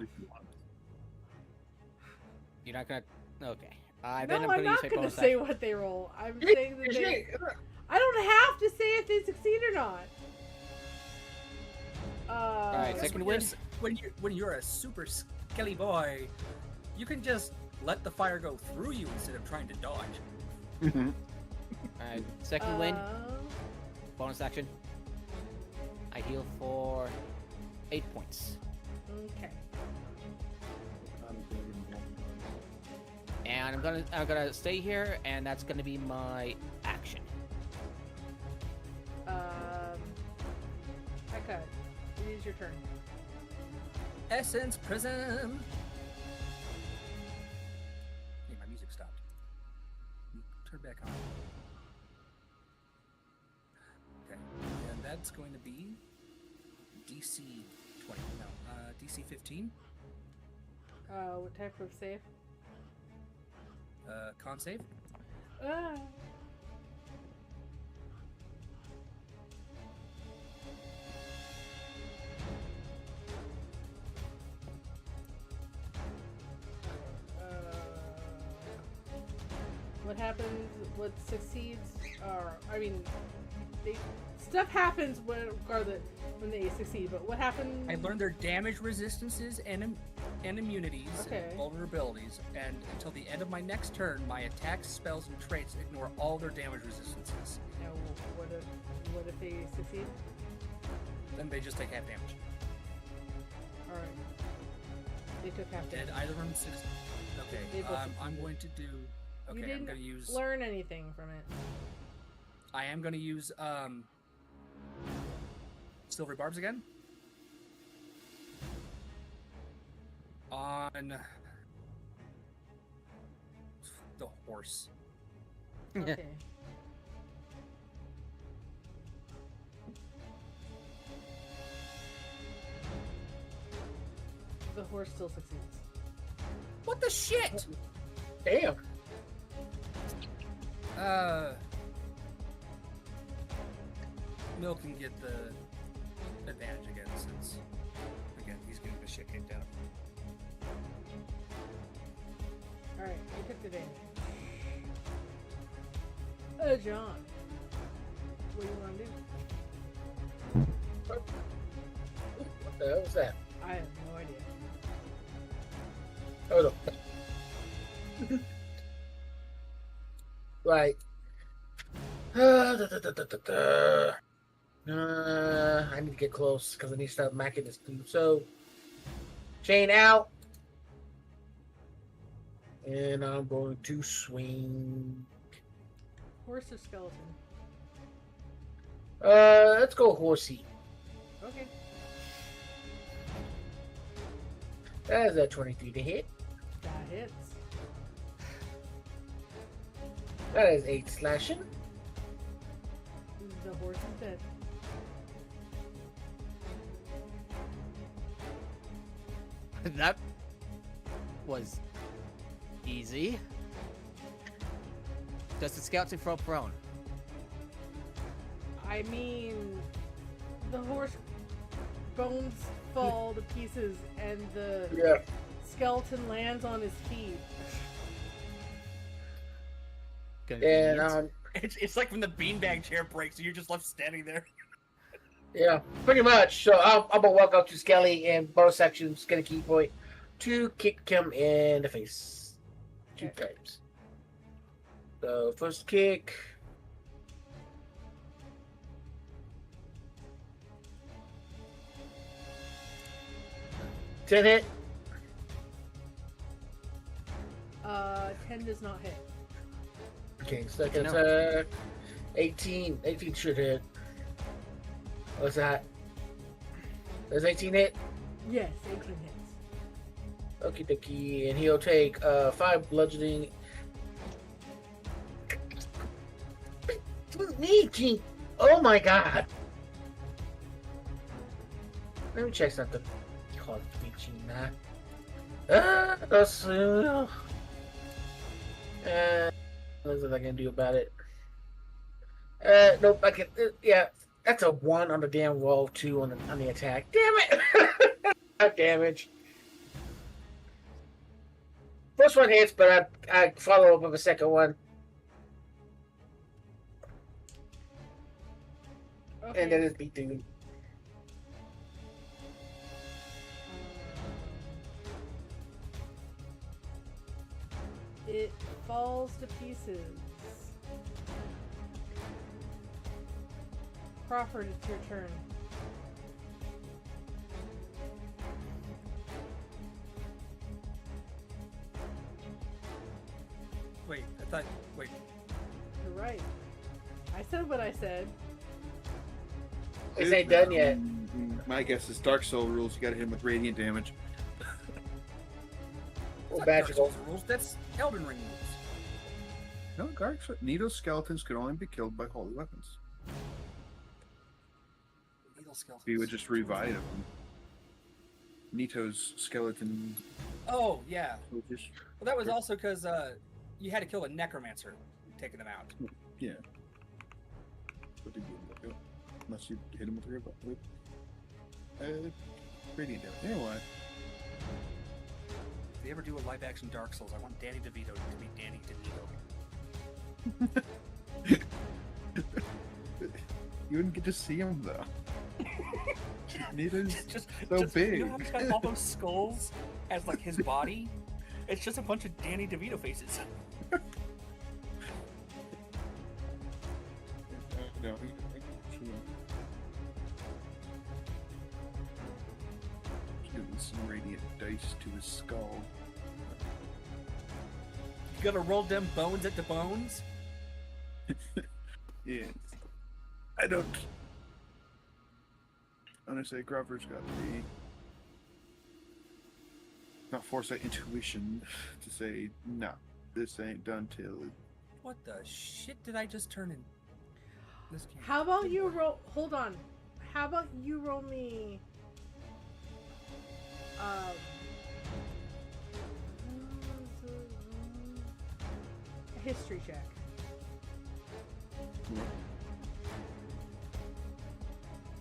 You're not gonna. Okay. No, I'm gonna not use my gonna bonus say action. what they roll. I'm saying that they. I don't have to say if they succeed or not. Alright, Yes, second when win. when you're a super skelly boy, you can just let the fire go through you instead of trying to dodge. Alright, second win. Bonus action. I heal for 8 points. Okay. And I'm gonna stay here, and that's gonna be my action. Okay. It is your turn. Essence Prism. Hey, my music stopped. Turn back on. Okay, and that's going to be DC 20. No, DC 15. What type of save? Con save. Ah. What happens? What succeeds? Or I mean, stuff happens when they succeed. But what happens? I learned their damage resistances and immunities Okay. and vulnerabilities, and until the end of my next turn, my attacks, spells, and traits ignore all their damage resistances. Now, what if they succeed? Then they just take half damage. All right. They took half Did damage. either of them succeed? They Okay, both I'm going to do. You Okay, I'm didn't going to use. learn anything from it. I am going to use Silvery Barbs again. On the horse. Okay. The horse still succeeds. What the shit? Damn. Mill can get the advantage again since, again, he's getting the shit kicked out of him. Alright, you took the damage. John. What do you want to do? What the hell was that? I have no idea. Hold on. Right. I need to get close because I need to start macking this dude. So, chain out. And I'm going to swing. Horse or skeleton? Let's go horsey. Okay. That is a 23 to hit. That hits. That is 8 slashing. The horse is dead. That was easy. Does the skeleton fall prone? I mean, the horse bones fall to pieces and the Yeah. skeleton lands on his feet. And Convenient. It's like when the beanbag chair breaks and you're just left standing there. yeah, pretty much. So I'm gonna walk up to Skelly and bonus action, just get a key point to kick him in the face 2 Okay. times. So first kick. Ten hit. 10 does not hit. Okay, second Good to attack. 18. 18 should hit. What's that? Does 18 hit? Yes, 18 hits. Okie dokie. And he'll take 5 bludgeoning. 18. Oh my god. Let me check something. Call it 18 now. Let's see. What's I can do about it? Nope. I can. Yeah, that's a 1 on the damn roll, 2 on the attack. Damn it! Not damage. First one hits, but I follow up with a second one, Okay. and then it's beat dude. It falls to pieces. Crawford, it's your turn. Wait, I thought. Wait. You're right. I said what I said. This ain't done yet. My guess is Dark Soul rules. You gotta hit him with radiant damage. Or That's not Dark magical. Souls rules. That's Elden Ring rules. No, Dark Soul. Nito's skeletons could only be killed by holy weapons. Needle skeletons. He would just revive him. Nito's skeleton Oh yeah. would just. Well, that was also because you had to kill a necromancer, taking them out. Yeah. What did you do? Unless you hit him with radiant damage. You know what? If they ever do a live-action Dark Souls, I want Danny DeVito to be Danny DeVito. You wouldn't get to see him though. Nito's just so big. You know how he's got all those skulls as like his body? It's just a bunch of Danny DeVito faces. No, giving some radiant dice to his skull. You gotta roll them bones at the bones. Yeah. I don't. I'm gonna say Grover's got the not foresight, intuition to say no. This ain't done till. What the shit did I just turn in? This game. How about you roll? Hold on. How about you roll me? A history check.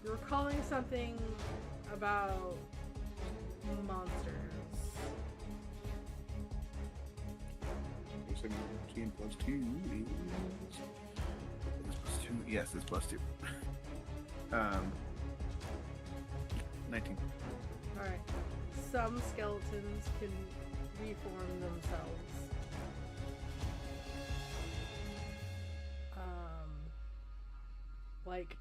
You're recalling something about monsters. 17 plus 2 is. Plus 2. Yes, it's plus 2. 19. Alright. Some skeletons can reform themselves. Like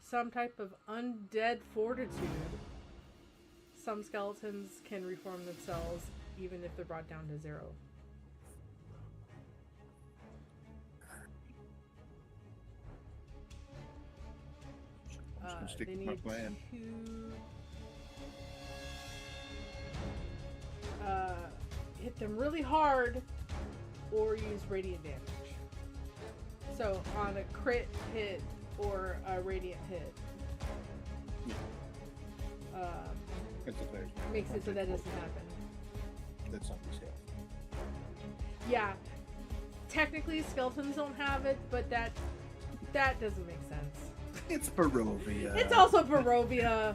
some type of undead fortitude. Some skeletons can reform themselves even if they're brought down to 0. I'm just gonna stick They with my need plan. 2. hit them really hard or use radiant damage. So on a crit hit or a radiant hit, It's a very makes it so that doesn't happen. That's not his health. Yeah, technically skeletons don't have it, but that doesn't make sense. It's Barovia. It's also Barovia.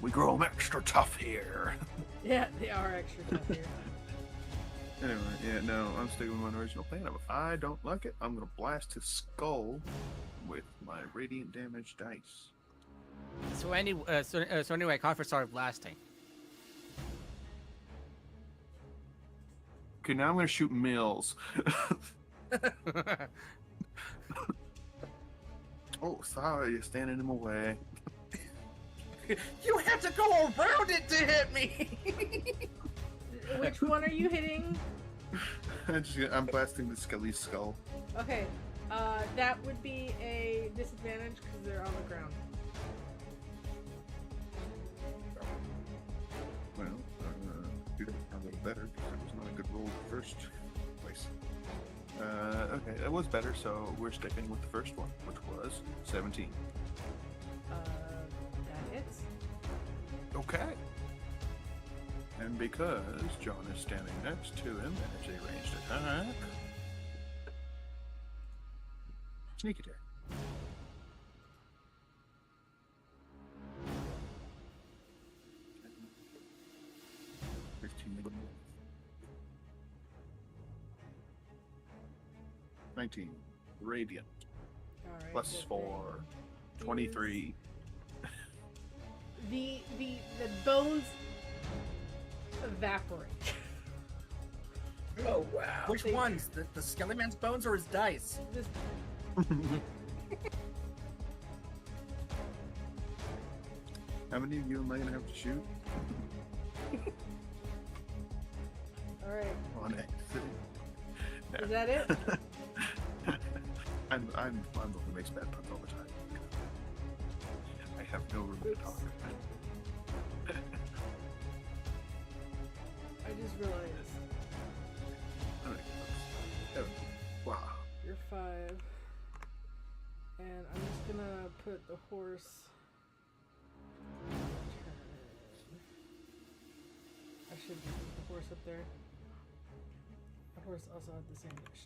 We grow them extra tough here. Yeah, they are extra tough here. Anyway, yeah, no, I'm sticking with my original plan. If I don't like it, I'm gonna blast his skull with my radiant damage dice. So anyway, Confer started blasting. Okay, now I'm gonna shoot Mills. Oh, sorry, you're standing in my way. You had to go around it to hit me. Which one are you hitting? I'm blasting the Skelly's skull. Okay, that would be a disadvantage because they're on the ground. Well, you don't have it better because it was not a good roll first place. Okay, it was better, so we're sticking with the first one, which was 17. That hits. Okay. And because John is standing next to him, and it's a ranged attack. Sneak attack. $19. Radiant. Alright. Plus good 4. thing 23. is The bones evaporate. Oh wow. Which ones? The Skelly Man's bones or his dice? This, How many of you am I gonna have to shoot? alright. On exit. No. Is that it? I'm the one who makes bad puns all the time. I have no room to talk. I just realized Alright. Oh, wow. you're 5. And I'm just gonna put the horse. I should just put the horse up there. The horse also had the same initiative.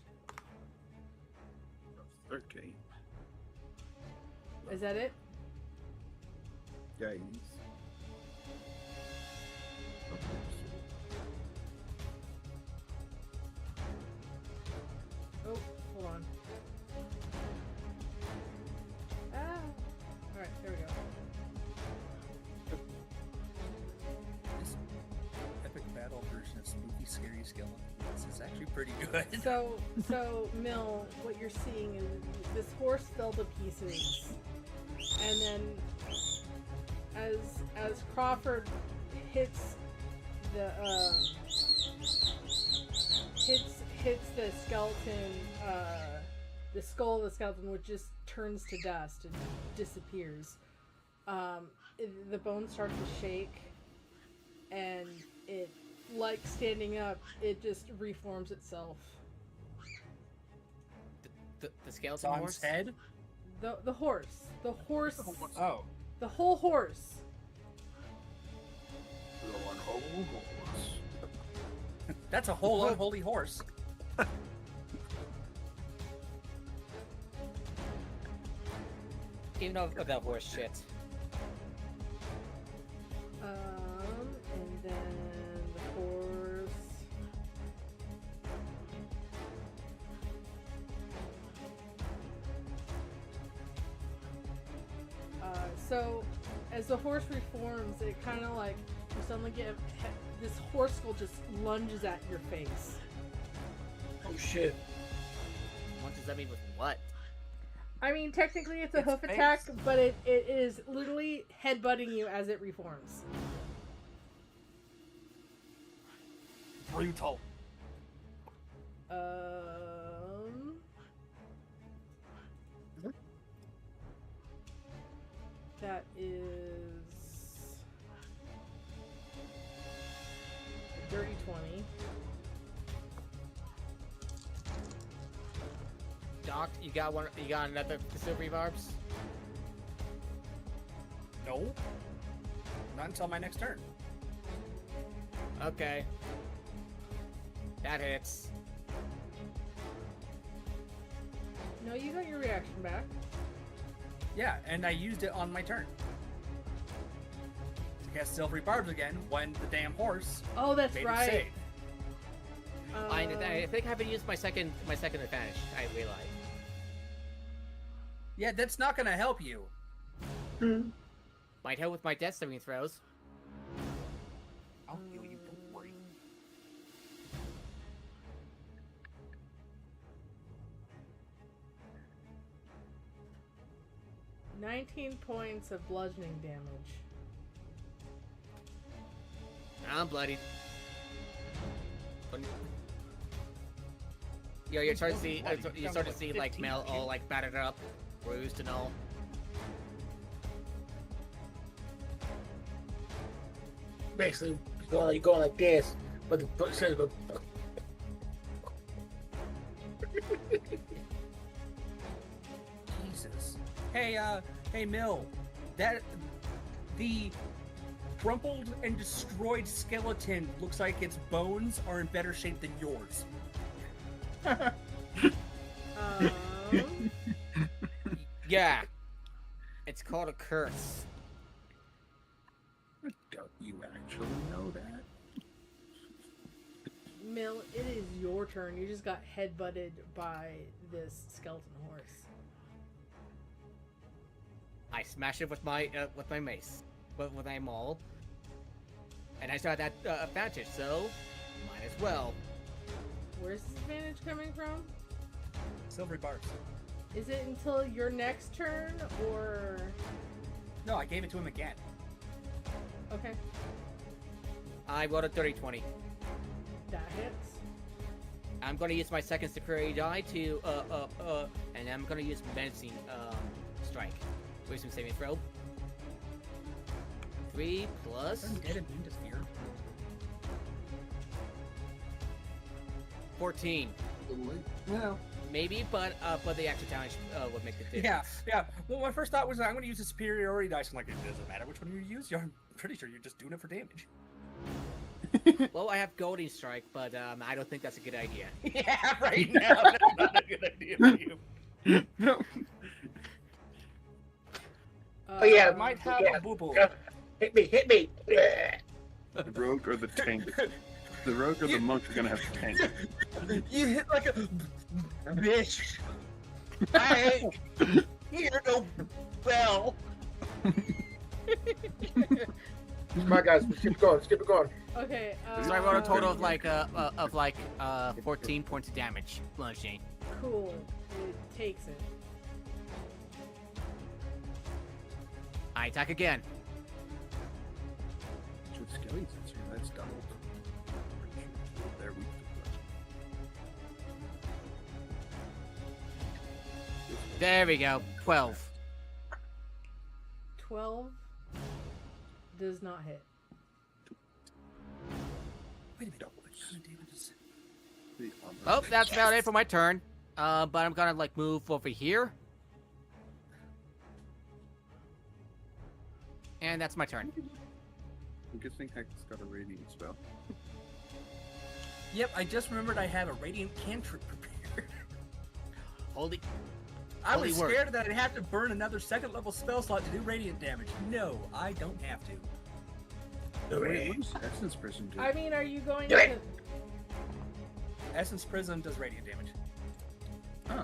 13. Is that it? Guys. Oh, hold on. Alright, there we go. This epic battle version of Spooky Scary Skeleton. This is actually pretty good. So Mill, what you're seeing is this horse fell to pieces, and then as Crawford hits the hits the skeleton, the skull of the skeleton, which just turns to dust and disappears. The bones start to shake, and it, like standing up, it just reforms itself. The skeleton Don's horse? head? The horse. The horse. Oh. The whole horse. One whole horse. That's a whole unholy horse. Even of that horse shit. And then the horse. So as the horse reforms, it kind of like you suddenly get this horse skull just lunges at your face. Oh shit. What does that mean with what? I mean, technically it's a Its hoof face. attack, but it is literally headbutting you as it reforms. Brutal. That is knocked. You got one. You got another silvery barbs. No. Not until my next turn. Okay. That hits. No, you got your reaction back. Yeah, and I used it on my turn. To cast Silvery Barbs again when the damn horse Oh, that's made him right. save. I think I haven't used my second advantage. I realize. Yeah, that's not gonna help you. Might help with my death saving throws. I'll heal you, don't worry. $19 points of bludgeoning damage. I'm bloodied. Yeah, you're starting to see. You start to see like Mel all like battered up, bruised and all. Basically, you're going like this, but the book says, Jesus. Hey, Mill. The crumpled and destroyed skeleton looks like its bones are in better shape than yours. Yeah. It's called a curse. Don't you actually know that? Mill, it is your turn. You just got headbutted by this skeleton horse. I smash it with my mace, with my maul, and I start that advantage. So, might as well. Where's this advantage coming from? Silvery Barbs. Is it until your next turn, or... No, I gave it to him again. Okay, I rolled a 30-20. that hits. I'm gonna use my second superiority die to and I'm gonna use menacing strike. Wisdom saving throw. 3 plus I'm dead immune to fear. 14. Well, Maybe, but the extra challenge would make the difference. Yeah. Well, my first thought was I'm going to use a superiority dice. I'm like, it doesn't matter which one you use. I'm pretty sure you're just doing it for damage. Well, I have Golding Strike, but I don't think that's a good idea. Yeah, right now that's not a good idea for you. no. oh yeah, I might have yeah. a boo-boo. Hit me. The rogue or the tank? The rogue or the monk are gonna have to tank. You hit like a bitch. I ain't hear no bell. My guys, let's keep it going. Okay, So I rolled a total of like 14 points of damage, bludgeoning. Cool. It takes it. I attack again. With skeletons here, that's doubled. There we There we go. 12. 12 does not hit. Wait a minute. double. Oh, that's about it for my turn. But I'm gonna like move over here. And that's my turn. I'm guessing Hex got a radiant spell. Yep, I just remembered I have a radiant cantrip prepared. Holy. I Holy was word. scared that I'd have to burn another second level spell slot to do radiant damage. No, I don't have to. Wait, what does Essence Prism do? I mean, are you going Do to... it. Essence Prism does radiant damage. Huh.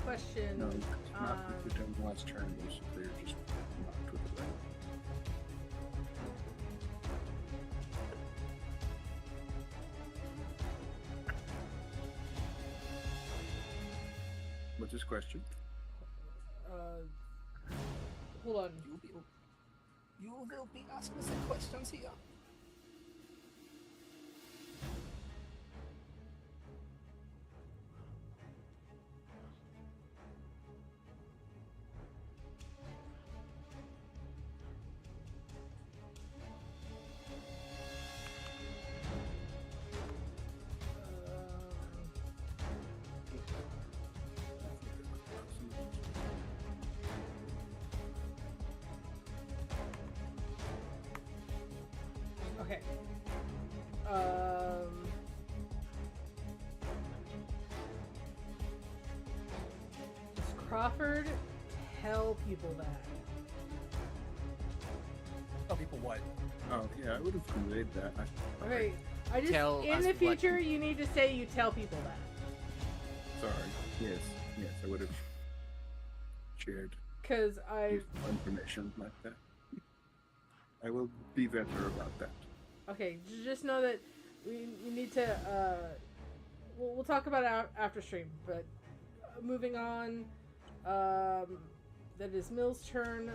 Question. No, it's not if you're done the last turn, basically, you're just knocked with it, right? What's his question? Hold on. You will be asking some questions here. Okay. Does Crawford tell people that? Tell people what? Oh, yeah, I would have conveyed that. Okay. I just Tell in us the what- future you need to say you tell people that. Sorry. Yes, I would have shared Cause I useful information like that. I will be better about that. okay, just know that we need to we'll talk about it after stream, but moving on, that is Mill's turn.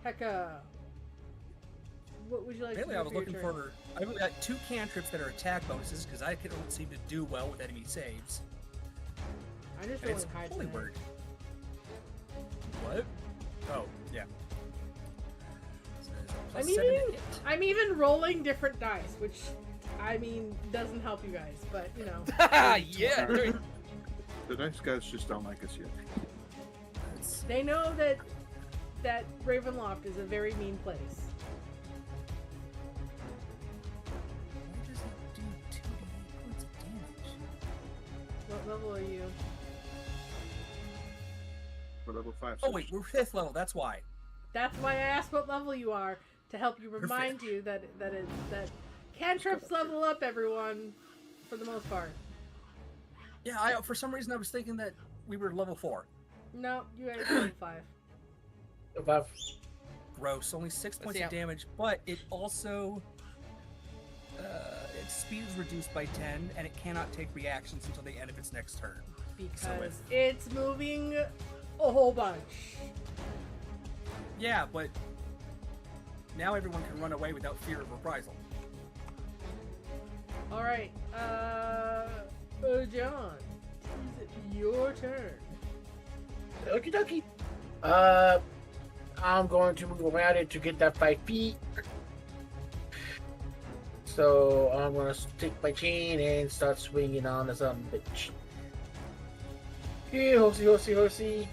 Hecka, what would you like Apparently, to I do was for your looking turn? for. I've got 2 cantrips that are attack bonuses because I don't seem to do well with enemy saves. I'm just And it's rolling high Holy tonight. Word. What? Oh, yeah. So there's a plus I'm 7 to even, hit. I'm even rolling different dice, which I mean doesn't help you guys, but you know. Yeah. The nice guys just don't like us yet. That's- They know that Ravenloft is a very mean place. Why does it do 2d8 points of damage? What level are you? For level 5. Oh wait, we're 5th level. That's why. That's why I asked what level you are, to help you remind you that cantrips level up everyone for the most part. Yeah, for some reason I was thinking that we were level 4. No, you guys are level 5. Above. Gross. Only 6 points see of how- damage, but it also its speed is reduced by 10, and it cannot take reactions until the end of its next turn. Because it's moving a whole bunch. Yeah, but now everyone can run away without fear of reprisal. Alright, John, is it your turn? Okie dokie. I'm going to move around it to get that 5 feet. So I'm gonna take my chain and start swinging on the son of a bitch. Here, horsey, horsey, horsey.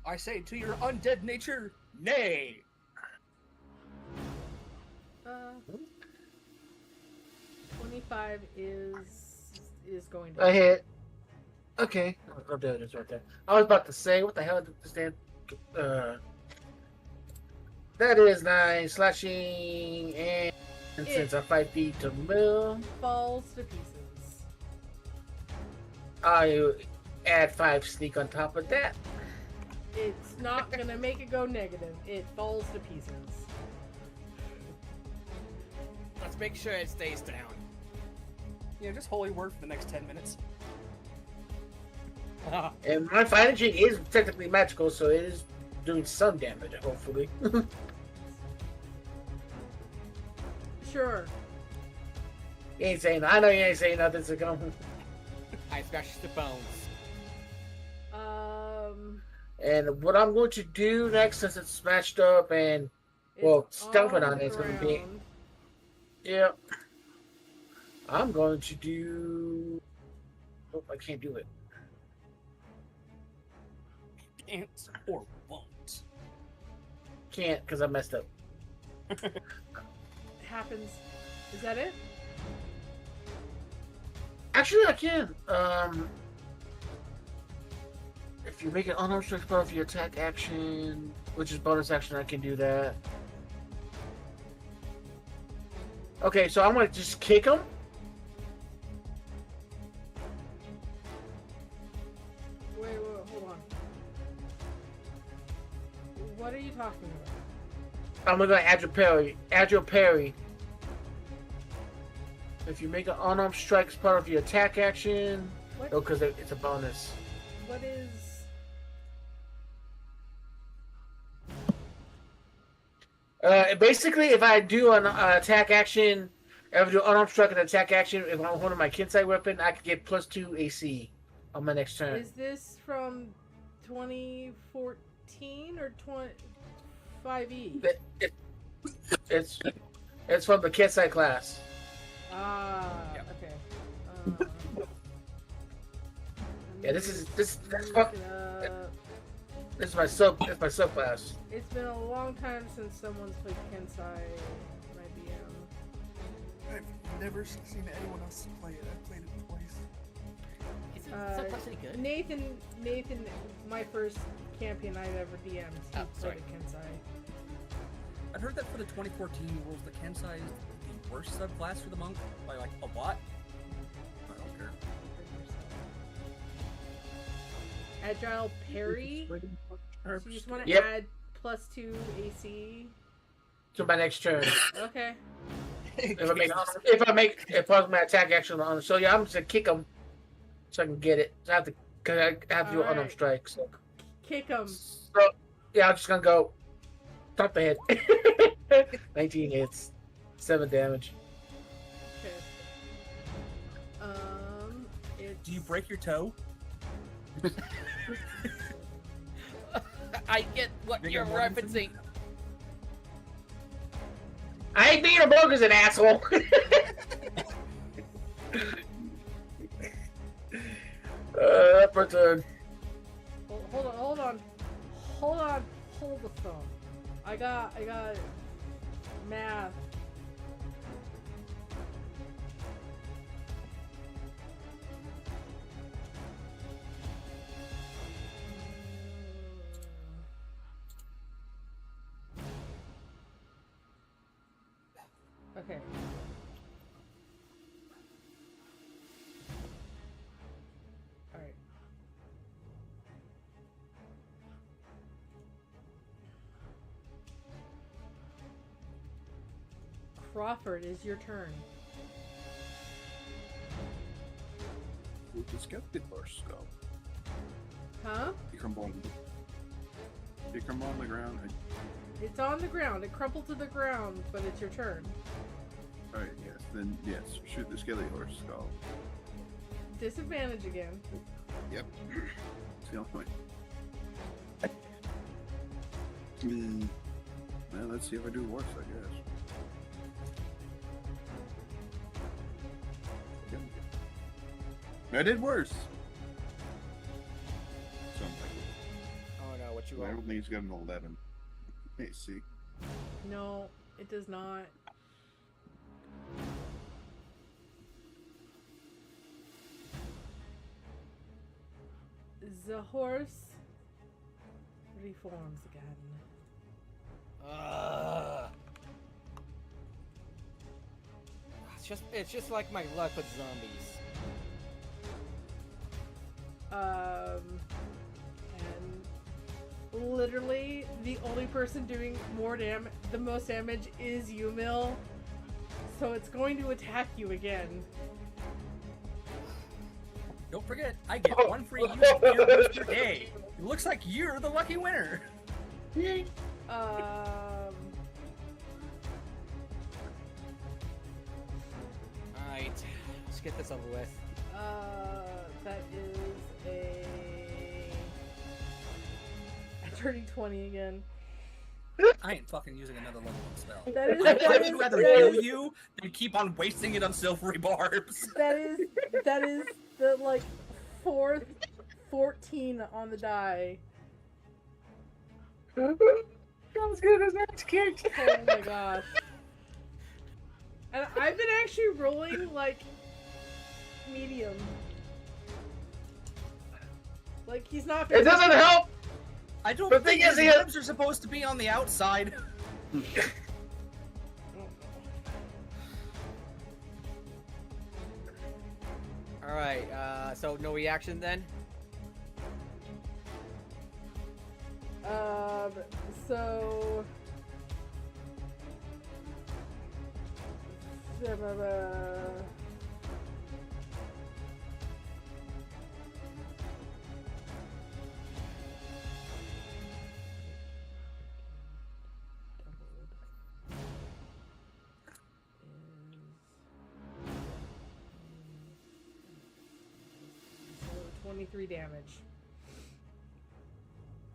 I say to your undead nature, nay! 25 is going to I hit. Okay, I'll do this right there. I was about to say, what the hell did this damn? That is 9 slashing, and since I'm 5 feet to mill, falls to pieces. I add 5 sneak on top of that. It's not gonna make it go negative. It falls to pieces. Let's make sure it stays down. Yeah, just holy word for the next 10 minutes. And my fighting chain is technically magical, so it is doing some damage, hopefully. Sure. You ain't saying, I know you ain't saying nothing, so come. I smashed the bones. And what I'm going to do next, since it's smashed up and, well, stomping on it is going to be. ground. Yep. I'm going to do. Oh, I can't do it. Can't or won't. Can't, because I messed up. It happens. Is that it? Actually, I can. If you make an unarmed strike part of your attack action, which is bonus action, I can do that. Okay, so I'm gonna just kick him. Wait, hold on. What are you talking about? I'm gonna agile parry. Agile parry. If you make an unarmed strike as part of your attack action, What? oh, because it's a bonus. What is? Basically, if I do an attack action, if I do unarmed strike and attack action, if I'm holding my Kinsai weapon, I could get +2 AC on my next turn. Is this from 2014 or 5e? It's from the Kinsai class. Ah, Yep. okay. Yeah, this is this. Look Fuck. it up. It's my subclass. It's been a long time since someone's played Kensai, my DM. I've never seen anyone else play it. I've played it twice. Is it supposedly good? Nathan, my first champion I've ever DM'd, he Oh, played sorry. a Kensai. I've heard that for the 2014 rules, the Kensai is the worst subclass for the monk by like a lot. I don't care. Agile Parry. So you just want to Yep. add +2 AC. To my next turn. Okay. If I make my attack action on it. So yeah, I'm just gonna kick him so I can get it. So I have to do an unarmed Alright. strike. So Kick him. yeah, I'm just gonna go top the head. 19 hits, 7 damage. Okay. It's... Do you break your toe? I get what you're referencing. I ain't being a bogus an asshole. Per turn. Hold on. Hold the phone. I got math. Okay. Alright. Crawford, is your turn. We'll just get the first go. Huh? You crumble on the ground. It's on the ground. It crumpled to the ground, but it's your turn. Alright, yes. Then, yes, shoot the skelly horse skull. Disadvantage again. Yep. It's the only point. Well, let's see if I do worse, I guess. I did worse. So I'm like, Oh no, what you I want? don't think he's got an 11. Hey, see. No, it does not. The horse reforms again. It's just like my luck with zombies. And literally the only person doing the most damage is Yumil, so it's going to attack you again. Don't forget, I get one free use per day. It looks like you're the lucky winner. Alright, let's get this over with. That is a dirty 20 again. I ain't fucking using another level 1 spell. That is, I that would is, rather that heal is, you than keep on wasting it on silvery barbs. that is the like fourth 14 on the die. That was good as that kicked. Oh my gosh. And I've been actually rolling like medium. Like he's not. It doesn't help. I don't The think thing is, his he- ribs are supposed to be on the outside. Alright, so no reaction then? So. So 23 damage.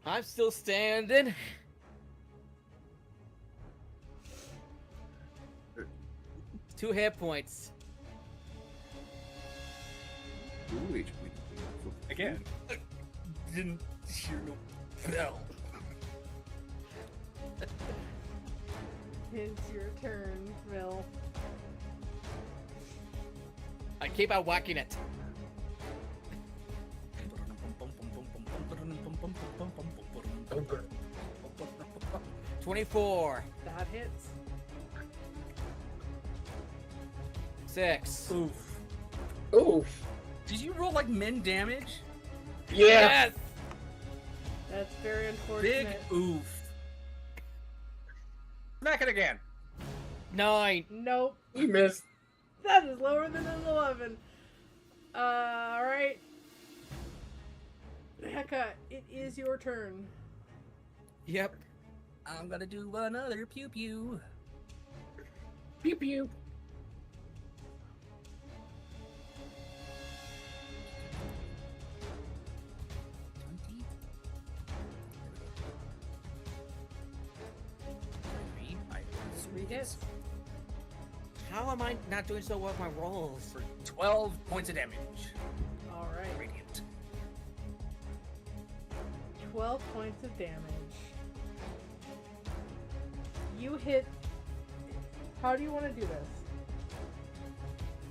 I'm still standing. Two hit points. Ooh, HP. Again. Didn't hear no. No. It's your turn, Will. I keep on whacking it. 24. That hits. 6. Oof. Oof. Did you roll like min damage? Yeah. Yes. That's very Big unfortunate. oof. Smack it again. 9. Nope. You missed. That is lower than an 11. Alright. Hecka, it is your turn. Yep. I'm gonna do another pew pew. Pew pew. Three hits. How am I not doing so well with my rolls? For 12 points of damage. Alright. Radiant. 12 points of damage. You hit. How do you want to do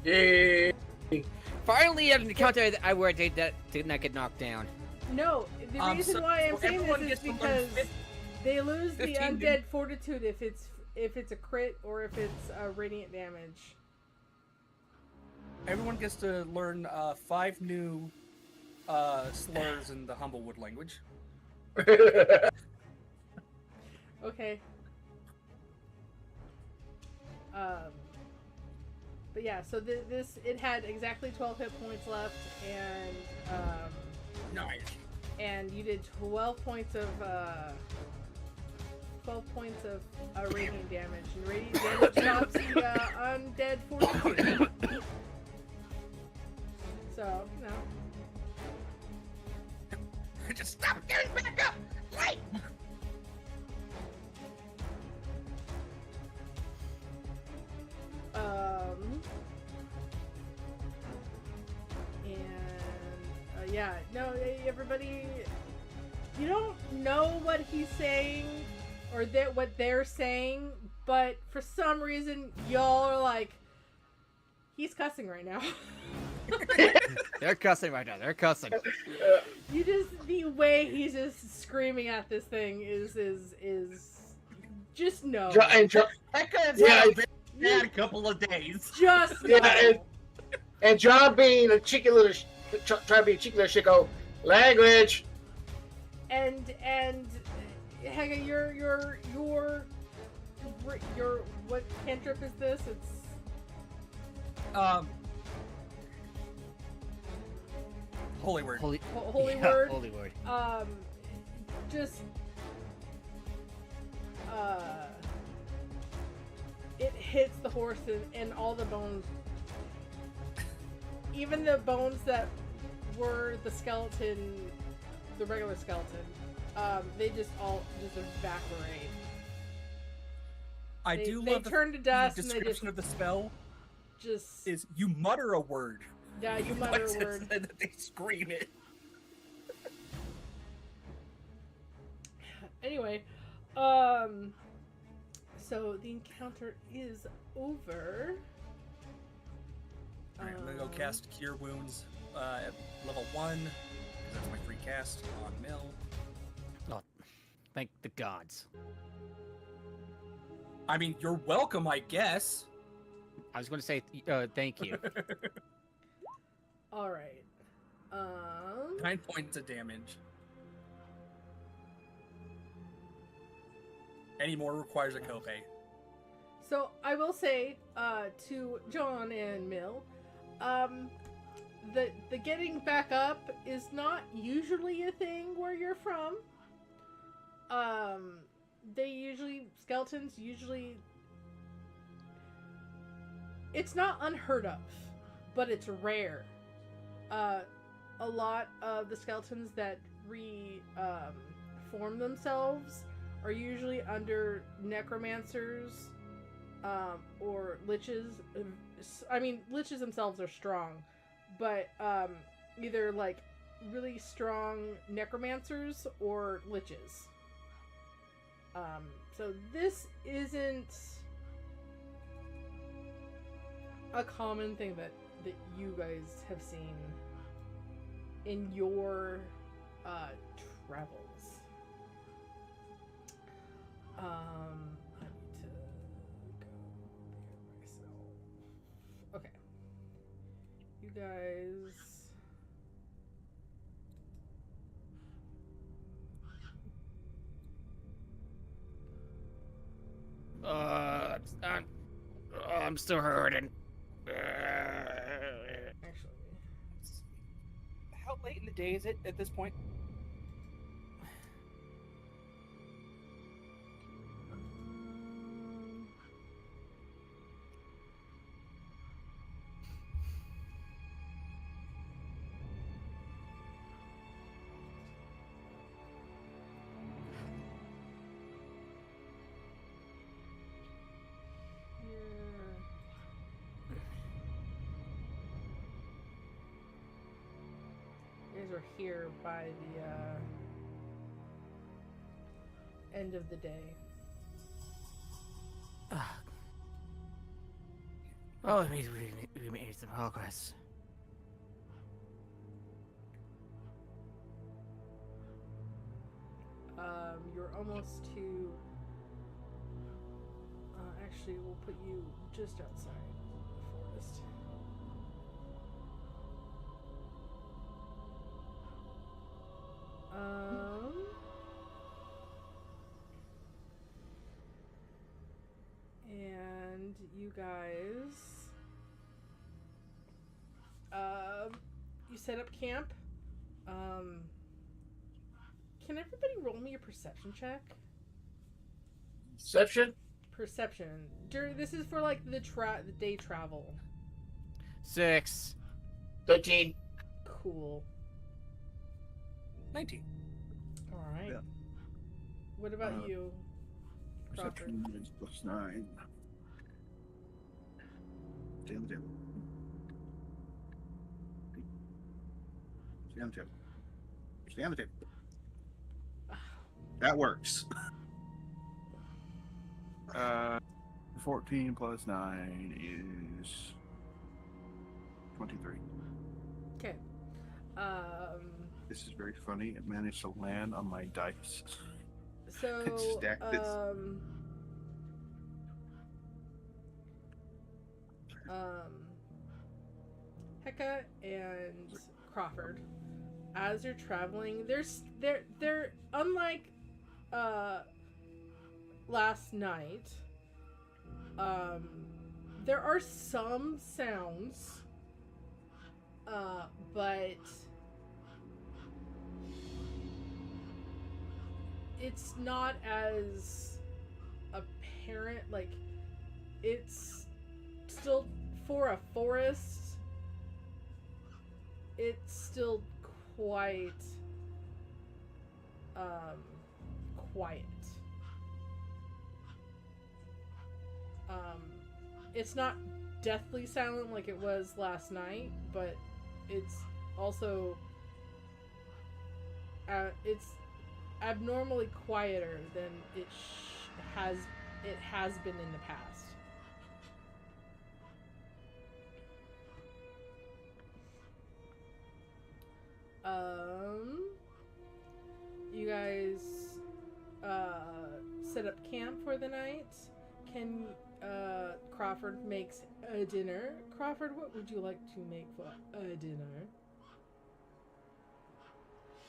this? Yay. Finally, an encounter where they did not get knocked down. No, the reason So why I'm saying everyone this is gets to learn because they lose the 15 undead fortitude if it's a crit or if it's radiant damage. Everyone gets to learn 5 new slurs in the Humblewood language. Okay. But yeah, so this it had exactly 12 hit points left, Nice. and you did 12 points of radiant damage, and radiant damage drops the undead fortitude. So you know. Just stop getting back up! Light! And yeah, no, everybody, you don't know what he's saying or what they're saying, but for some reason y'all are like, he's cussing right now. They're cussing right now. They're cussing. You just, the way he's just screaming at this thing is just no. Hecka has Yeah, had a very bad couple of days. Just Yeah, no. And John being a cheeky little, trying to be a cheeky little shit, go, language. And Hega, your what cantrip is this? It's Holy word. Holy, holy yeah, word. Holy word. Just it hits the horse and all the bones, even the bones that were the skeleton, the regular skeleton, they just all just evaporate. I They do love turn to dust and they description of the spell just is you mutter a word. yeah, you mutter a Twice word. and then they scream it. Anyway, so the encounter is over. Alright, I'm gonna go cast Cure Wounds at level 1. That's my free cast on Mill. Oh, thank the gods. I mean, you're welcome, I guess. I was going to say thank you. All right. 9 points of damage. Any more requires a copay. So I will say to John and Mill, the getting back up is not usually a thing where you're from. Skeletons usually, it's not unheard of, but it's rare. A lot of the skeletons that form themselves are usually under necromancers or liches. I mean, liches themselves are strong, but either like really strong necromancers or liches. So this isn't a common thing that you guys have seen in your travels. I need to go there myself. Okay. You guys. I'm still hurting. Actually. How late in the day is it at this point? You guys are here by the end of the day. Oh, it means we made some progress. You're almost to. Actually, we'll put you just outside the forest. And you guys, you set up camp. Can everybody roll me a perception check? Perception? Perception. This is for like the day travel. 6. 13. Cool. 19. All right. Yeah. What about you, Crawford? Perception is +9. Stay on the table. Stay on the table. Stay on the table. That works. 14 plus 9 is 23. Okay. This is very funny. It managed to land on my dice. So Stack this. Hecka and Crawford, as you're traveling, they're unlike last night. There are some sounds, but it's not as apparent. Like, it's still, for a forest, it's still quite quiet. It's not deathly silent like it was last night, but it's also it's abnormally quieter than it has been in the past. You guys set up camp for the night. Can Crawford makes a dinner. Crawford, what would you like to make for a dinner?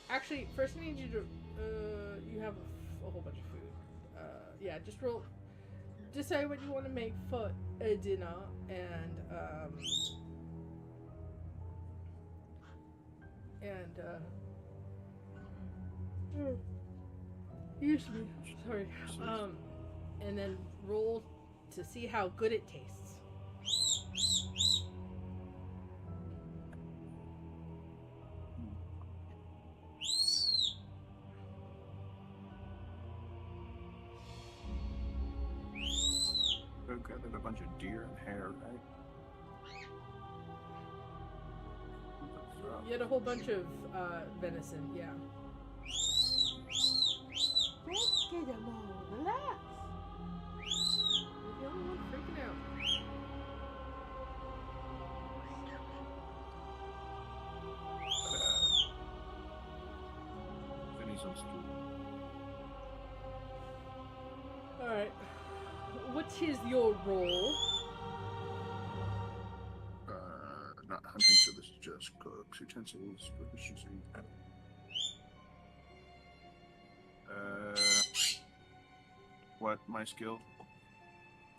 Actually, first I need you to you have a whole bunch of food. Yeah, just decide what you want to make for a dinner, and excuse me, sorry. And then roll to see how good it tastes. We've gathered a bunch of deer and hare, right? That's rough. You had a whole bunch of venison, yeah. Just get them all, relax. You're the only one freaking out. Finish some stew. Alright. What is your role? Not hunting, so this is just cooks, utensils, proficiency. What, my skill?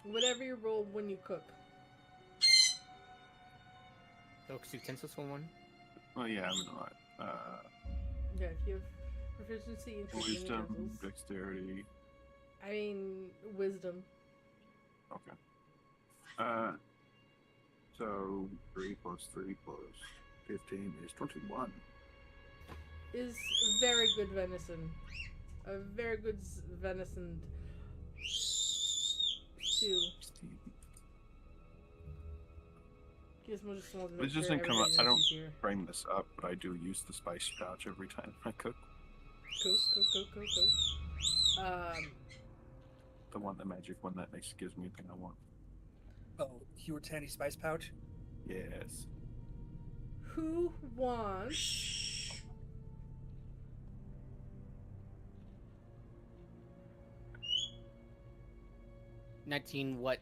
Whatever you roll when you cook. Cooks utensils for one. Oh yeah, I'm in alright. Yeah, if you have proficiency in cooking Wisdom, utensils. dexterity. I mean, wisdom. Okay. So 3 plus 3 plus 15 is 21. Is very good venison. A very good venison stew. Gizmo just wanted to It make just sure didn't come up. everybody I knows don't he's here. bring this up, but I do use the spice pouch every time I cook. Cool. The one, the magic one that gives me anything I want. Oh, Heward Tandy spice pouch. Yes. Who wants 19 what?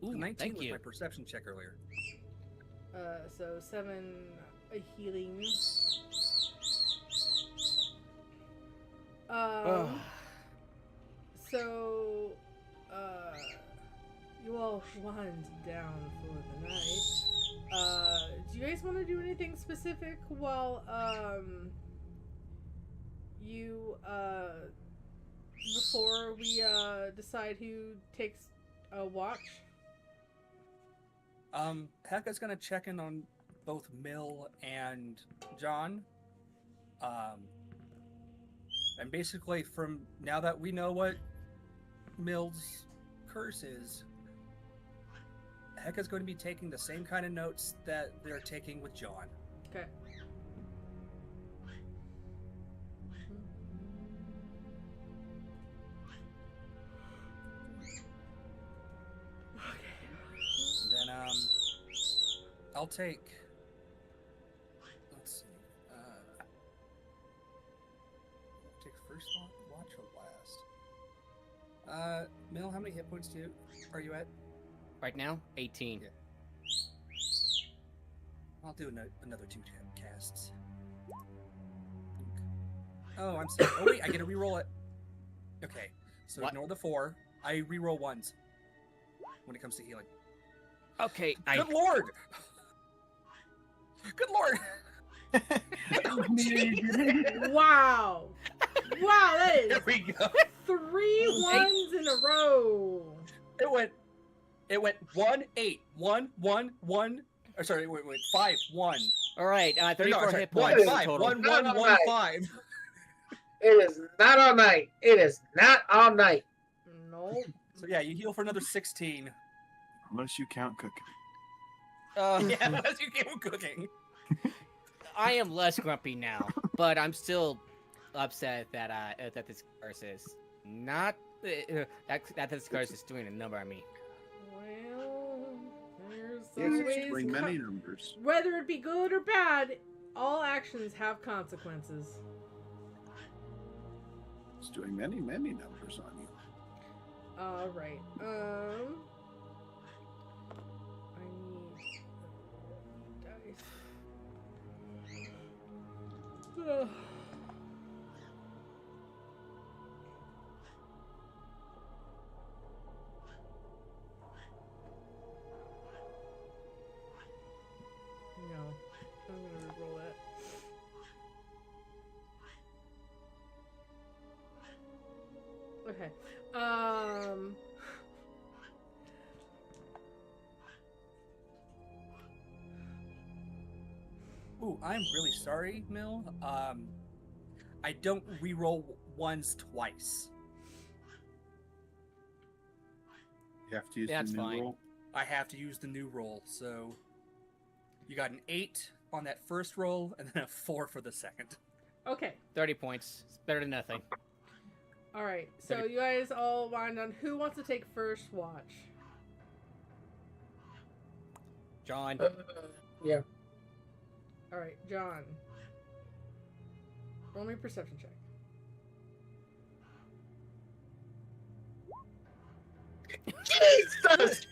Ooh, 19 thank was you. my perception check earlier. so 7 healing. So you all wind down for the night. Do you guys want to do anything specific while you before we decide who takes a watch? Heka's gonna check in on both Mill and John. And basically from now that we know what Mill's curse is, Heka's going to be taking the same kind of notes that they're taking with John. Okay. And then I'll take, let's see, take first watch or last? Mill, how many hit points are you at? Right now, 18. Yeah. I'll do another 2 casts. Oh, I'm sorry. Oh wait, I get to reroll it. Okay, so What? ignore the 4. I reroll 1s when it comes to healing. Okay, Good lord! Good lord! Wow! Wow, that is There we go. 3 ones in a row. It went 1, 8, 1, 1, 1. Or sorry, wait, 5, 1. All right, 34 No, sorry, hit 1, points 5, total. 1, 1, 1, 5. It is not all night. It is not all night. No. So yeah, you heal for another 16. Unless you count cooking. Yeah, unless you keep cooking. I am less grumpy now, but I'm still upset that that this curse is not that this curse is doing a number on me. Well, there's Yes, always it's doing many numbers. whether it be good or bad, all actions have consequences. It's doing many, many numbers on you. All right. I need dice. Ugh. No, I'm gonna reroll that. Okay. Ooh, I'm really sorry, Mill. I don't reroll 1s twice. You have to use That's the new fine. roll. I have to use the new roll, so You got an 8 on that first roll, and then a 4 for the second. Okay. 30 points. It's better than nothing. All right. So you guys all wind on who wants to take first watch. John. Yeah. All right, John. Roll me a perception check. Jesus!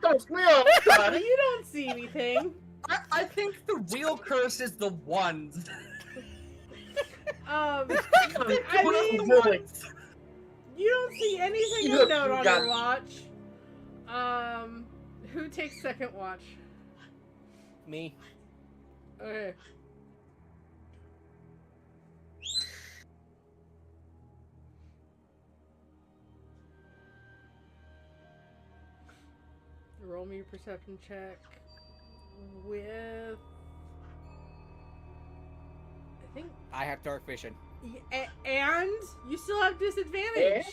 Don't squeal! You don't see anything. I think the real curse is the ones. I I mean, mean, you don't see anything You of note on got your it. watch. Who takes second watch? Me. Okay. Roll me your perception check with. I think. I have dark vision. And you still have disadvantage.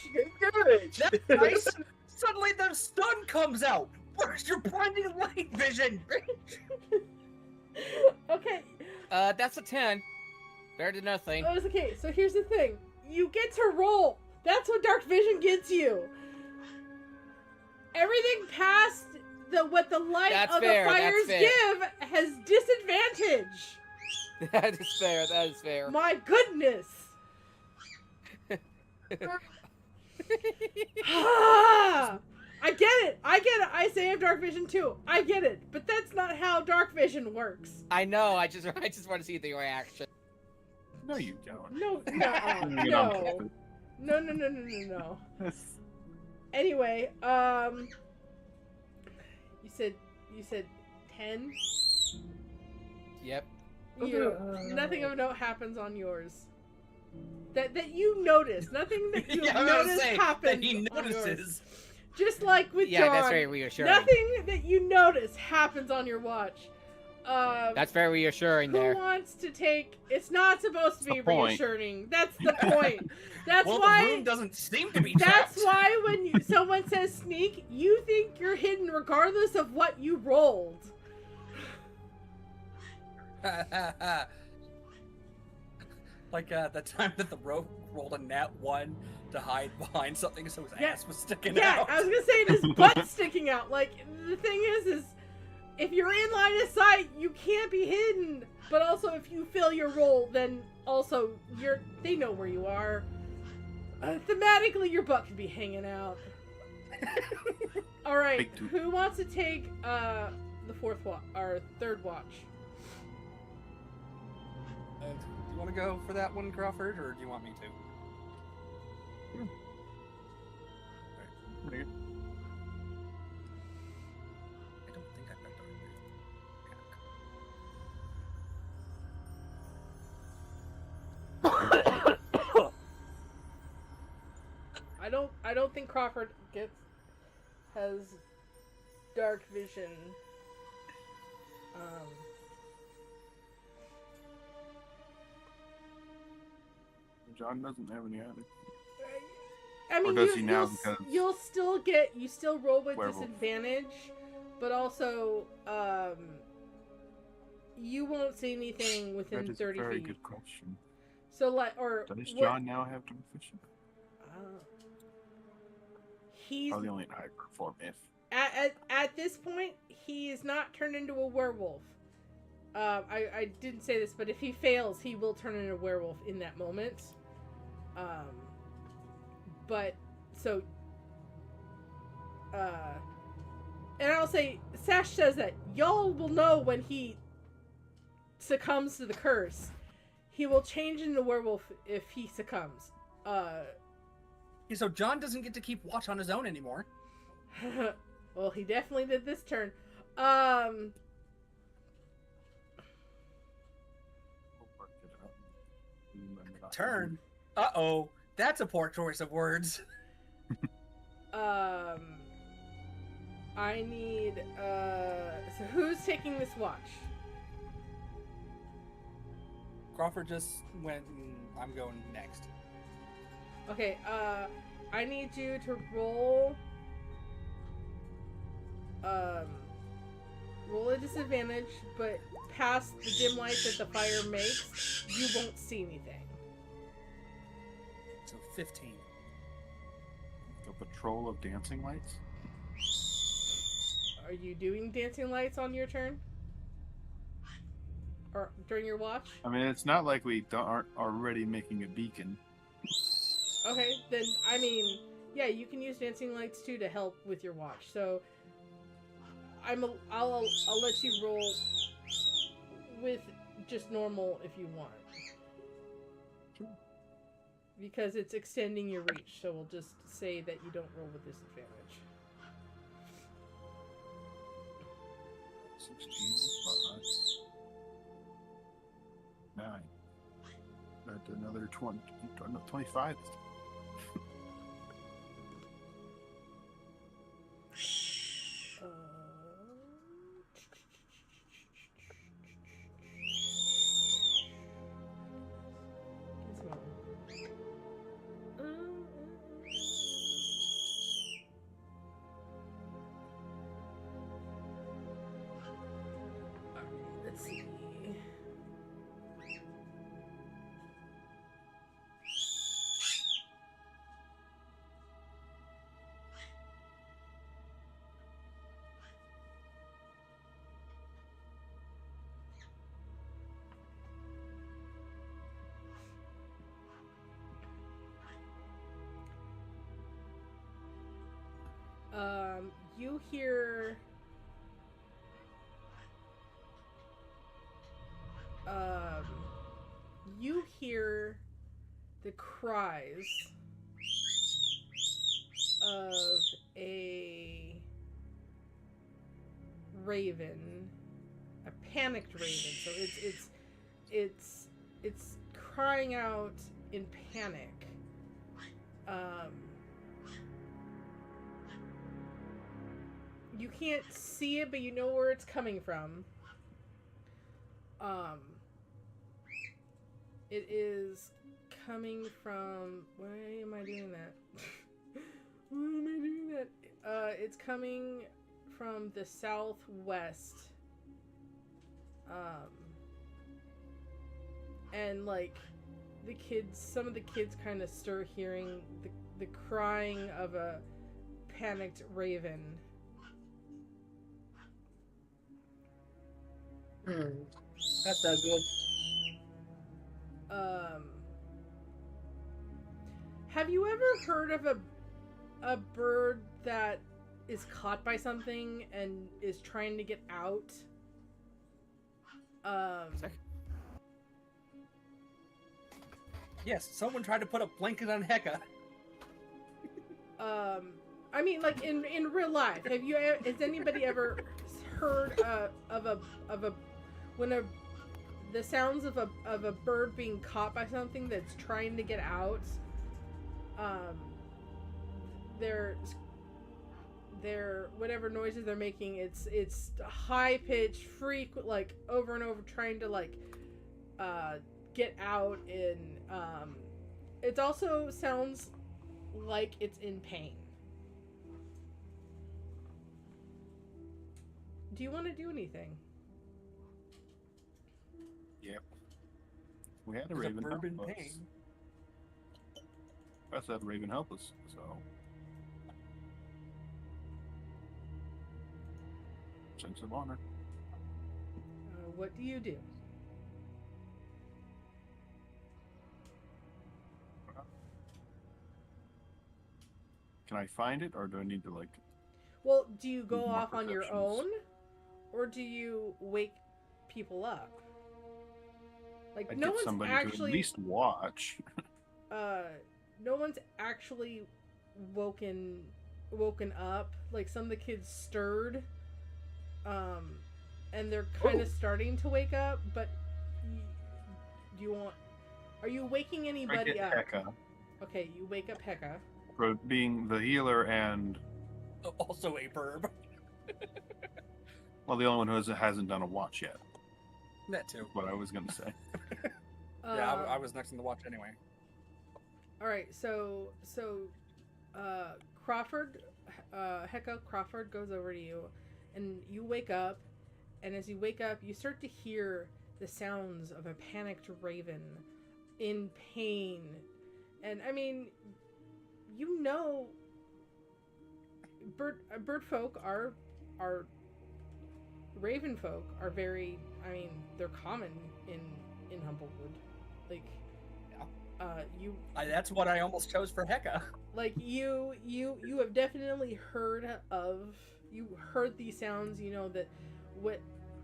that's nice. Suddenly the sun comes out. Where's your blinding light vision? Okay. That's a 10. Better than nothing. Oh, it's okay. So here's the thing. You get to roll. That's what dark vision gets you. Everything past what the light That's of fair, the fires that's fair. give has disadvantage. That is fair. That is fair. My goodness. Ah! I get it. I say I have dark vision too. I get it. But that's not how dark vision works. I know. I just want to see the reaction. No, you don't. No. You don't. No. Anyway, you said 10? Yep. Nothing of note happens on yours. That you notice. Nothing that you Yeah, I was gonna notice say, happens. that he on yours. notices. Just like with Yeah, John, that's very reassuring. nothing that you notice happens on your watch. That's very reassuring Who there. wants to take? It's not supposed to be the point. reassuring. That's the point. That's Well, why. the room doesn't seem to be That's trapped. why when someone says sneak, you think you're hidden regardless of what you rolled. Like the time that the rogue rolled a nat 1 to hide behind something so his Yeah. ass was sticking Yeah, out. I was gonna say it is butt sticking out. Like the thing is if you're in line of sight, you can't be hidden. But also, if you fail your roll, then also they know where you are. Thematically, your butt could be hanging out. All right, Big two. who wants to take the fourth watch or third watch? Do you want to go for that one, Crawford, or do you want me to? Okay. I don't think I've got dark vision. I don't think Crawford has dark vision. John doesn't have any other. I mean, does he now because you still roll with werewolf? disadvantage, but also you won't see anything within That is 30 a very feet. good question. So or Does what- John now have dark vision? he's Probably only in hyper form if. at this point he is not turned into a werewolf. I didn't say this, but if he fails, he will turn into a werewolf in that moment. But so and I'll say Sash says that y'all will know when he succumbs to the curse. He will change into a werewolf if he succumbs. Yeah, so John doesn't get to keep watch on his own anymore. Well, he definitely did this turn. We'll work it out. Turn? Uh-oh. That's a poor choice of words. I need, so who's taking this watch? Crawford just went and I'm going next. Okay, I need you to roll, roll a disadvantage, but past the dim light that the fire makes, you won't see anything. So 15. The patrol of dancing lights? Are you doing dancing lights on your turn? Or during your watch? I mean, it's not like we aren't already making a beacon. Okay, then, I mean, yeah, you can use dancing lights too to help with your watch. So, I'll let you roll with just normal if you want. Sure. Because it's extending your reach, so we'll just say that you don't roll with disadvantage. 16, 5, 9. That's another 20, 25. Let's see. You hear you hear the cries of a raven, a panicked raven. So it's crying out in panic. You can't see it, but you know where it's coming from. It is coming from... Why am I doing that? Why am I doing that? It's coming from the southwest. And, like, some of the kids kind of stir hearing the crying of a panicked raven. That's not good. Have you ever heard of a bird that is caught by something and is trying to get out? Yes, someone tried to put a blanket on Heka. I mean, like in real life, has anybody ever heard the sounds of a bird being caught by something that's trying to get out? They're whatever noises they're making, it's high pitched, frequent, like over and over, trying to like get out. And it also sounds like it's in pain. Do you want to do anything? Yep. We had a There's raven a bird in help us. pain. I said raven help us, so... Sense of honor. What do you do? Can I find it, or do I need to, like... Well, do you go More off on your perceptions. own, or do you wake people up? Like, I'd no get one's somebody to actually at least watch. no one's actually woken up. Like, some of the kids stirred, and they're kind of starting to wake up. But are you waking I anybody get up? Heka Okay, you wake up Heka. for being the healer and... Also a burb. Well, the only one who hasn't done a watch yet. That too. What I was going to say. Yeah, I was next in the watch anyway. All right, so Crawford, Heka Crawford goes over to you, and you wake up, and as you wake up, you start to hear the sounds of a panicked raven in pain. And I mean, you know, bird folk are raven folk are very, I mean, they're common in Humblewood. Like, that's what I almost chose for Heka. Like, you have definitely heard these sounds. You know that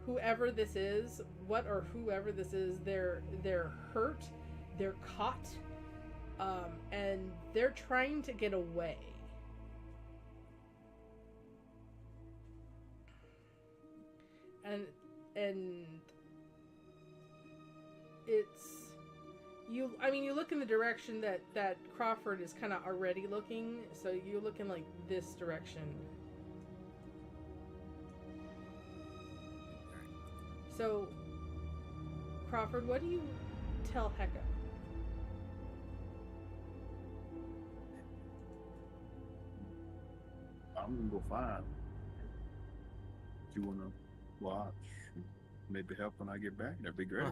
whoever this is, they're hurt, they're caught, and they're trying to get away. And it's you. I mean, you look in the direction that Crawford is kind of already looking. So you're looking like this direction. So, Crawford, what do you tell Heka? I'm gonna go find. Do you wanna watch? Maybe help when I get back. That'd be great.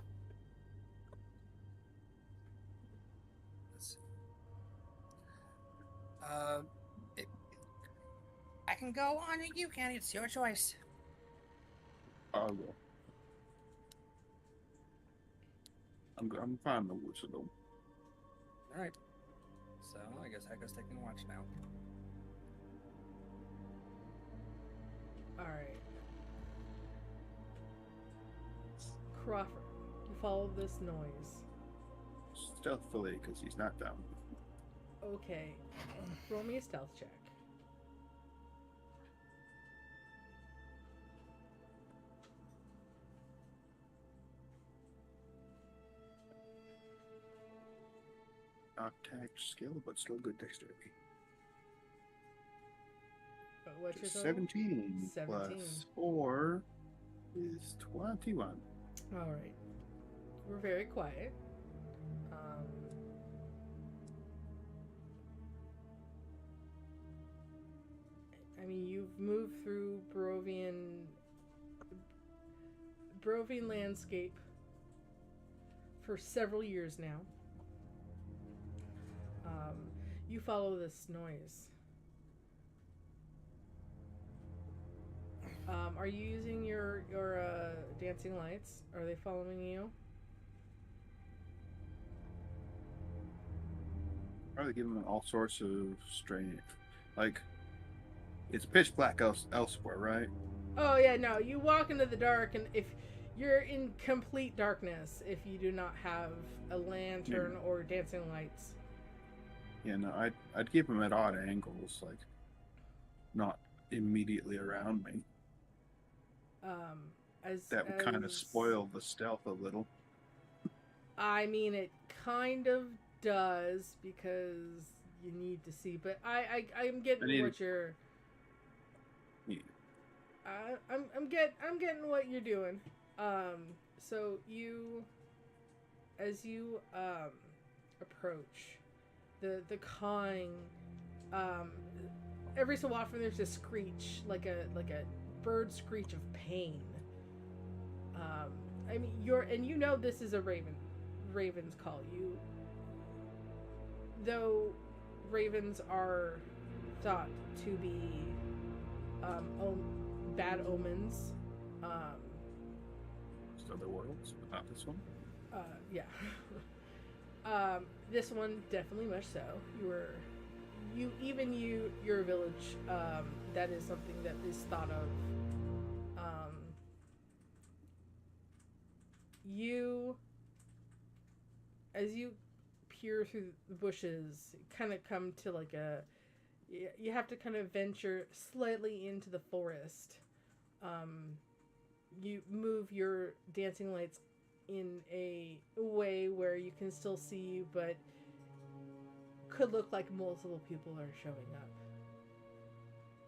Huh. I can go on it. You can. It's your choice. I'll go. I'm fine the woods though. All right. So I guess Heka's taking a watch now. All right, Crawford, you follow this noise. Stealthily, because he's not down. Okay, roll me a stealth check. Not tax skill, but still good dexterity. What's your total? 17 17 plus 4 is 21. All right, we're very quiet. I mean, you've moved through Barovian landscape for several years now. You follow this noise. Are you using your dancing lights? Are they following you? Probably giving them all sorts of strange, like it's pitch black elsewhere, right? Oh yeah, no. You walk into the dark, and if you're in complete darkness, if you do not have a lantern or dancing lights. Yeah, no, I'd keep them at odd angles, like not immediately around me. That would kind of spoil the stealth a little. I mean, it kind of does because you need to see, but I'm getting what you're. Yeah. I'm getting what you're doing. So you, as you approach, the cawing, every so often there's a screech, like a bird screech of pain. I mean, you know this is a raven's call. Though ravens are thought to be bad omens. There's other worlds, but not this one. Yeah. This one definitely much so. Your village. That is something that is thought of. As you peer through the bushes, kind of come to like you have to kind of venture slightly into the forest. You move your dancing lights in a way where you can still see, but could look like multiple people are showing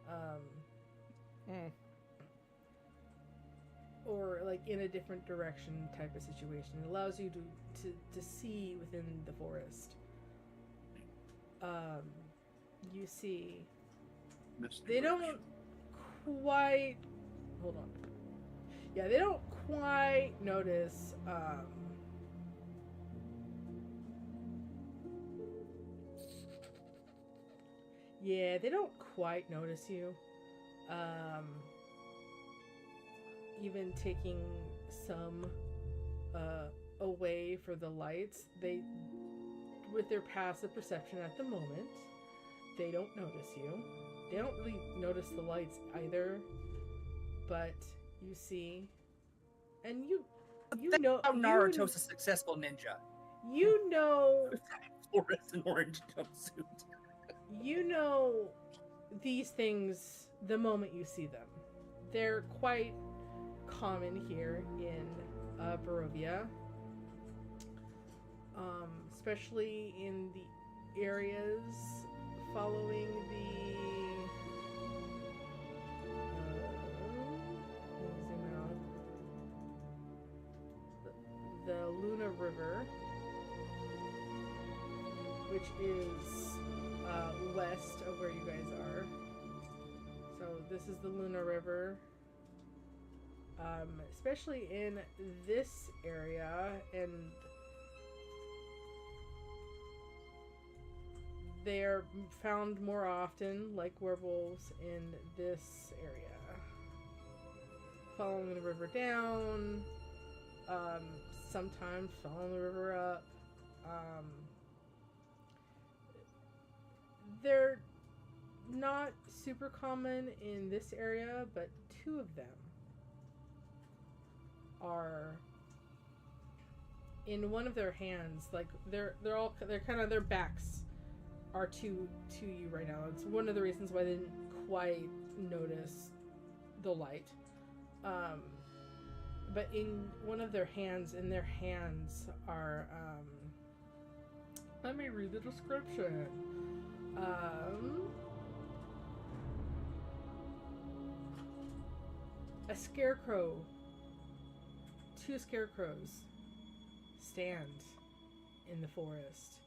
up. Or like in a different direction type of situation. It allows you to see within the forest. You see, they don't quite hold on. Yeah, they don't quite notice. Yeah, they don't quite notice you. Even taking some away for the lights, they, with their passive perception at the moment, they don't notice you. They don't really notice the lights either, but you see, and you know How Naruto's a successful ninja. You know Fluorescent orange jumpsuit. you know these things the moment you see them. They're quite common here in Barovia, especially in the areas following the Luna River, which is west of where you guys are. So this is the Luna River. Especially in this area, and they're found more often like werewolves in this area. Following the river down, sometimes following the river up. They're not super common in this area, but two of them are in one of their hands. Like they're kind of, their backs are to you right now. It's one of the reasons why they didn't quite notice the light. But in one of their hands, are let me read the description. A scarecrow. Two scarecrows stand in the forest.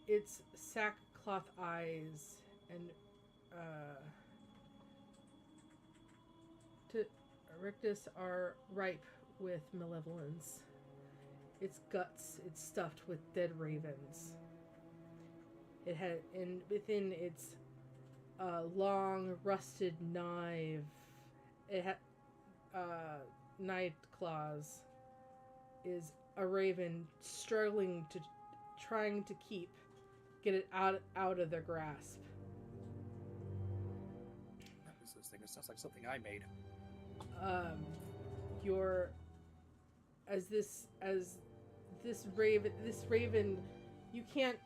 Its sackcloth eyes and to Rictus are ripe with malevolence. Its guts, it's stuffed with dead ravens. It had, and within its long rusted knife, it had night claws, is a raven trying to get it out of their grasp. What is this thing? It sounds like something I made. This raven, you can't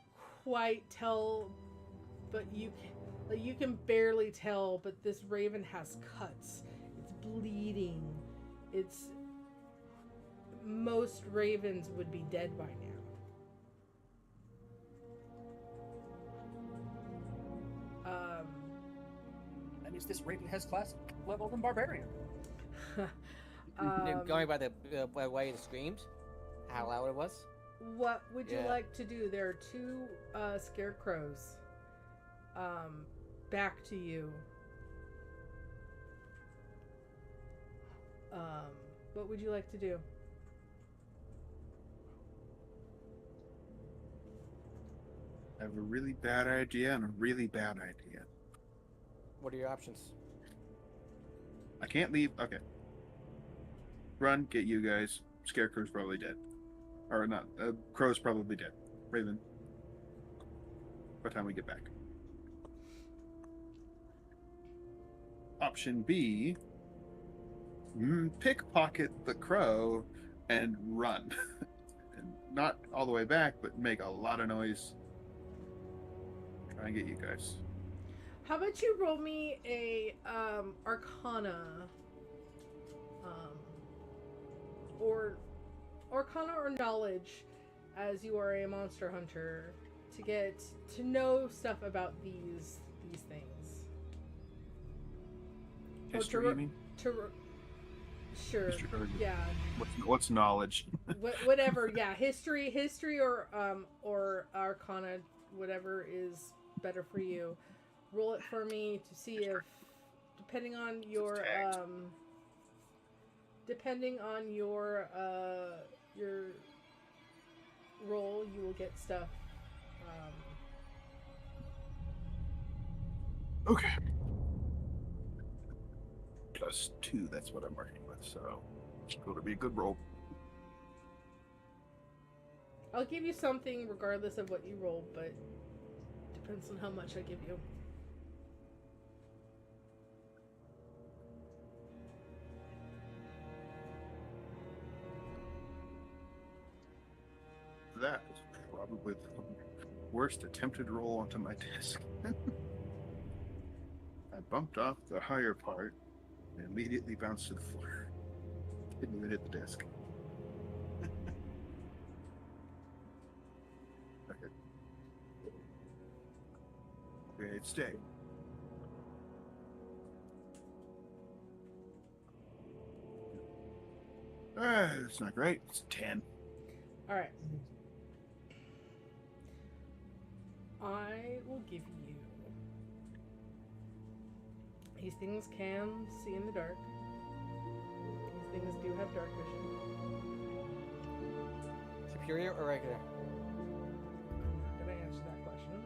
quite tell, but you can barely tell, but this raven has cuts. It's bleeding. Most ravens would be dead by now. That means this raven has class level than barbarian. Going by the way it screamed, how loud it was. What would you like to do? There are two scarecrows back to you. What would you like to do? I have a really bad idea and a really bad idea. What are your options? I can't leave. Okay. Run, get you guys. Scarecrow's probably dead. Or not. Crow's probably dead. Raven. By the time we get back. Option B. Pickpocket the crow and run. And not all the way back, but make a lot of noise. Try and get you guys. How about you roll me a Arcana, or Arcana or Knowledge, as you are a monster hunter, to get to know stuff about these things. History, you mean? Sure. History, yeah. What's knowledge? Whatever. Yeah. History, or Arcana, whatever is better for you. Roll it for me to see if depending on It's your tagged. depending on your roll, you will get stuff. Okay. +2, that's what I'm working with, so it's going to be a good roll. I'll give you something regardless of what you roll, but depends on how much I give you. That is probably the worst attempted roll onto my disc. I bumped off the higher part and immediately bounced to the floor. Didn't even hit the disc. Okay. Great stay. It's not great. It's 10. All right. I will give you. These things can see in the dark. These things do have dark vision. Superior or regular? I'm not gonna answer that question.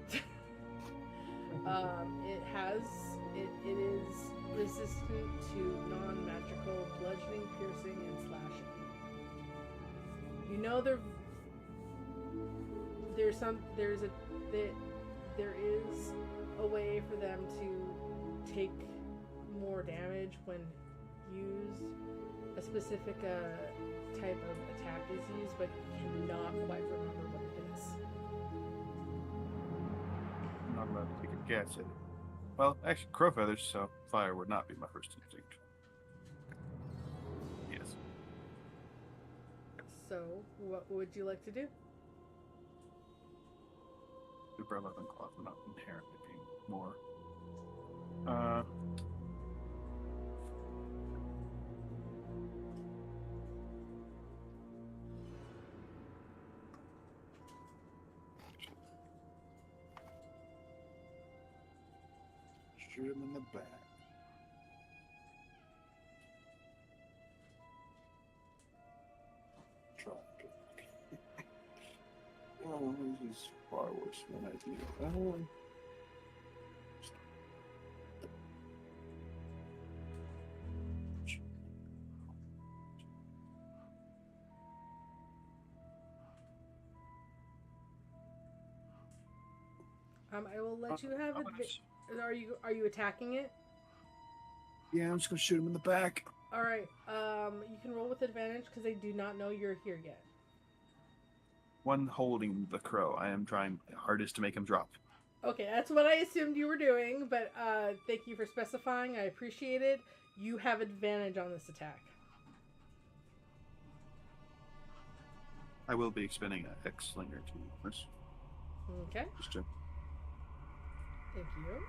It is resistant to non-magical bludgeoning, piercing, and slashing. You know there is a way for them to take more damage when used. A specific type of attack is used, but you cannot quite remember what it is. I'm not allowed to take a guess at it. Well, actually, crow feathers, so fire would not be my first instinct. Yes. So, what would you like to do? Umbrella and cloth not inherently being more. Shoot him in the back. Try to. Oh, this is far worse than I do. I will let you have advantage. Are you attacking it? Yeah, I'm just gonna shoot him in the back. All right. You can roll with advantage because they do not know you're here yet. One holding the crow. I am trying hardest to make him drop. Okay, that's what I assumed you were doing, but thank you for specifying. I appreciate it. You have advantage on this attack. I will be expending a hex slinger to this. Okay. Just to... Thank you.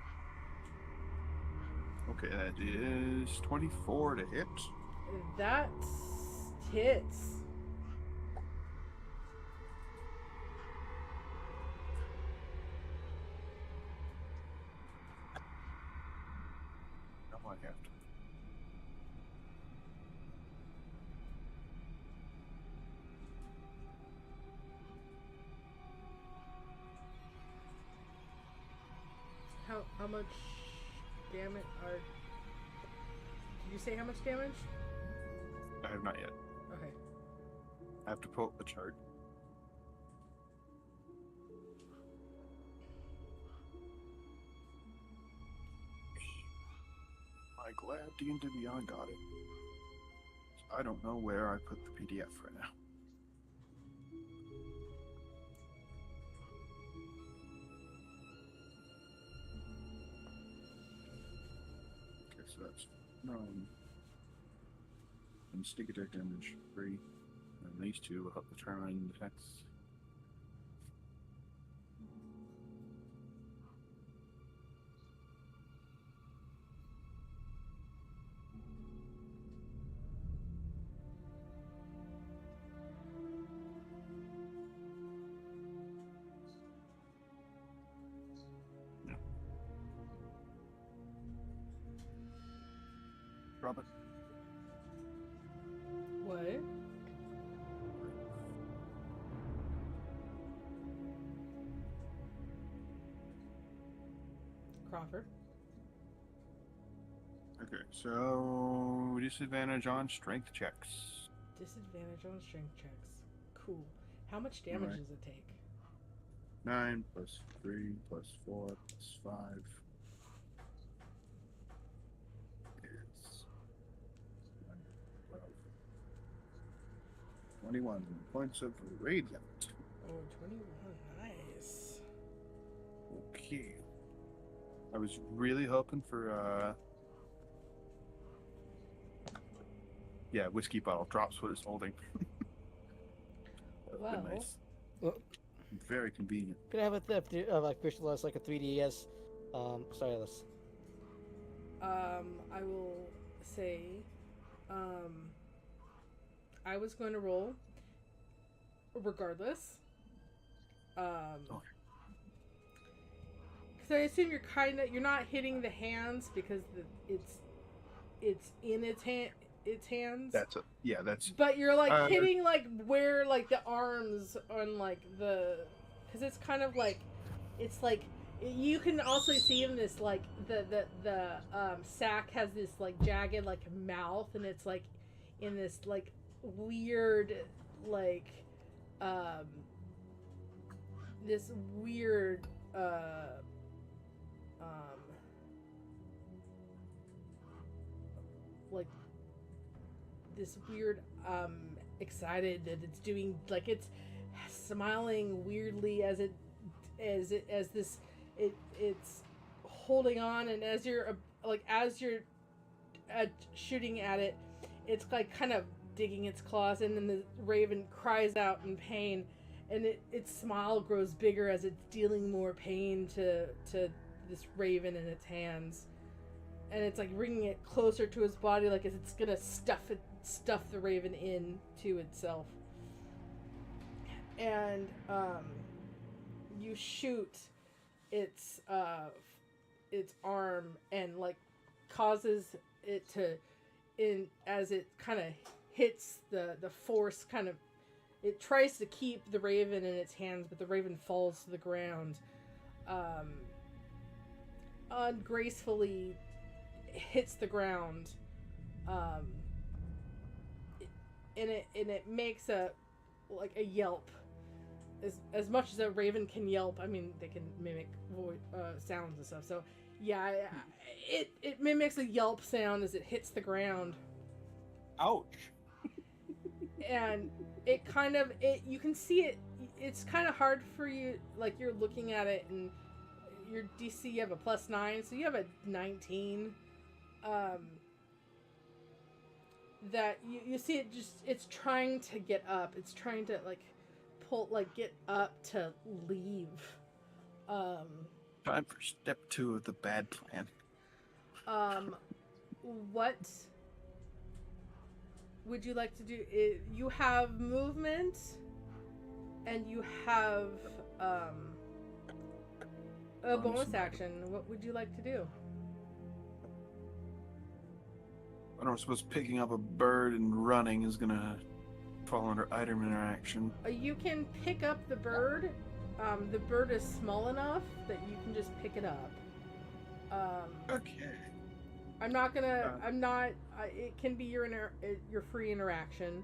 Okay, that is 24 to hit. That hits. No, I have to. How much damage are... Did you say how much damage? I have not yet. Okay. I have to pull up the chart. My glad D&D Beyond got it. I don't know where I put the PDF right now. Okay, so that's 9. And sneak attack damage 3. And these two will help determine the attacks. Drop it. What? Crawford. Okay, so disadvantage on strength checks. Disadvantage on strength checks. Cool. How much damage Right. does it take? 9 plus 3 plus 4 plus 5 is 12. 21 points of radiant. Oh, 21. Nice. Okay. I was really hoping for yeah, whiskey bottle drops what it's holding. That would've been Well, nice. Well, Very convenient. Can I have like visualize like a 3DS stylus? I will say, I was going to roll regardless. Because I assume you're not hitting the hands because it's in its hands. That's a that's But you're like hitting like where like the arms on like because it's kind of like it's like you can also see in this like the sack has this like jagged like mouth and it's like in this like weird like this weird like this weird excited that it's doing like it's smiling weirdly as it's holding on, and as you're shooting at it, it's like kind of digging its claws in, and the raven cries out in pain, and its smile grows bigger as it's dealing more pain to this raven in its hands, and it's like bringing it closer to its body, like as it's gonna stuff the raven into itself. And you shoot its arm and like causes it to as it kind of hits the force, kind of it tries to keep the raven in its hands, but the raven falls to the ground, ungracefully hits the ground, and it makes a yelp. As much as a raven can yelp, I mean, they can mimic sounds and stuff. So, yeah, it mimics a yelp sound as it hits the ground. Ouch. And it kind of, you can see it, it's kind of hard for you, like you're looking at it, and your DC, you have a +9, so you have a 19. That you see it just, it's trying to get up. It's trying to, get up to leave. time for step 2 of the bad plan. What would you like to do? You have movement, and you have a bonus action. What would you like to do? I don't suppose picking up a bird and running is gonna fall under item interaction. You can pick up the bird. The bird is small enough that you can just pick it up. Okay. I'm not gonna. It can be your free interaction.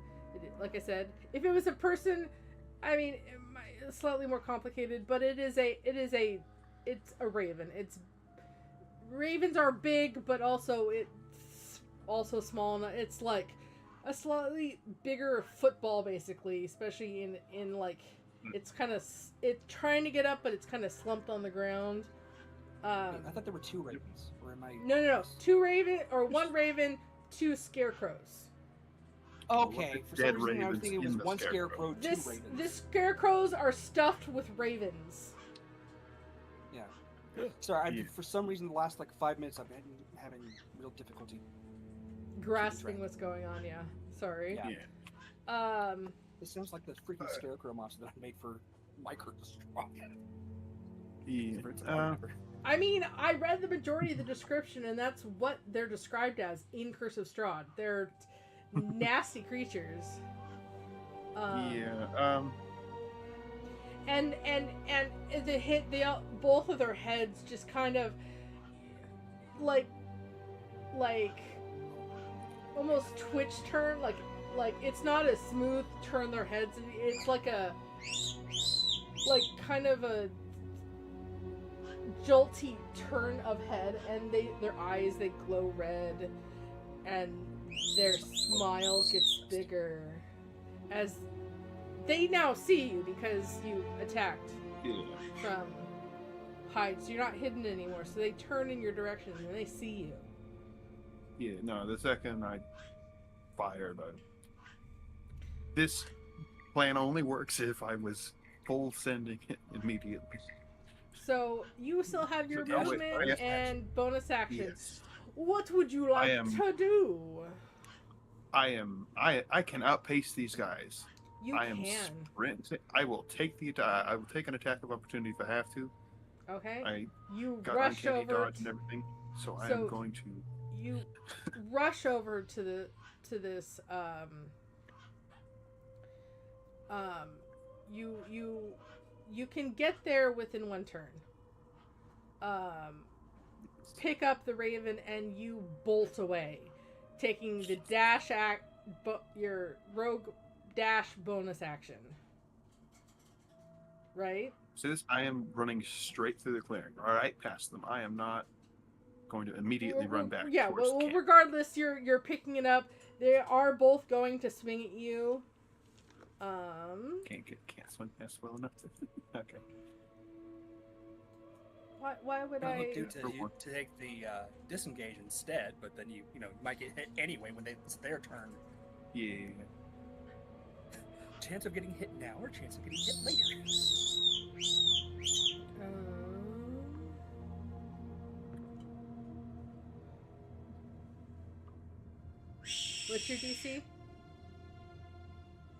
Like I said, if it was a person, I mean, it's slightly more complicated. But it's a raven. Ravens are big, but also it's also small enough. It's like a slightly bigger football, basically, especially in like it's trying to get up, but it's kind of slumped on the ground. I thought there were 2 ravens. Or am I? No. 2 raven or 1 raven, 2 scarecrows. Okay, for Dead some reason I was ravens thinking it in was the 1 scarecrow. scarecrow, 2 The ravens. scarecrows are stuffed with ravens. Yeah. Sorry, for some reason the last 5 minutes I've been having real difficulty. Grasping what's going on, yeah. Sorry. Yeah. It sounds like the freaking scarecrow monster that I made for Microsoft. Yeah. I mean, I read the majority of the description, and that's what they're described as in Curse of Strahd. They're nasty creatures. And the hit, both of their heads just kind of like almost twitch turn, like it's not a smooth turn their heads. It's like kind of a jolty turn of head, and their eyes, they glow red, and their smile gets bigger as they now see you because you attacked from hide, so you're not hidden anymore. So they turn in your direction and they see you. Yeah, no, the second I fired, this plan only works if I was full sending it immediately. So you still have your So, movement and bonus actions. Yes. What would you like to do? I can outpace these guys. You I am can. sprinting. I will take I will take an attack of opportunity if I have to. Okay. You Got rush uncanny over dodge and everything, so I am going to. You rush over to this you can get there within one turn. Pick up the raven and you bolt away, taking the dash your rogue dash bonus action. Right? So I am running straight through the clearing, right past them. I am not going to immediately run back. Yeah, towards well, camp. regardless, you're picking it up. They are both going to swing at you. Can't swing past well enough. Okay. Why would I I? looked into you to take the disengage instead, but then you might get hit anyway when it's their turn. Yeah. Chance of getting hit now or chance of getting hit later? What's your DC?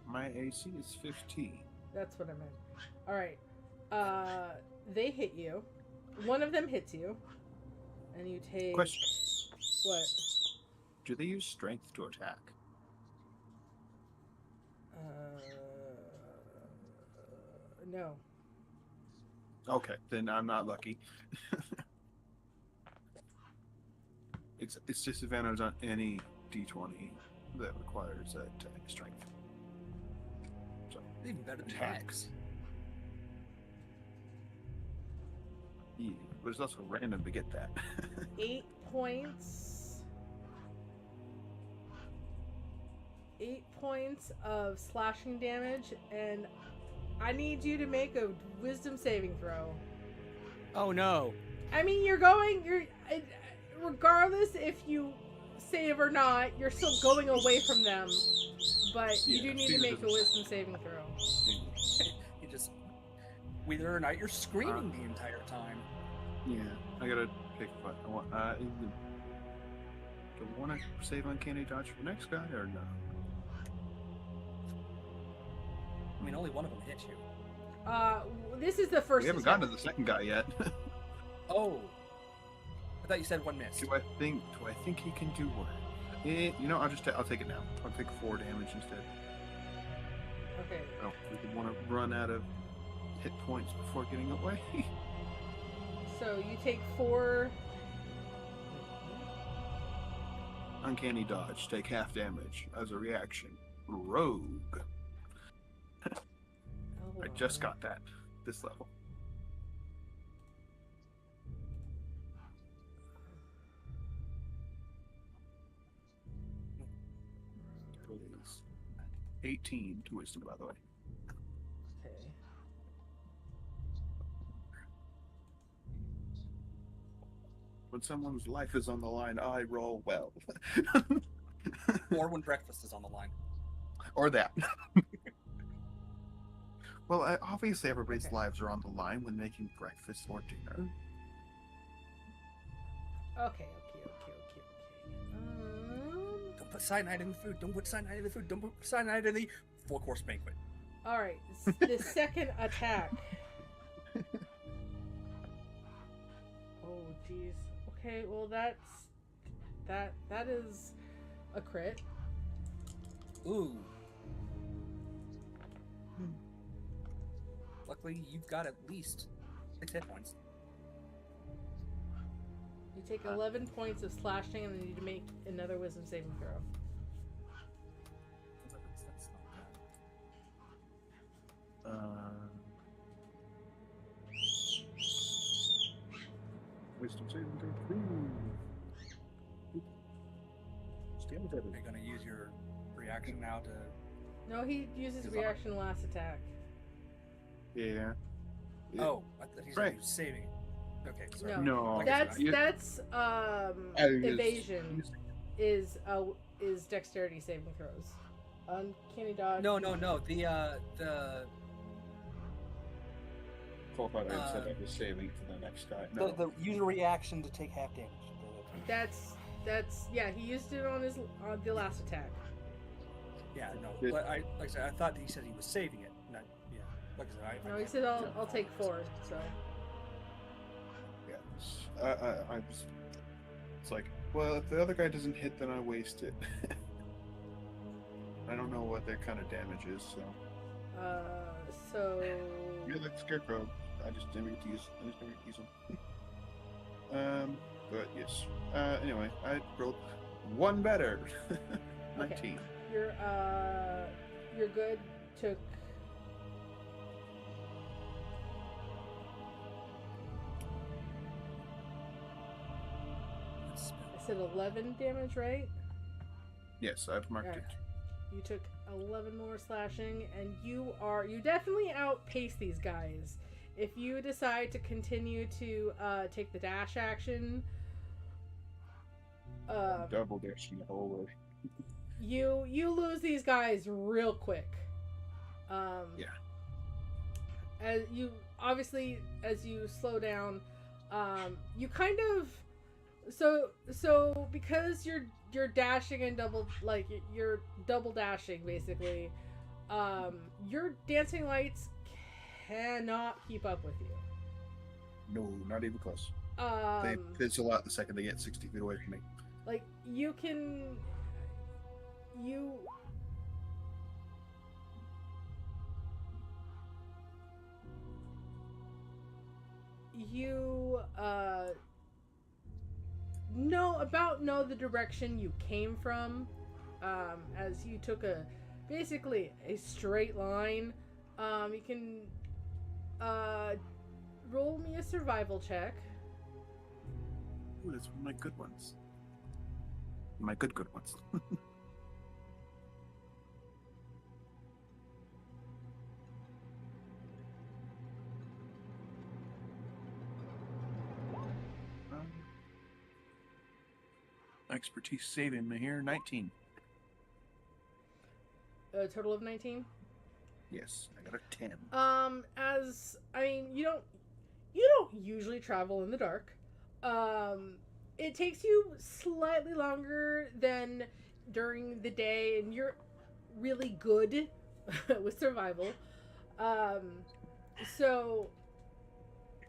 My AC is 15. That's what I meant. All right. They hit you. One of them hits you, and you take. Question. What? Do they use strength to attack? No. Okay, then I'm not lucky. It's disadvantage on any D20 that requires attack strength. So Even better than attacks. Hex. Yeah, but it's also random to get that. 8 points. 8 points of slashing damage, and I need you to make a wisdom saving throw. Oh no. I mean, regardless if you save or not, you're still going away from them. But you do need to make a wisdom saving throw. You just, whether or not you're screaming the entire time. Yeah, I gotta pick what I want. Do I want to save uncanny dodge for the next guy or no? I mean, only one of them hit you. This is the first. We haven't gotten to the second guy yet. Oh, I thought you said one miss. Do I think he can do one? I'll take it now. I'll take 4 damage instead. Okay. Oh, we want to run out of hit points before getting away. So you take 4. Uncanny dodge. Take half damage as a reaction. Rogue. I just got that. This level. Please. 18 to wisdom, by the way. Okay. When someone's life is on the line, I roll well. Or when breakfast is on the line. Or that. Well, obviously everybody's lives are on the line when making breakfast or dinner. Okay. Don't put cyanide in the food. Don't put cyanide in the food. Don't put cyanide in the 4-course banquet. All right. The second attack. Okay, well that is a crit. Ooh. Luckily, you've got at least 6 hit points. You take 11 points of slashing and then you need to make another wisdom saving throw. That's not bad. Wisdom saving throw. Stand with Are you going to use your reaction now to... No, he uses His reaction last attack. Yeah. Oh, I thought he said Right. he was saving it. Okay, sorry. No, No. that's You- evasion is dexterity saving throws. Uncanny dodge. No. The Thought I said I was saving for the next guy. No. the use a reaction to take half damage. That's yeah. He used it on the last attack. Yeah, no. Did- But like I said, I thought that he said he was saving it. Not, yeah. Like I said, No, he said I'll take 4. So Yes. I was. It's like, well, if the other guy doesn't hit, then I waste it. I don't know what their kind of damage is, so. so You're the scarecrow. I just didn't get to use. Them. But yes. Anyway, I rolled one better. 19. you're good. Took I said 11 damage, right? Yes, I've marked Alright. it. You took 11 more slashing, and you definitely outpace these guys. If you decide to continue to take the dash action, Double dashing the whole way. you lose these guys real quick. Yeah. As you slow down, you kind of so because you're dashing and you're double dashing basically. Your dancing lights cannot keep up with you. No, not even close. They Um, fizzle out the second they get 60 feet away from me. like you know the direction you came from, as you took basically a straight line. You can roll me a survival check. Ooh, that's one of my good ones. My good ones. Expertise saving me here, 19. A total of 19. Yes, I got a 10. You don't usually travel in the dark. It takes you slightly longer than during the day, and you're really good with survival. So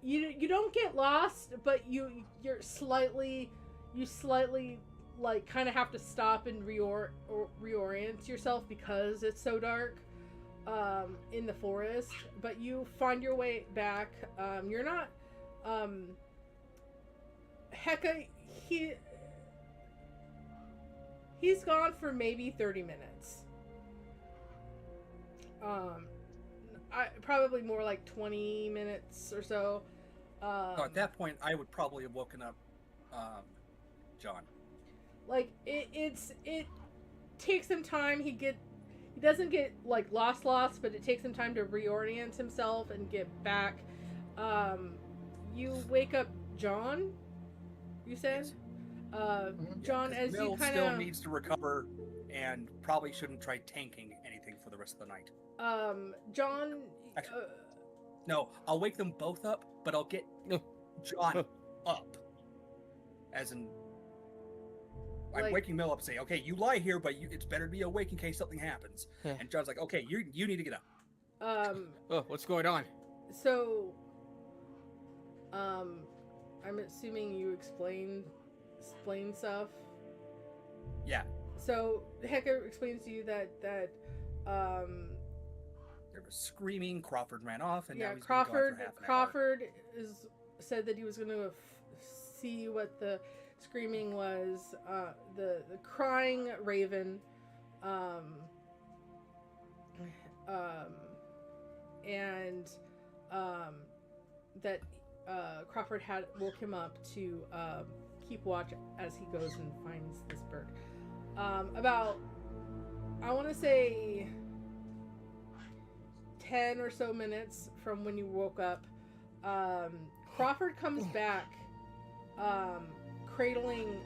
you don't get lost, but you slightly like kind of have to stop and reorient yourself because it's so dark in the forest. But you find your way back. You're not Heka. He's gone for maybe 30 minutes. Probably more like 20 minutes or so. At that point, I would probably have woken up John. Like it takes him time. He doesn't get like lost, but it takes him time to reorient himself and get back. You wake up John. You said, John, as Mill you kind still of needs to recover and probably shouldn't try tanking anything for the rest of the night. John. Actually, no, I'll wake them both up, but I'll get John up. As in, I'm Like- waking Mill up and say, okay, you lie here, but it's better to be awake in case something happens. Yeah. And John's like, okay, you need to get up. Oh, what's going on? So, I'm assuming you explain stuff. Yeah. So Hecka explains to you that There was screaming. Crawford ran off, and yeah, now he's been gone for half an hour. Crawford said that he was going to see what the screaming was. The crying raven, and that Crawford had woke him up to keep watch as he goes and finds this bird. About, I want to say, 10 or so minutes from when you woke up, Crawford comes back, cradling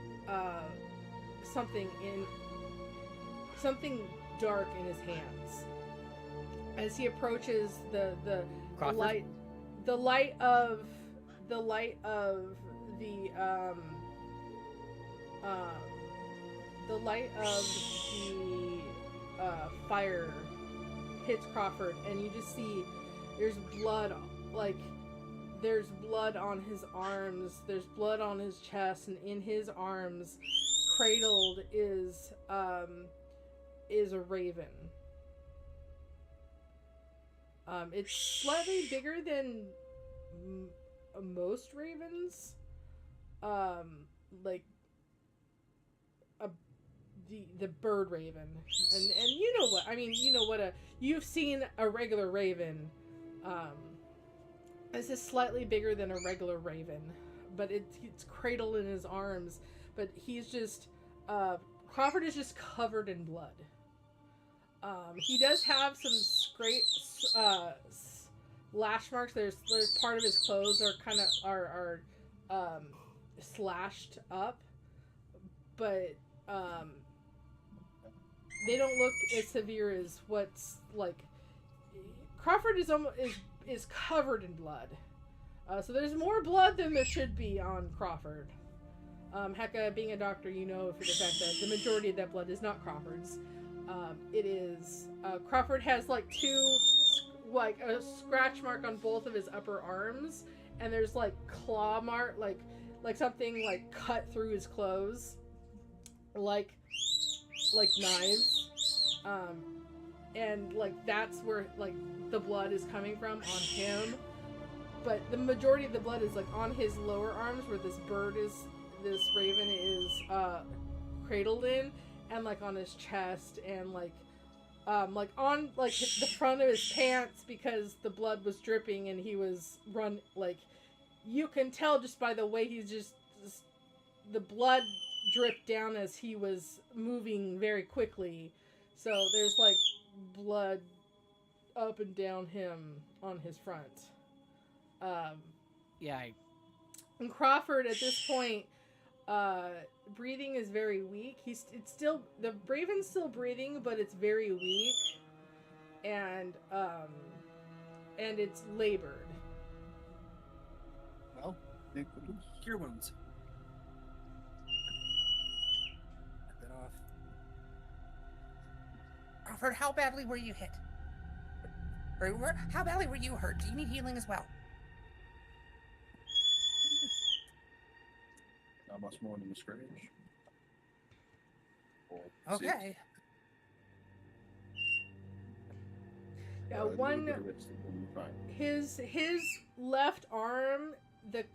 something dark in his hands. As he approaches the Crawford? light of the fire hits Crawford, and you just see there's blood, there's blood on his arms, there's blood on his chest, and in his arms, cradled is a raven. It's slightly bigger than most ravens, like the bird raven, and you know what I mean. You know what you've seen a regular raven. This is slightly bigger than a regular raven, but it's cradled in his arms. But he's just Crawford is just covered in blood. He does have some lash marks. There's part of his clothes are slashed up, but they don't look as severe as what's like. Crawford is covered in blood, so there's more blood than there should be on Crawford. Hecka, being a doctor, you know for the fact that the majority of that blood is not Crawford's. It is Crawford has a scratch mark on both of his upper arms, and there's claw mark, like something cut through his clothes, like knives, and that's where the blood is coming from on him. But the majority of the blood is on his lower arms, where this raven is cradled in, and on his chest, and on the front of his pants, because the blood was dripping and he was you can tell just by the way he's just the blood dripped down as he was moving very quickly. So there's blood up and down him on his front. Yeah. And Crawford at this point, breathing is very weak. The raven's still breathing, but it's very weak, and it's labored. Well, cure wounds. Cut that off. Crawford, how badly were you hit? Or how badly were you hurt? Do you need healing as well? Not much more than a scratch. Okay. Yeah, his left arm, the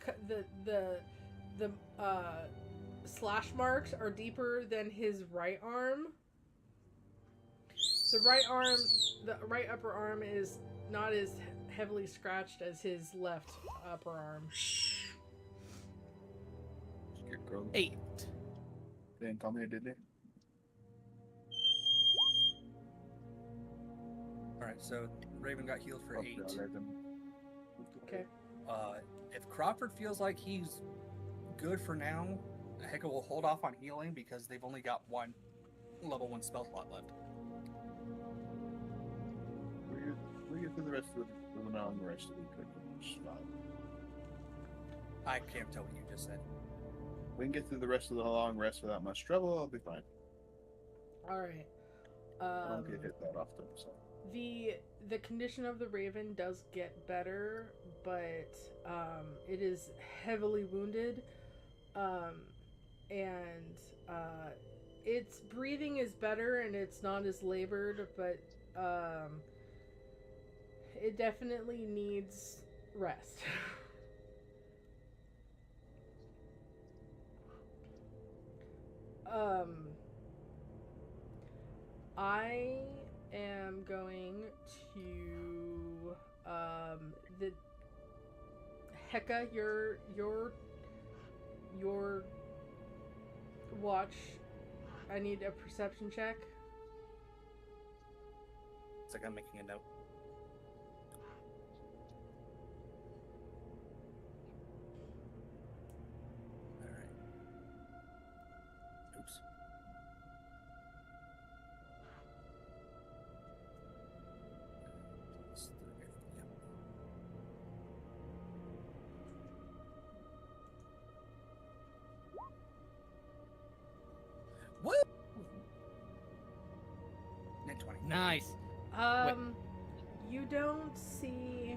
slash marks are deeper than his right arm. The right upper arm is not as heavily scratched as his left upper arm. Good girl. 8. They didn't come here, did they? Alright, so Raven got healed for 8. Okay. If Crawford feels like he's good for now, Hecka will hold off on healing because they've only got one level 1 spell slot left. We get through the rest of the long rest of the slot. I can't tell what you just said. We can get through the rest of the long rest without much trouble. I'll be fine. All right. I don't get hit that often, so. The condition of the raven does get better, but it is heavily wounded, and its breathing is better and it's not as labored, but it definitely needs rest. I am going to the Heka, your watch. I need a perception check. It's like I'm making a note. All right. Oops. Yep. Woo! Net 20. Nice. You don't see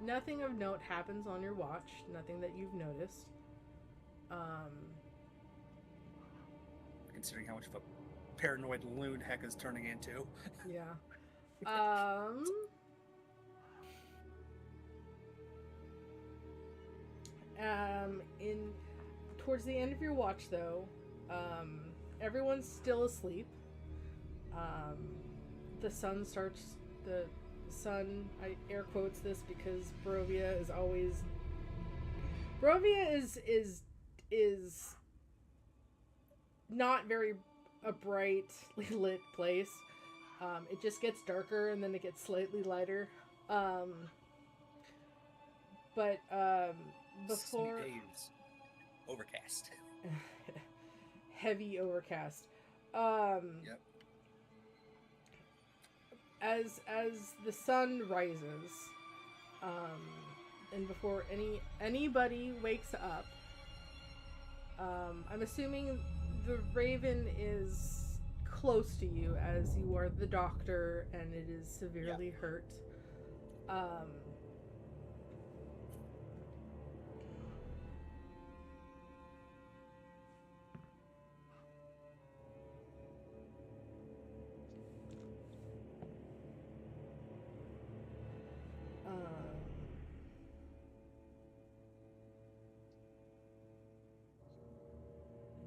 nothing of note happens on your watch. Nothing that you've noticed. Considering how much of a paranoid loon Heck is turning into. Yeah. In towards the end of your watch, though, everyone's still asleep. The sun starts. The sun. I air quotes this because Barovia is always. Barovia is not very a brightly lit place. It just gets darker and then it gets slightly lighter. But before Sunny days. Overcast. heavy overcast. Yep. As the sun rises, and before anybody wakes up, I'm assuming the raven is close to you as you are the doctor and it is severely hurt.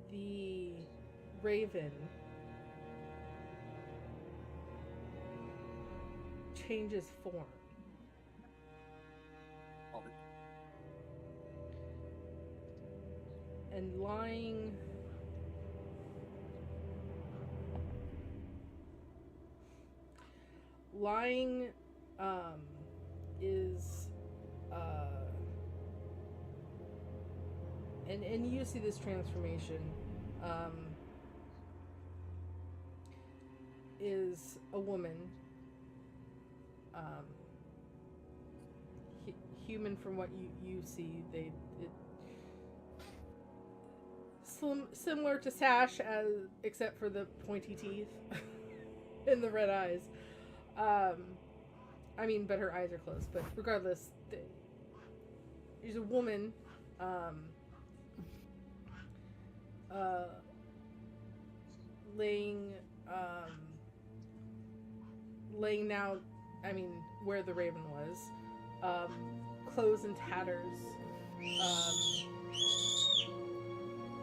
The raven changes form. And lying is and you see this transformation is a woman, human from what you see. Similar to Sash, except for the pointy teeth and the red eyes. I mean, but her eyes are closed. But regardless, she's a woman. Laying now, I mean, where the raven was, clothes and tatters,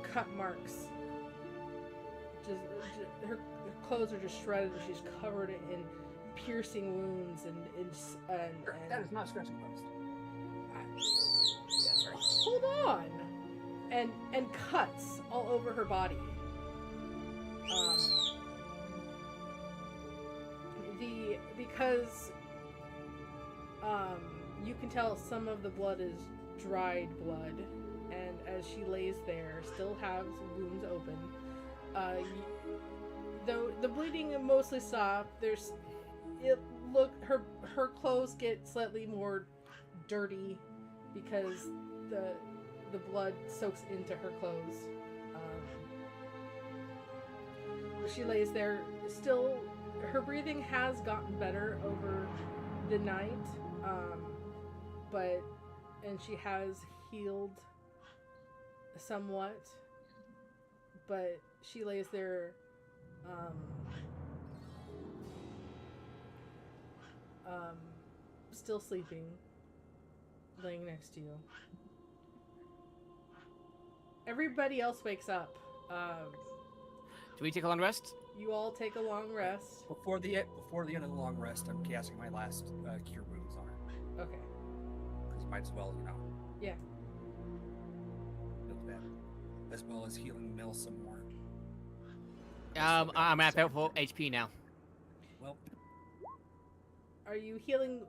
cut marks. Just her clothes are just shredded, and she's covered in piercing wounds That is not scratching post. Hold on, and cuts all over her body. Because you can tell some of the blood is dried blood, and as she lays there, still has wounds open. Though the bleeding mostly stopped, her clothes get slightly more dirty because the blood soaks into her clothes. She lays there, still her breathing has gotten better over the night, and she has healed somewhat, but she lays there, still sleeping, laying next to you. Everybody else wakes up. Do we take a long rest? You all take a long rest. Before the end of the long rest, I'm casting my last cure wounds on her. Okay. Because might as well, Yeah. Heal that. As well as healing Mill some more. I'm at full HP now. Well, Are you healing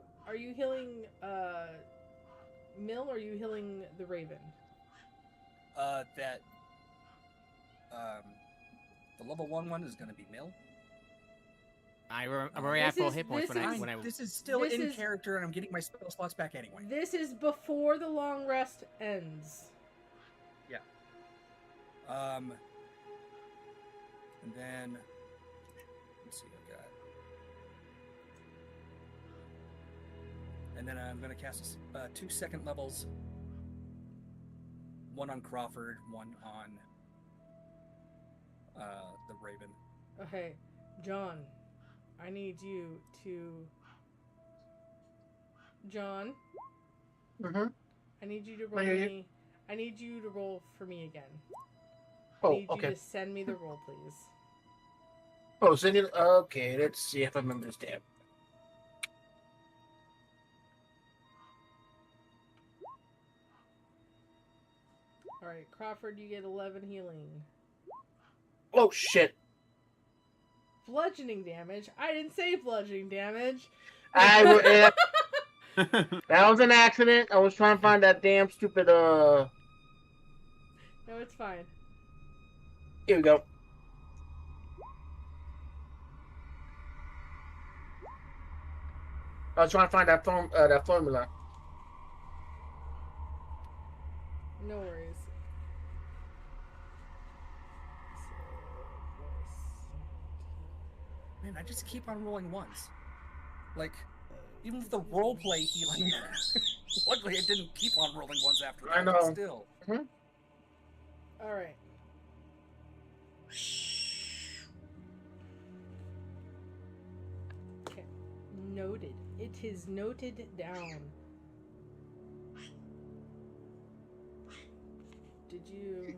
Mill, or are you healing the Raven? The level 1 is going to be Mill. I'm already at full hit points when I. This is still in character, and I'm getting my spell slots back anyway. This is before the long rest ends. Yeah. And then let's see, I got. And then I'm going to cast 2 second levels. One on Crawford, one on the Raven. Okay, John, I need you to. John. Mm-hmm. I need you to roll me. I need you to roll for me again. Oh, I need okay. you to send me the roll, please. Oh, send it. Okay, let's see if I remember this damn. Alright, Crawford, you get 11 healing. Oh, shit. Bludgeoning damage? I didn't say bludgeoning damage. That was an accident. I was trying to find that damn stupid, No, it's fine. Here we go. I was trying to find that formula. No worries. Man, I just keep on rolling ones. Like, even with the roleplay healing, luckily I didn't keep on rolling ones after that. I know. But still. Mm-hmm. Alright. Okay. Noted. It is noted down. Did you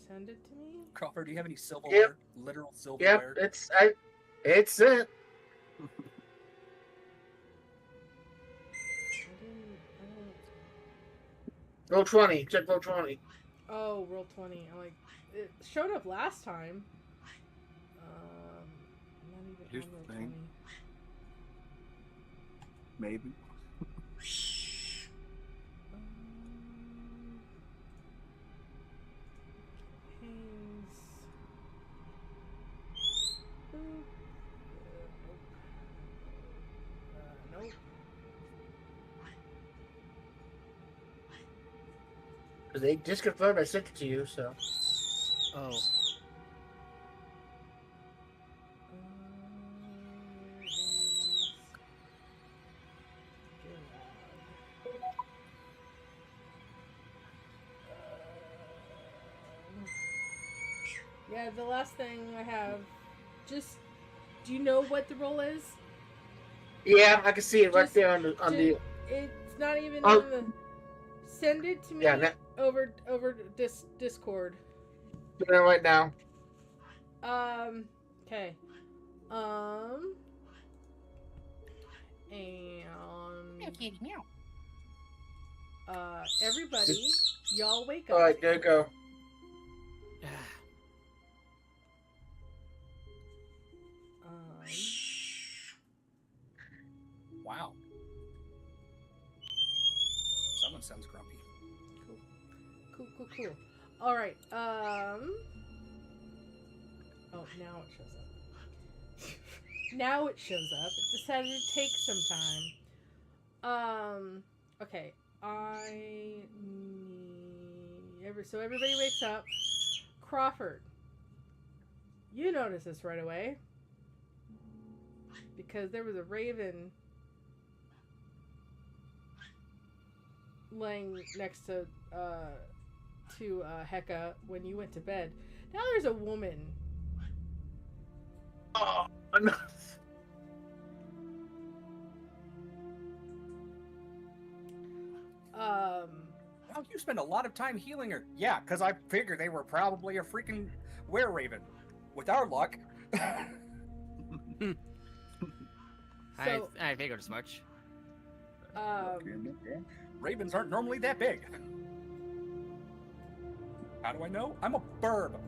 send it to me? Crawford, do you have any silverware? Yep. Literal silverware? Yep, it's it. Roll 20. Check roll 20. Oh, roll 20. I'm like, it showed up last time. Not even Here's on the roll thing. 20. Maybe. Haynes. Nope. Because they just confirmed I sent it to you, so. Oh. Yeah, the last thing I have. Just, do you know what the roll is? Yeah, I can see it right Just- there on the. It's not even Oh. on the. Send it to me Yeah, over Discord. Doing it right now. Okay. Everybody, y'all wake up. All right, there you go. Wow. Someone sounds grumpy. Cool. All right. Oh, now it shows up. Now it shows up. It decided to take some time. Okay. So everybody wakes up. Crawford. You notice this right away. Because there was a raven laying next to Heka when you went to bed. Now there's a woman. Oh, no. Well, you spend a lot of time healing her. Yeah, because I figured they were probably a freaking were-raven. With our luck. So, I figured as much. Ravens aren't normally that big. How do I know? I'm a burb.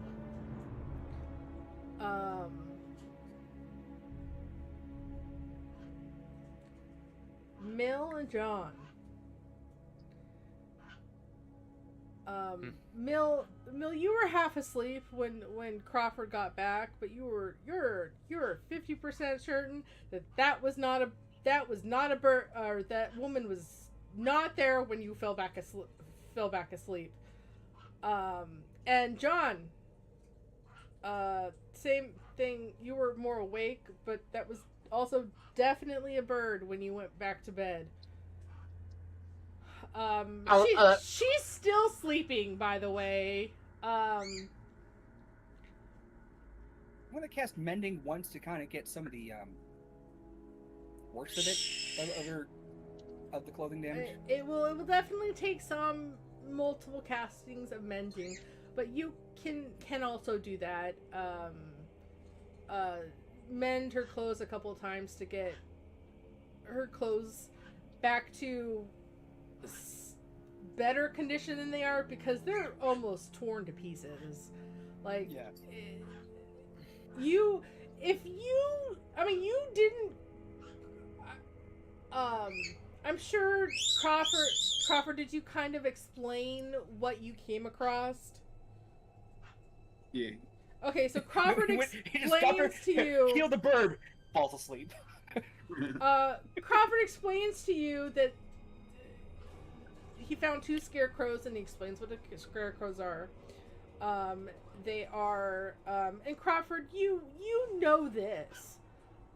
Mill and John. Mill, you were half asleep when Crawford got back, but you're 50% certain that was not a bird, or that woman was not there when you fell back asleep. And John, same thing. You were more awake, but that was also definitely a bird when you went back to bed. She's still sleeping, by the way. I'm gonna cast Mending once to kind of get some of the worst of it, of the clothing damage. It will definitely take some multiple castings of Mending, but you can also do that. Mend her clothes a couple times to get her clothes back to better condition than they are, because they're almost torn to pieces. Like, yeah. You didn't. I'm sure Crawford, did you kind of explain what you came across? Yeah. Okay, so Crawford He just got her, explains to you. Heal the bird. Falls asleep. Crawford explains to you that he found 2 scarecrows, and he explains what the scarecrows are. They are, and Crawford, you know this.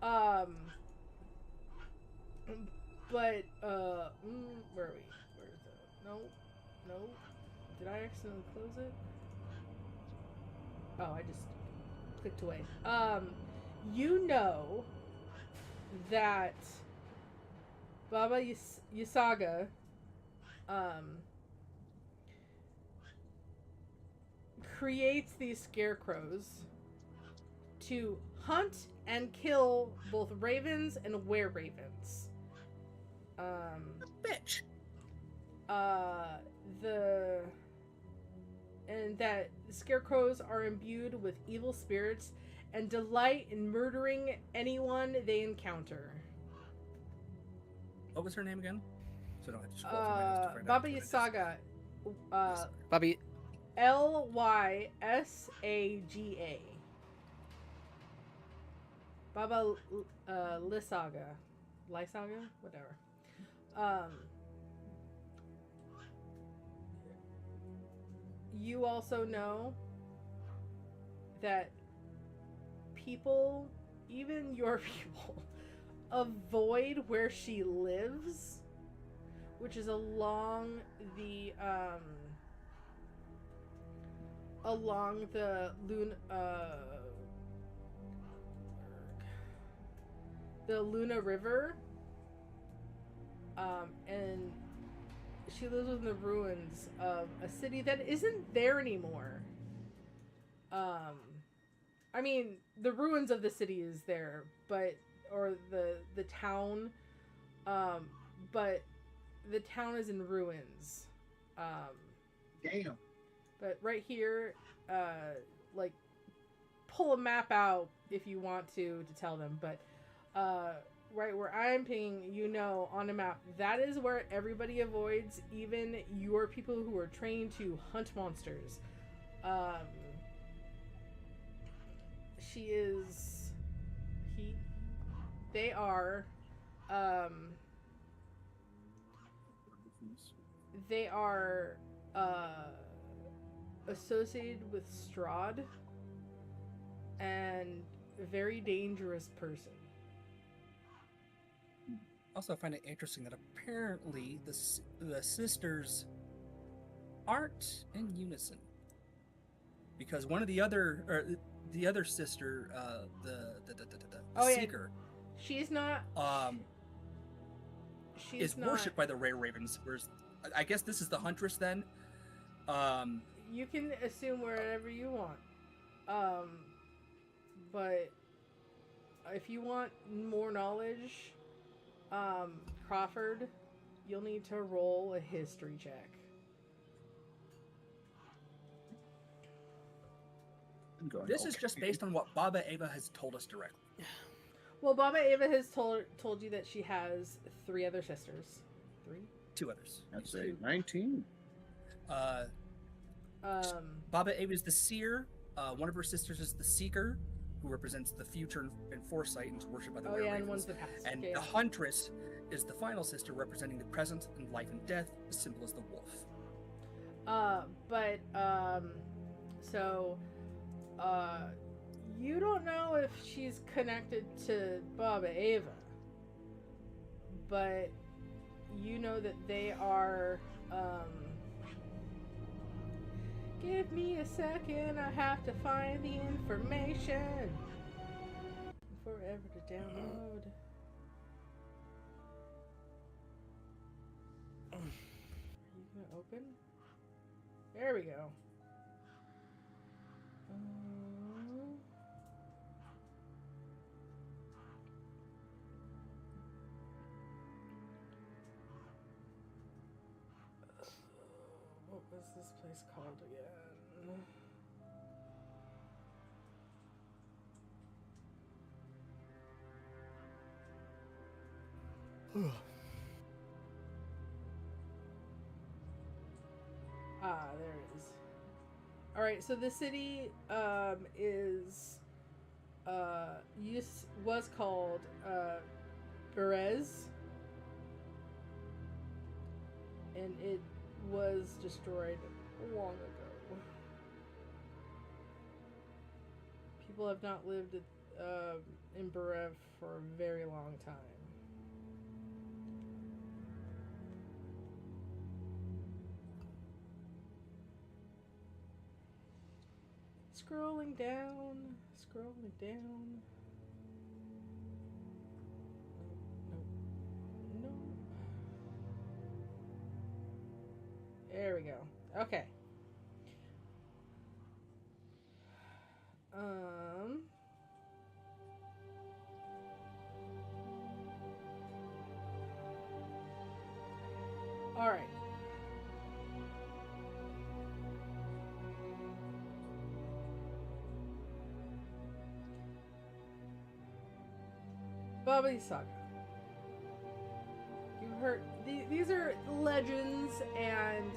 But, where are we? Where is it? No. Did I accidentally close it? Oh, I just clicked away. You know that Baba Yasaga, creates these scarecrows to hunt and kill both ravens and were-ravens. Bitch. And that scarecrows are imbued with evil spirits and delight in murdering anyone they encounter. What was her name again? So I don't have to scroll through my notes to find Baba out. Yasaga. Bobby, Lysaga. Baba Lysaga. Whatever. You also know that people, even your people, avoid where she lives, which is along the Luna River, and she lives in the ruins of a city that isn't there anymore. I mean, the ruins of the city is there, or the town, but the town is in ruins. Damn. But right here, like, pull a map out if you want to tell them, but right where I'm pinging, on a map, that is where everybody avoids, even your people who are trained to hunt monsters. They are associated with Strahd, and a very dangerous person. Also, I find it interesting that apparently the sisters aren't in unison, because one of the other sister, the Seeker, she's not. She's is not, worshipped by the Rare Ravens. Whereas, I guess this is the Huntress then. You can assume wherever you want, but if you want more knowledge, Crawford, you'll need to roll a history check. This is just based on what Baba Ava has told us directly. Well, Baba Ava has told you that she has 3 other sisters. 3? 2 others. I'd say 19. Baba Ava is the seer. One of her sisters is the seeker, who represents the future and foresight and is worshipped by the Rare Ravens. And one's the past. And Okay, the Huntress is the final sister, representing the present and life and death, as simple as the wolf. You don't know if she's connected to Baba Ava, but you know that they are, give me a second, I have to find the information. Forever to download. Are you gonna open? There we go. What was this place called again? There it is. Alright, so the city was called Perez, and it was destroyed long ago. People have not lived in Berev for a very long time. Scrolling down. No. There we go. Okay. All right. Baba Saga. You heard these are legends and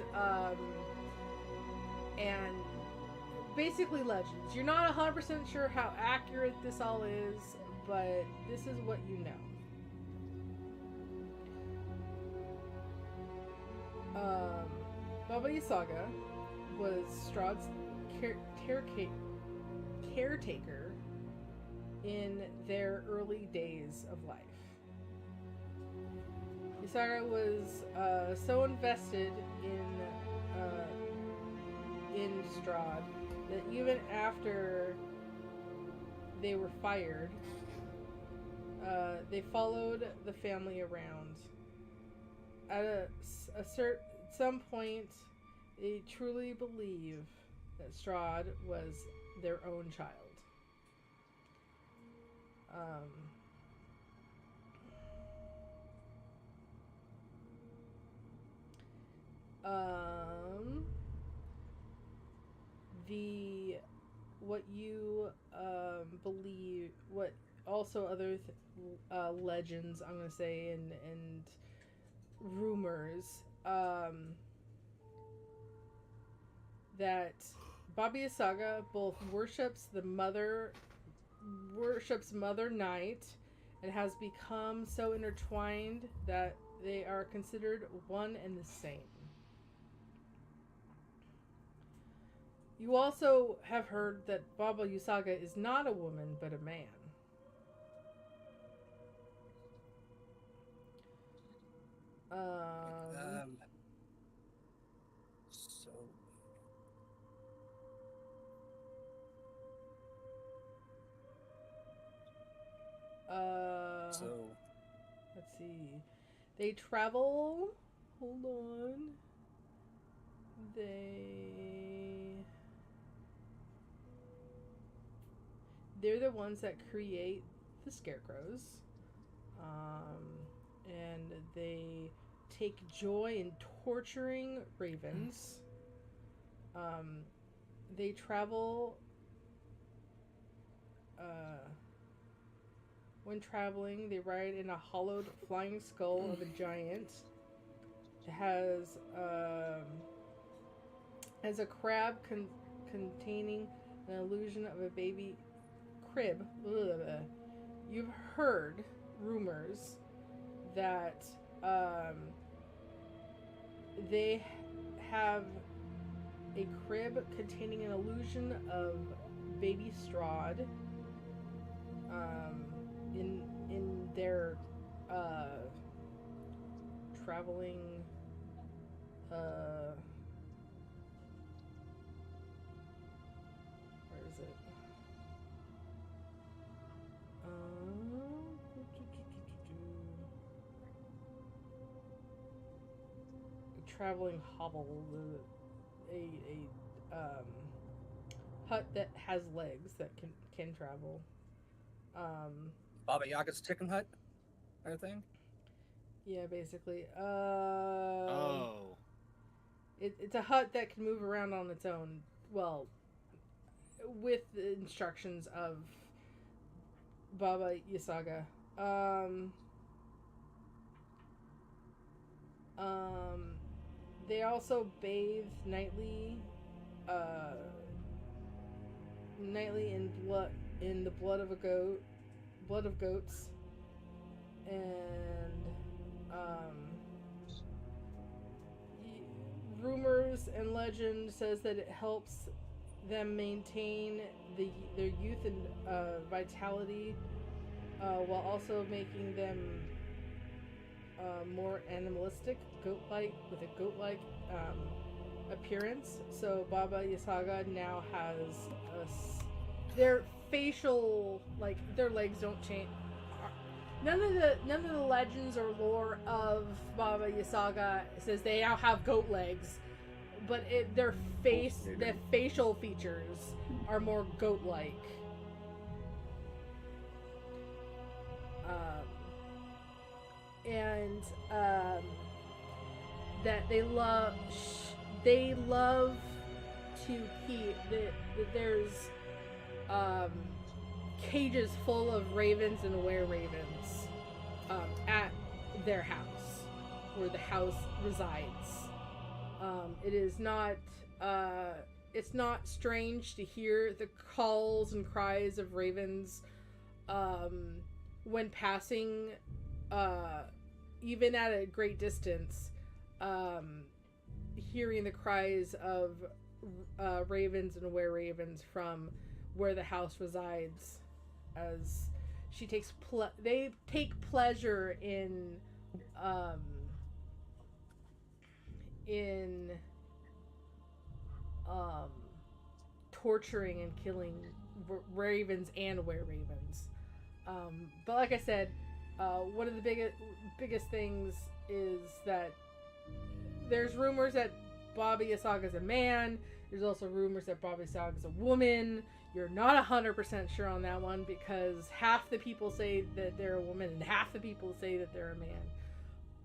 basically legends. You're not 100% sure how accurate this all is, but this is what you know. Baba Yaga was Strahd's caretaker in their early days of life. Yasaga was so invested in Strahd that even after they were fired, they followed the family around. At some point, they truly believe that Strahd was their own child. What you believe, what also other legends, I'm gonna say, and rumors, that Baba Yaga both worships Mother Night, and has become so intertwined that they are considered one and the same. You also have heard that Baba Yaga is not a woman, but a man. So Let's see. They travel. Hold on. They're the ones that create the scarecrows. And they take joy in torturing ravens. They travel. When traveling, they ride in a hollowed flying skull of a giant. It has a crab containing an illusion of a baby crib. Ugh. You've heard rumors that they have a crib containing an illusion of baby Strahd in their traveling where is it? Traveling hovel, a hut that has legs that can travel. Baba Yaga's chicken hut, kind of thing. Yeah, basically. Oh. It's a hut that can move around on its own. Well, with the instructions of Baba Yaga. They also bathe nightly in the blood of goats, and rumors and legend says that it helps them maintain their youth and vitality, while also making them more animalistic, with a goat-like appearance. So Baba Yaga now has their facial, like their legs don't change. None of the legends or lore of Baba Yaga says they now have goat legs, but their facial features are more goat-like. And that they love to keep there's cages full of ravens and were-ravens at their house, where the house resides. It is not it's not strange to hear the calls and cries of ravens when passing, even at a great distance. Hearing the cries of ravens and were-ravens from where the house resides, as they take pleasure in torturing and killing ravens and were-ravens. But like I said, one of the biggest things is that there's rumors that Baba Yaga is a man. There's also rumors that Baba Yaga is a woman. You're not 100% sure on that one, because half the people say that they're a woman and half the people say that they're a man.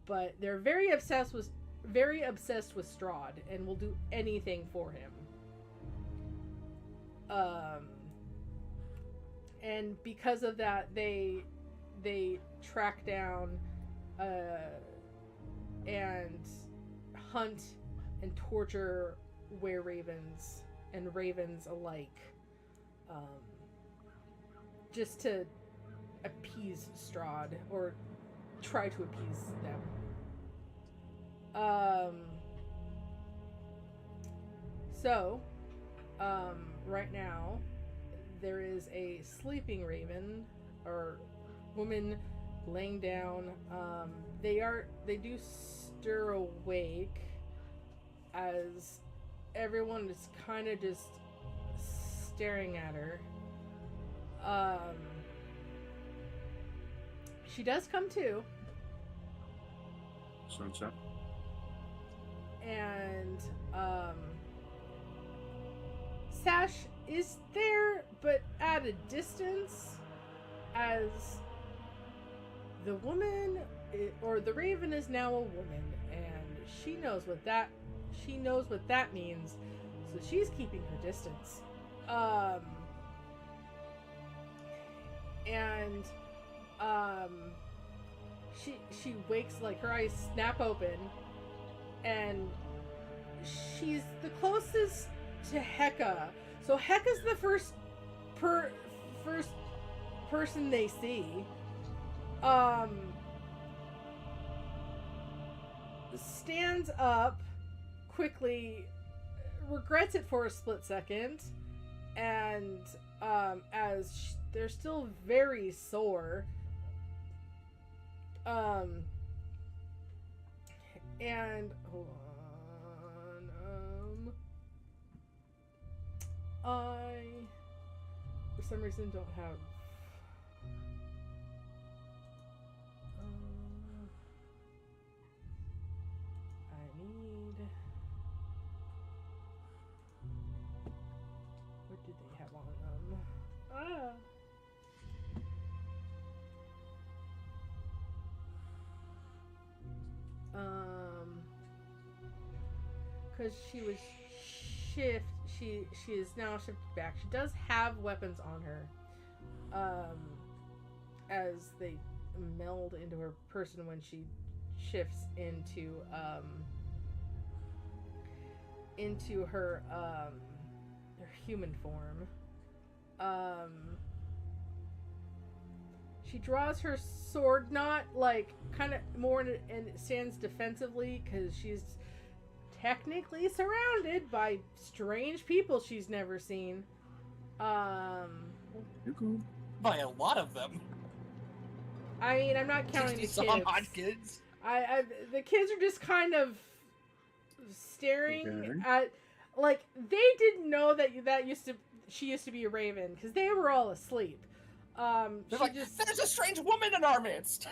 But they're very obsessed with Strahd and will do anything for him. And because of that, they track down and hunt and torture were-ravens and ravens alike, just to appease Strahd, or try to appease them. So right now, there is a sleeping raven or woman laying down. They do stir awake as everyone is kind of just staring at her. She does come to. Sunset. And Sash is there, but at a distance, as the woman or the raven is now a woman, and she knows what that means, so she's keeping her distance. She wakes, like her eyes snap open, and she's the closest to Heka. So Heka's the first person they see. Stands up quickly, regrets it for a split second, and they're still very sore. And hold on, I for some reason don't have I need, what did they have on them? Because she was she is now shifted back. She does have weapons on her, as they meld into her person when she shifts into her human form. She draws her sword, not like kind of more and it stands defensively because she's technically surrounded by strange people she's never seen. You're cool. By a lot of them. I mean, I'm not counting the kids. Some odd kids. The kids are just kind of staring Okay. at, like, they didn't know that she used to be a raven because they were all asleep. They're like, there's a strange woman in our midst.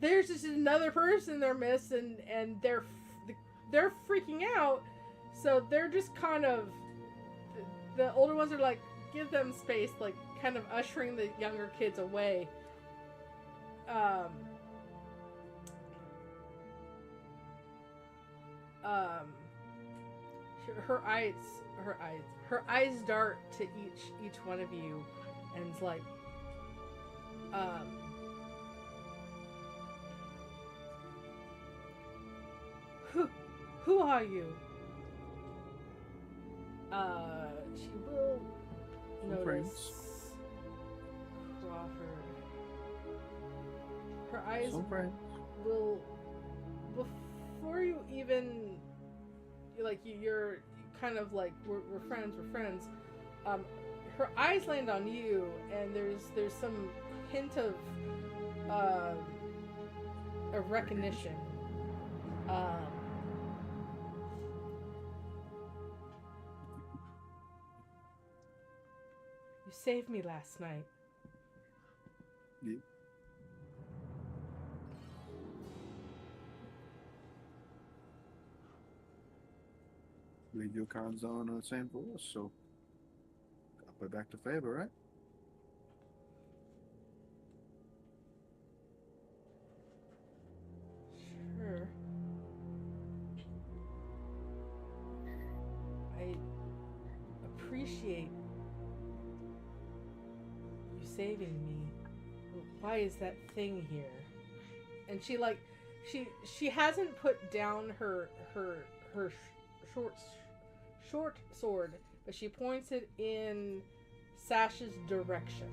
There's just another person in their midst, and they're freaking out. So they're just kind of, the older ones are like, give them space, like kind of ushering the younger kids away. Her eyes dart to each one of you, and it's like, who are you? She will notice friends. Crawford. Her eyes Some friends. will, before you even, you're kind of like, we're friends. Her eyes land on you, and there's some hint of a recognition. You saved me last night. Yeah. Leave your cards on the same for us, so I'll put back to favor, right? Sure. I appreciate you saving me. Why is that thing here? And she hasn't put down her short sword, but she points it in Sash's direction.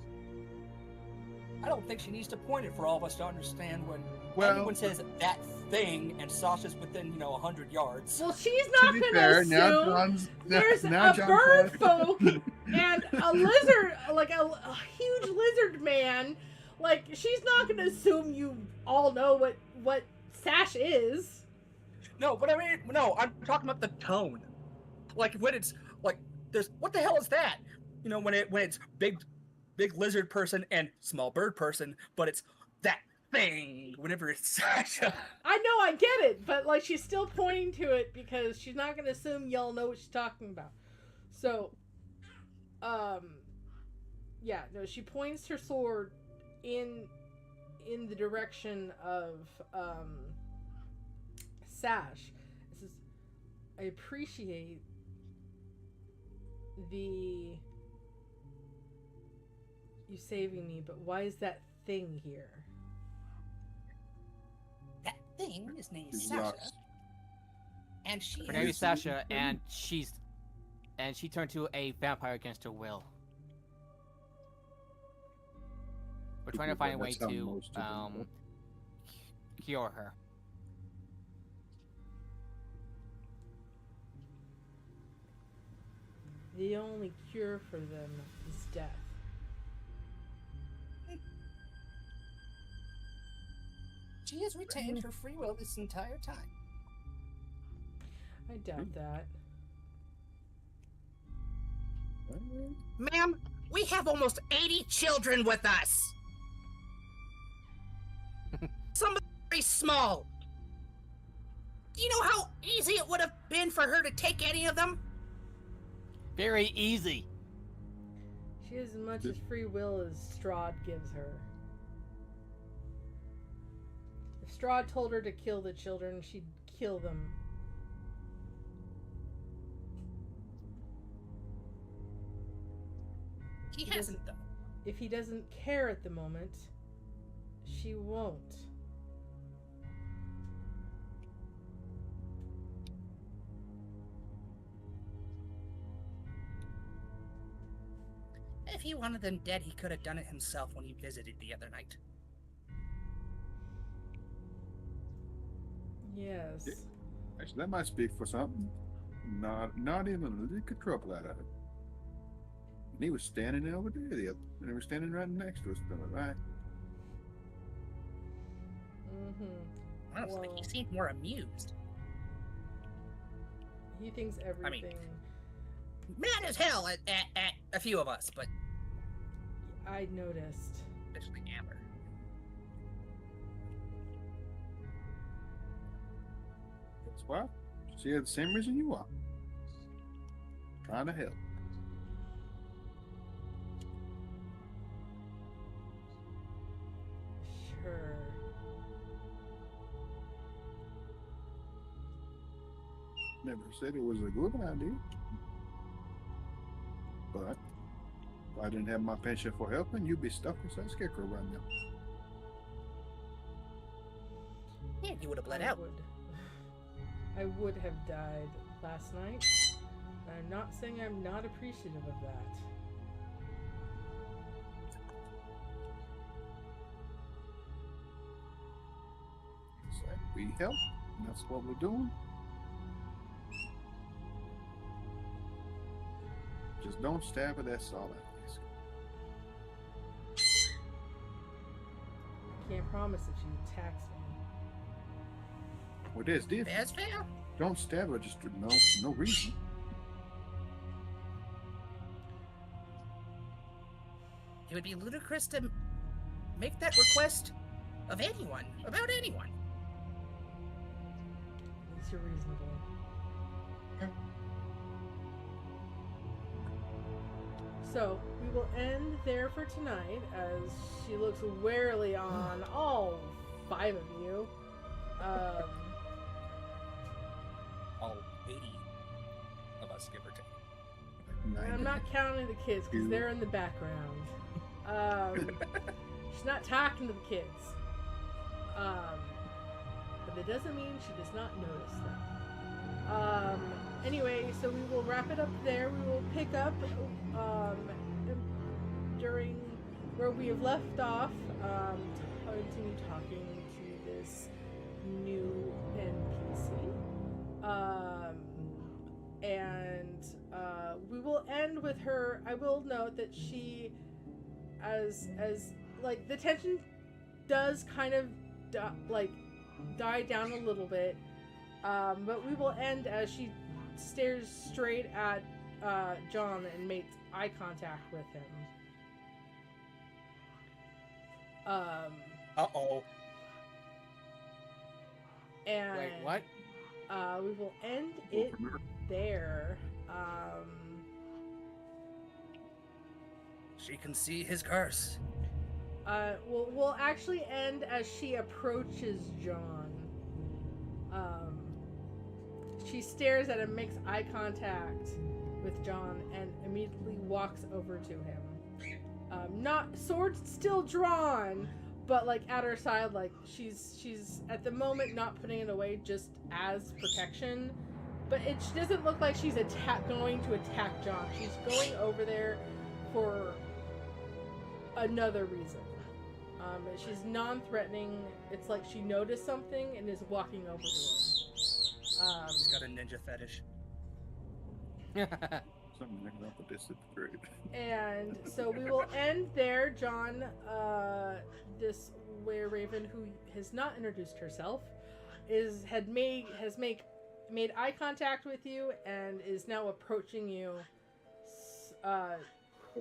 I don't think she needs to point it for all of us to understand when Well, anyone says that thing and Sasha's within, 100 yards. Well, she's to not be gonna fair, now assume John's there's now a John's bird said- folk and a lizard, like a huge lizard man. Like, she's not gonna assume you all know what Sash is. No, but I mean, no, I'm talking about the tone. Like when it's like, there's what the hell is that? When it's big lizard person and small bird person, but it's that thing. Whenever it's Sasha. I know, I get it, but like she's still pointing to it because she's not gonna assume y'all know what she's talking about. So, yeah, no, she points her sword in the direction of Sash. This is, I appreciate you saving me, but why is that thing here? That thing is named She's Sasha, lost. and she Her name is is Sasha, and she turned to a vampire against her will. We're trying to find a way That's how to most of them go. cure her. The only cure for them is death. She has retained her free will this entire time. I doubt that. Ma'am, we have almost 80 children with us. Some of them are very small. Do you know how easy it would have been for her to take any of them? Very easy. She has as much as free will as Strahd gives her. If Strahd told her to kill the children, she'd kill them. He hasn't, though. If he doesn't care at the moment, she won't. If he wanted them dead, he could have done it himself when he visited the other night. Yes. Actually, that might speak for something. Not even a lick of trouble out of it. And he was standing over there, and he was standing right next to us, right? Mm-hmm. Honestly, Well- he seemed more amused. He thinks everything. Mad as hell at a few of us, but I noticed. especially Amber. That's why. She had the same reason you are. Trying to help. Sure. Never said it was a good idea. But if I didn't have my pension for helping, you'd be stuck inside Scarecrow right now. Yeah, you would have bled I out. would. I would have died last night. I'm not saying I'm not appreciative of that. So we help, and that's what we're doing. Just don't stab her, that's all I ask. I can't promise that she attacks me. Well, there's different. That's fair. Don't stab her just for no reason. It would be ludicrous to make that request of anyone, about anyone. At least you're reasonable. So, we will end there for tonight as she looks warily on all 5 of you. All 80 of us, give or take. And I'm not counting the kids because they're in the background. She's not talking to the kids. But that doesn't mean she does not notice them. Anyway, so we will wrap it up there. We will pick up during where we have left off. Continue talking to this new NPC. And we will end with her. I will note that she, as like the tension does kind of die down a little bit, but we will end as she stares straight at John and makes eye contact with him. Uh-oh. And Wait, what? we will end it there. She can see his curse. We'll actually end as she approaches John. She stares at him, makes eye contact with John, and immediately walks over to him. Not sword still drawn, but like at her side, like she's at the moment not putting it away just as protection. But she doesn't look like she's going to attack John. She's going over there for another reason. She's non-threatening. It's like she noticed something and is walking over to him. She's got a ninja fetish. Something like that, but this is great. And so we will end there. John, this were-raven who has not introduced herself, has made eye contact with you and is now approaching you.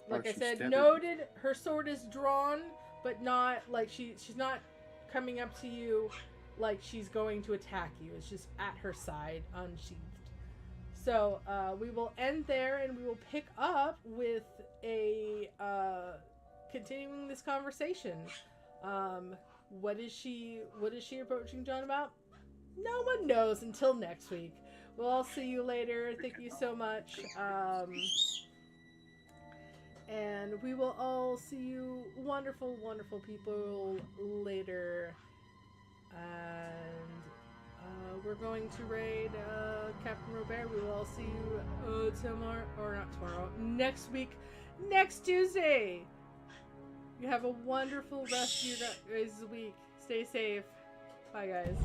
Like I said, noted her sword is drawn, but not like she's not coming up to you like she's going to attack you. It's just at her side, unsheathed. So we will end there, and we will pick up with a continuing this conversation. What is she approaching John about? No one knows until next week. We'll all see you later. Thank you so much. And we will all see you wonderful, wonderful people later. And we're going to raid Captain Robert. We will all see you tomorrow, or not tomorrow, next week, next Tuesday. You have a wonderful rest of your guys' week. Stay safe. Bye, guys.